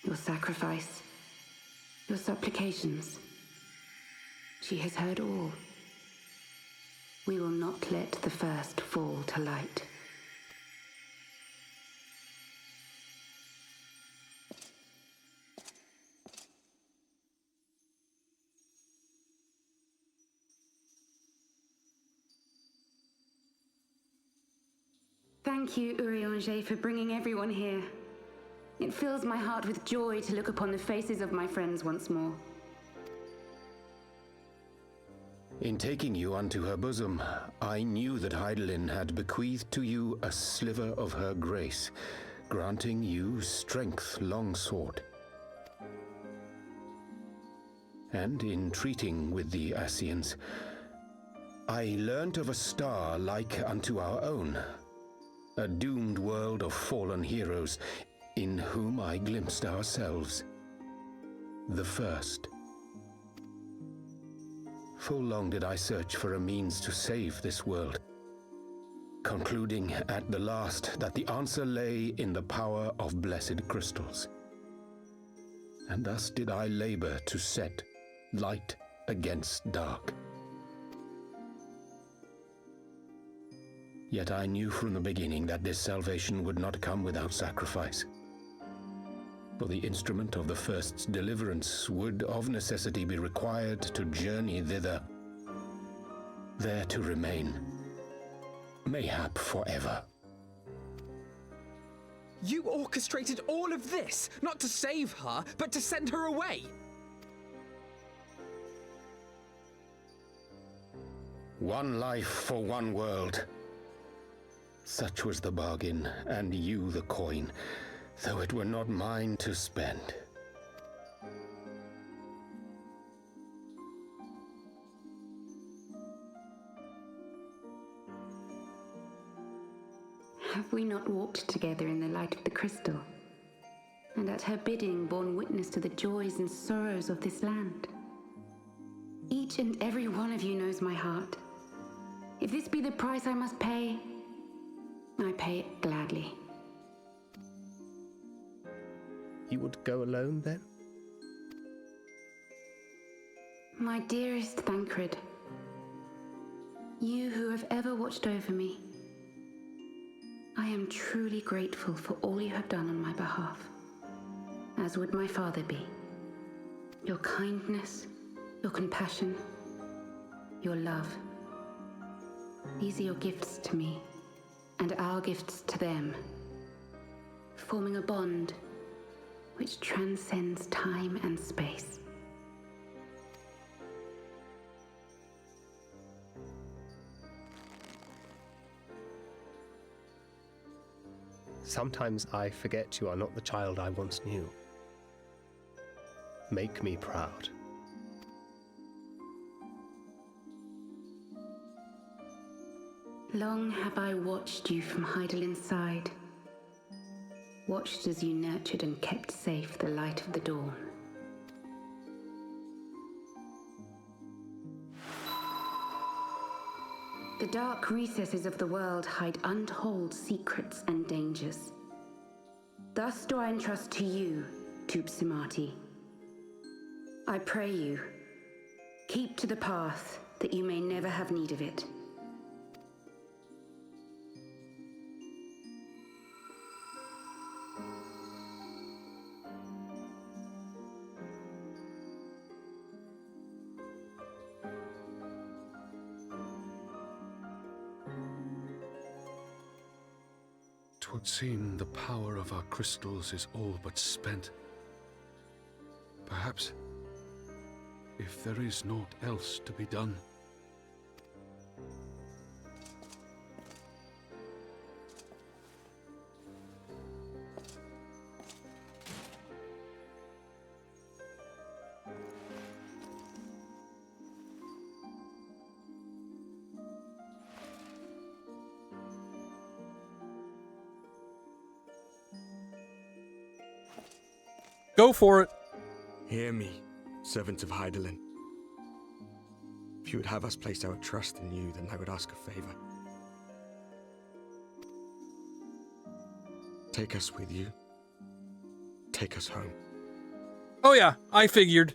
your sacrifice, your supplications, she has heard all. We will not let the first fall to light. Thank you, Urianger, for bringing everyone here. It fills my heart with joy to look upon the faces of my friends once more. In taking you unto her bosom, I knew that Hydaelyn had bequeathed to you a sliver of her grace, granting you strength long sought. And in treating with the Ascians, I learnt of a star like unto our own, a doomed world of fallen heroes, in whom I glimpsed ourselves, the first. Full long did I search for a means to save this world, concluding at the last that the answer lay in the power of blessed crystals. And thus did I labor to set light against dark. Yet I knew from the beginning that this salvation would not come without sacrifice. For the instrument of the first's deliverance would of necessity be required to journey thither, there to remain, mayhap forever. You orchestrated all of this, not to save her, but to send her away! One life for one world. Such was the bargain, and you the coin, though it were not mine to spend. Have we not walked together in the light of the crystal, and at her bidding borne witness to the joys and sorrows of this land? Each and every one of you knows my heart. If this be the price I must pay, I pay it gladly. You would go alone, then? My dearest Thancred, you who have ever watched over me, I am truly grateful for all you have done on my behalf, as would my father be. Your kindness, your compassion, your love. These are your gifts to me, and our gifts to them, forming a bond which transcends time and space. Sometimes I forget you are not the child I once knew. Make me proud. Long have I watched you from Hydaelyn's side, watched as you nurtured and kept safe the light of the dawn. The dark recesses of the world hide untold secrets and dangers. Thus do I entrust to you, Tupsimati. I pray you, keep to the path that you may never have need of it. Twould seem the power of our crystals is all but spent. Perhaps, if there is naught else to be done. Go for it. Hear me, servant of Hydaelyn. If you would have us place our trust in you, then I would ask a favor. Take us with you. Take us home. Oh yeah, I figured.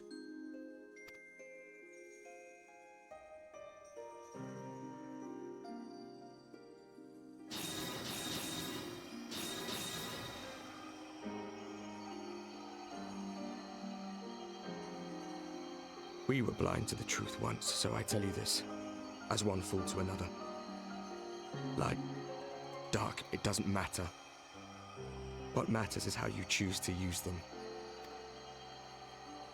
We were blind to the truth once, so I tell you this, as one fool to another. Light, dark, it doesn't matter. What matters is how you choose to use them.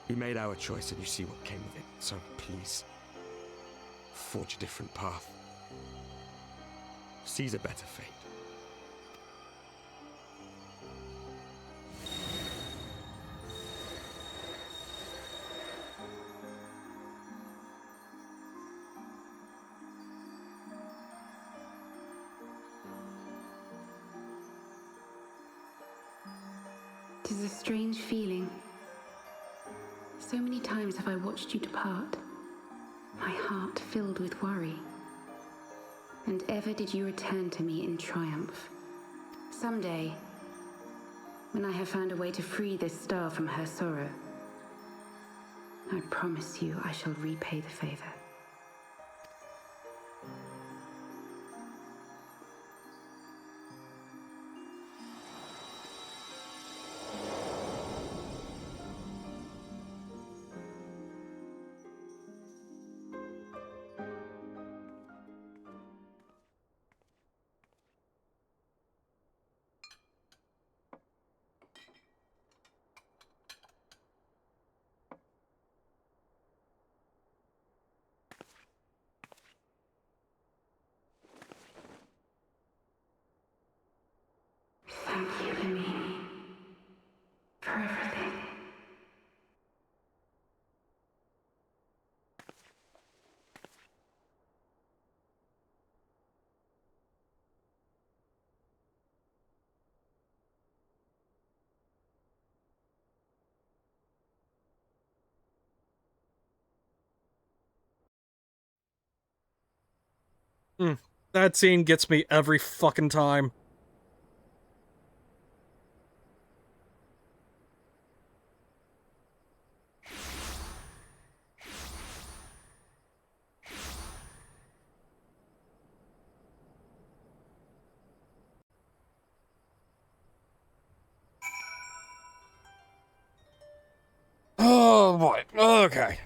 We made our choice and you see what came of it, so please, forge a different path. Seize a better fate. Tis a strange feeling. So many times have I watched you depart, my heart filled with worry. And ever did you return to me in triumph. Someday, when I have found a way to free this star from her sorrow, I promise you I shall repay the favor. Thank you, Lamini, for everything. That scene gets me every fucking time. Oh boy. Okay.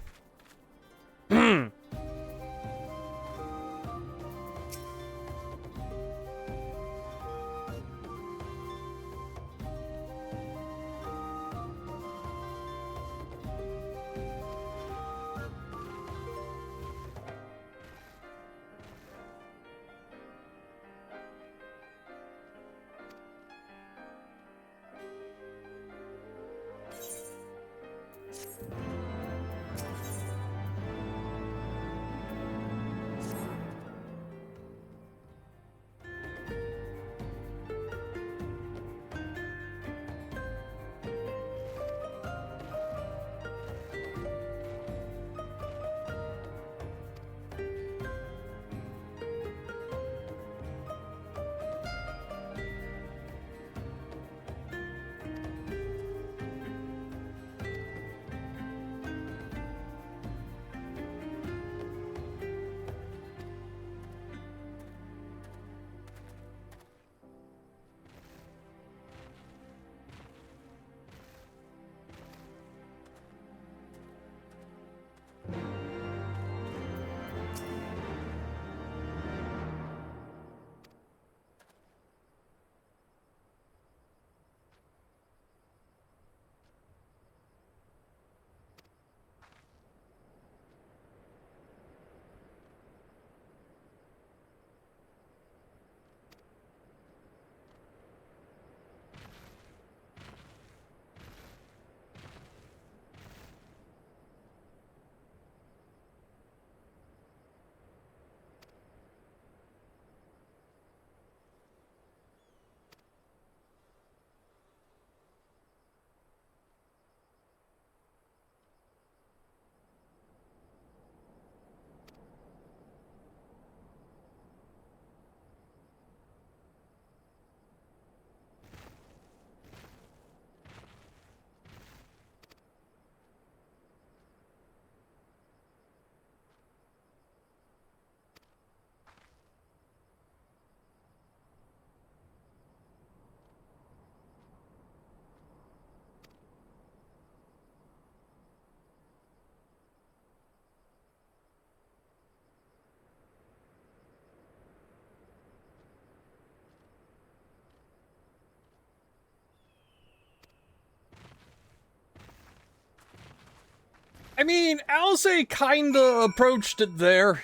I mean, Alze kinda approached it there.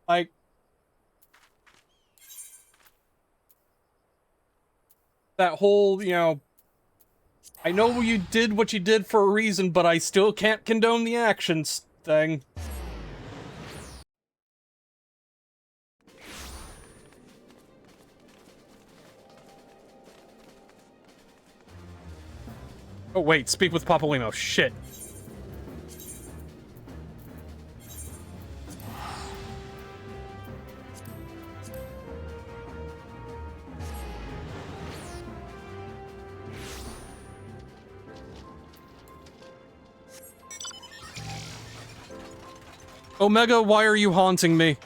Like, that whole, you know, I know you did what you did for a reason, but I still can't condone the actions thing. Oh wait, speak with Papolino. Shit. Omega, why are you haunting me?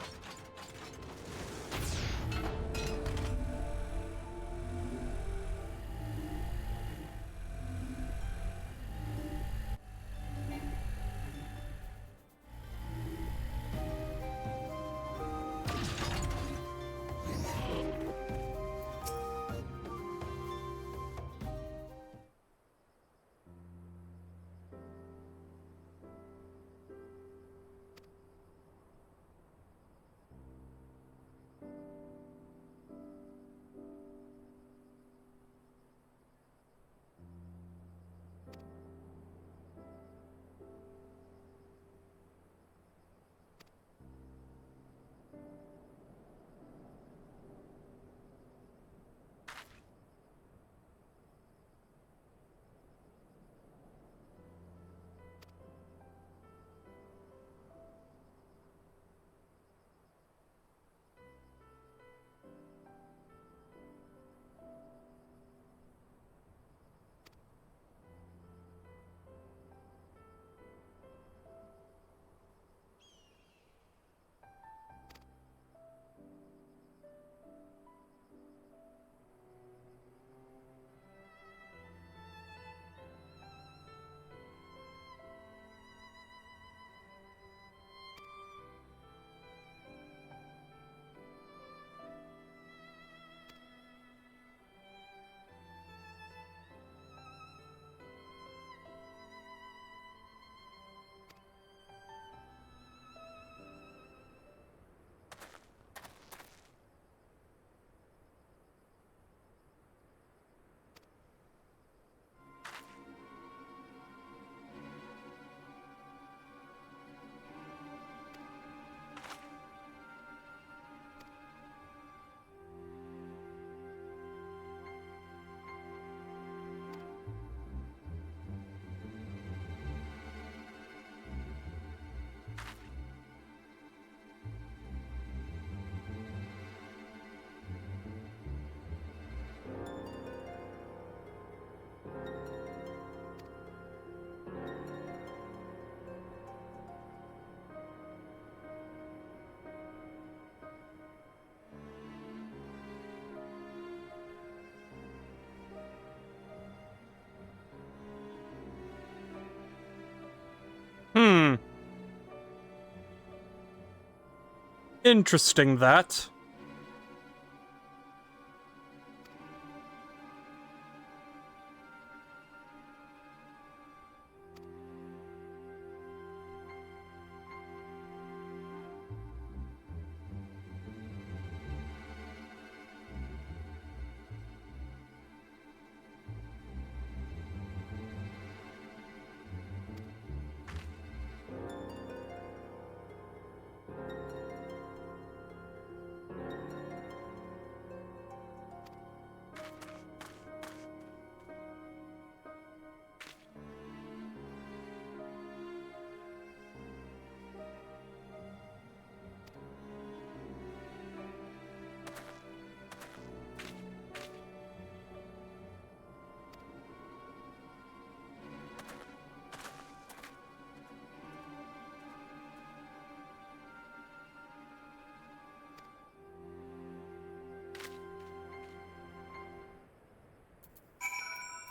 Interesting, that.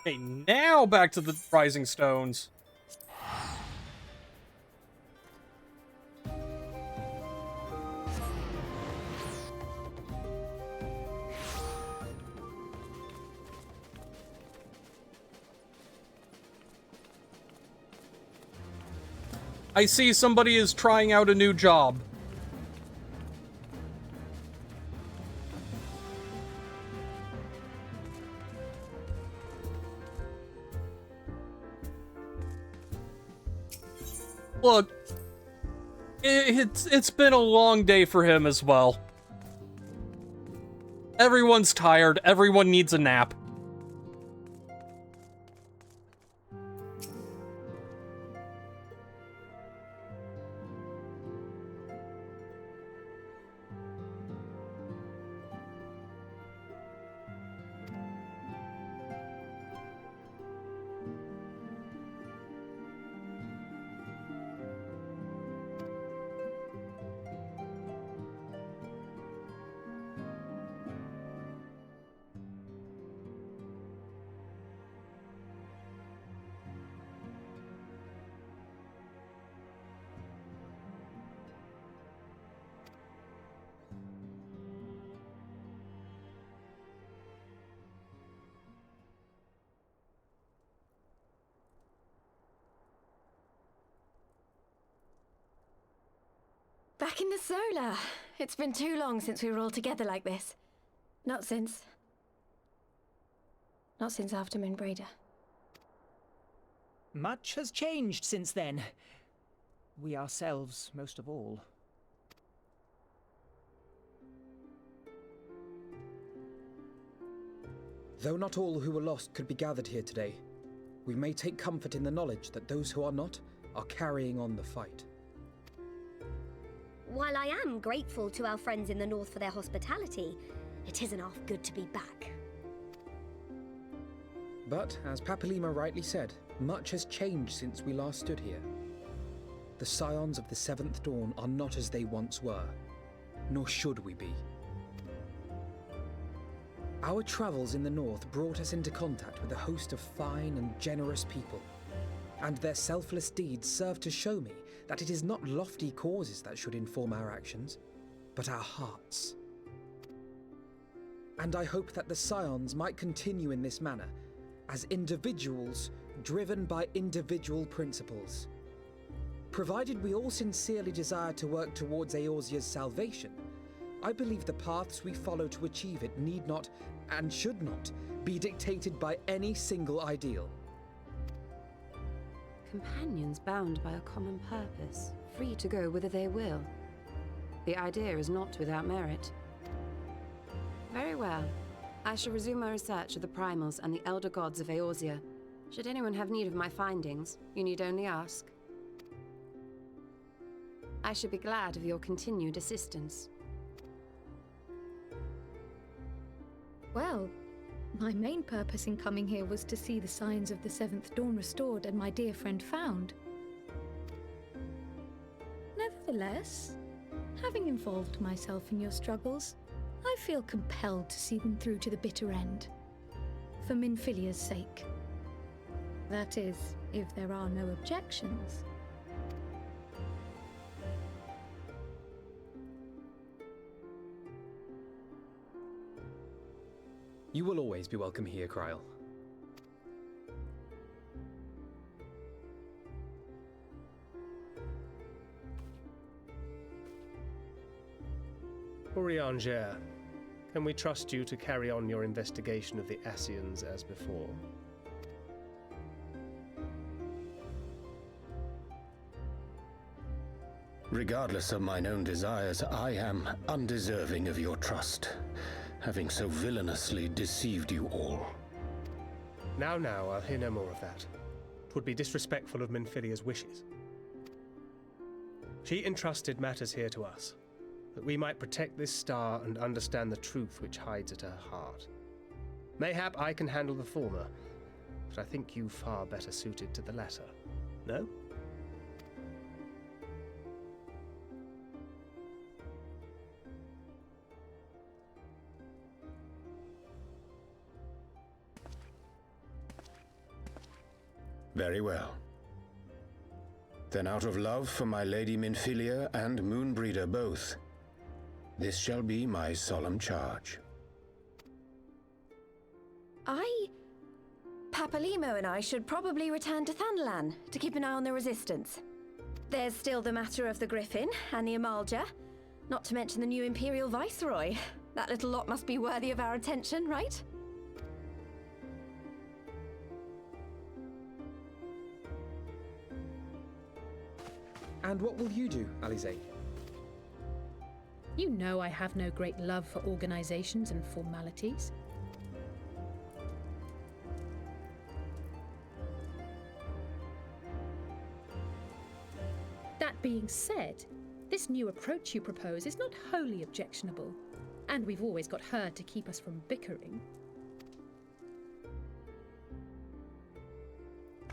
Okay, now back to the Rising Stones. I see somebody is trying out a new job. Look, it's been a long day for him as well. Everyone's tired. Everyone needs a nap. Back in the solar. It's been too long since we were all together like this. Not since after Moonbreeder. Much has changed since then. We ourselves, most of all. Though not all who were lost could be gathered here today, we may take comfort in the knowledge that those who are not are carrying on the fight. While I am grateful to our friends in the north for their hospitality, it isn't half good to be back. But, as Papalima rightly said, much has changed since we last stood here. The Scions of the Seventh Dawn are not as they once were, nor should we be. Our travels in the north brought us into contact with a host of fine and generous people, and their selfless deeds serve to show me that it is not lofty causes that should inform our actions, but our hearts. And I hope that the Scions might continue in this manner, as individuals driven by individual principles. Provided we all sincerely desire to work towards Eorzea's salvation, I believe the paths we follow to achieve it need not, and should not, be dictated by any single ideal. Companions bound by a common purpose, free to go whither they will. The idea is not without merit. Very well. I shall resume my research of the primals and the elder gods of Eorzea. Should anyone have need of my findings, you need only ask. I should be glad of your continued assistance. Well, my main purpose in coming here was to see the signs of the Seventh Dawn restored and my dear friend found. Nevertheless, having involved myself in your struggles, I feel compelled to see them through to the bitter end. For Minfilia's sake. That is, if there are no objections. You will always be welcome here, Kryl. Urianger, can we trust you to carry on your investigation of the Ascians as before? Regardless of mine own desires, I am undeserving of your trust, having so villainously deceived you all. Now, I'll hear no more of that. 'Twould be disrespectful of Minfilia's wishes. She entrusted matters here to us, that we might protect this star and understand the truth which hides at her heart. Mayhap I can handle the former, but I think you far better suited to the latter. No? Very well. Then out of love for my Lady Minfilia and Moonbreeder both, this shall be my solemn charge. Papalimo and I should probably return to Thanalan to keep an eye on the resistance. There's still the matter of the Griffin and the Amalja, not to mention the new Imperial Viceroy. That little lot must be worthy of our attention, right? And what will you do, Alize? You know I have no great love for organizations and formalities. That being said, this new approach you propose is not wholly objectionable, and we've always got her to keep us from bickering.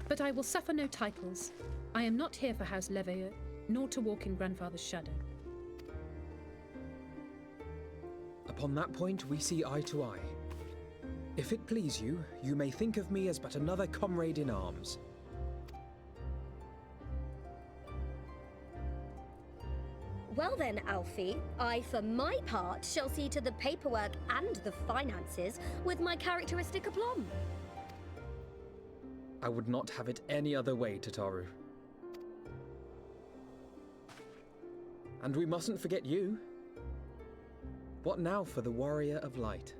But I will suffer no titles. I am not here for House Leveilleur, nor to walk in Grandfather's shadow. Upon that point, we see eye to eye. If it please you, you may think of me as but another comrade in arms. Well then, Alfie, I for my part shall see to the paperwork and the finances with my characteristic aplomb. I would not have it any other way, Tataru. And we mustn't forget you. What now for the Warrior of Light?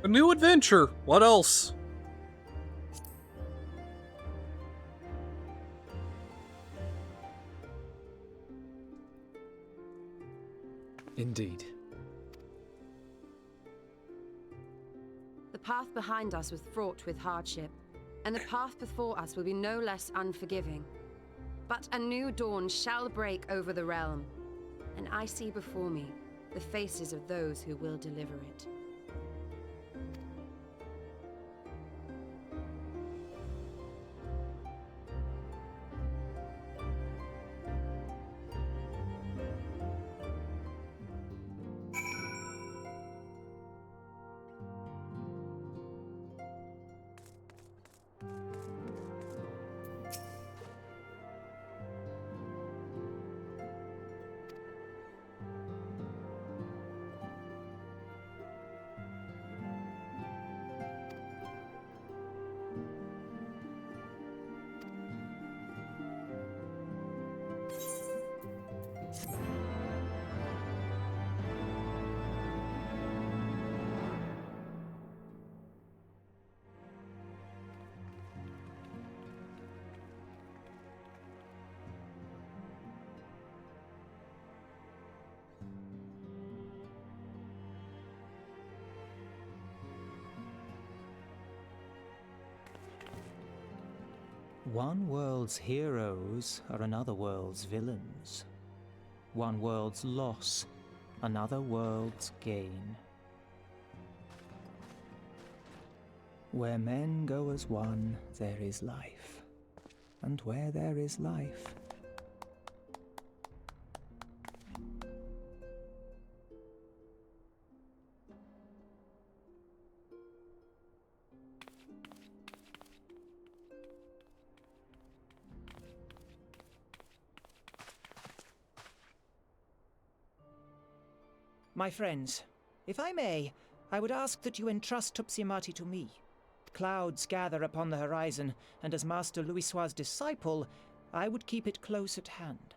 A new adventure. What else? Indeed. The path behind us was fraught with hardship, and the path before us will be no less unforgiving. But a new dawn shall break over the realm, and I see before me the faces of those who will deliver it. One world's heroes are another world's villains. One world's loss, another world's gain. Where men go as one, there is life. And where there is life, My friends, if I may, I would ask that you entrust Tupsimati to me. Clouds gather upon the horizon, and as Master Louisoix's disciple, I would keep it close at hand.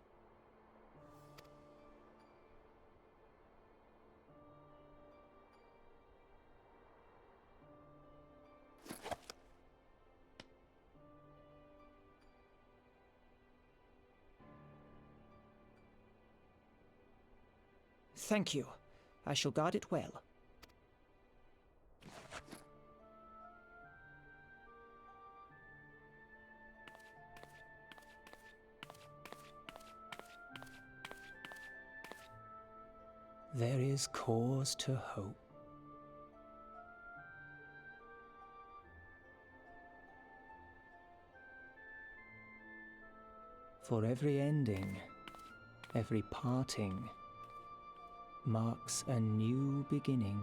Thank you. I shall guard it well. there is cause to hope. For every ending, every parting, marks a new beginning.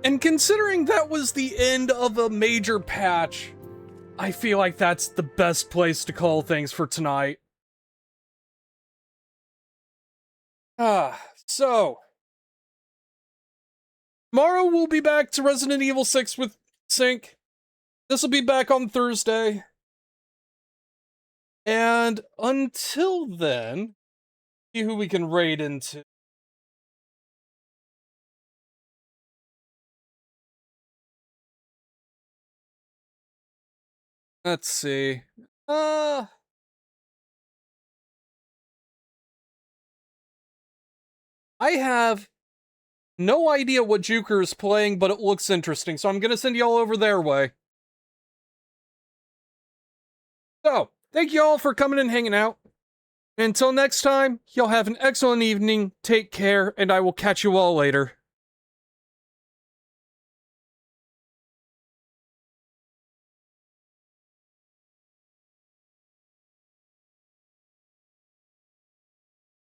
And considering that was the end of a major patch, I feel like that's the best place to call things for tonight. So tomorrow we'll be back to Resident Evil 6 with Sync. This will be back on Thursday. And until then, see who we can raid into. Let's see. I have no idea what Juker is playing, but it looks interesting, so I'm gonna send y'all over their way. So, thank you all for coming and hanging out. Until next time, y'all have an excellent evening, take care, and I will catch you all later.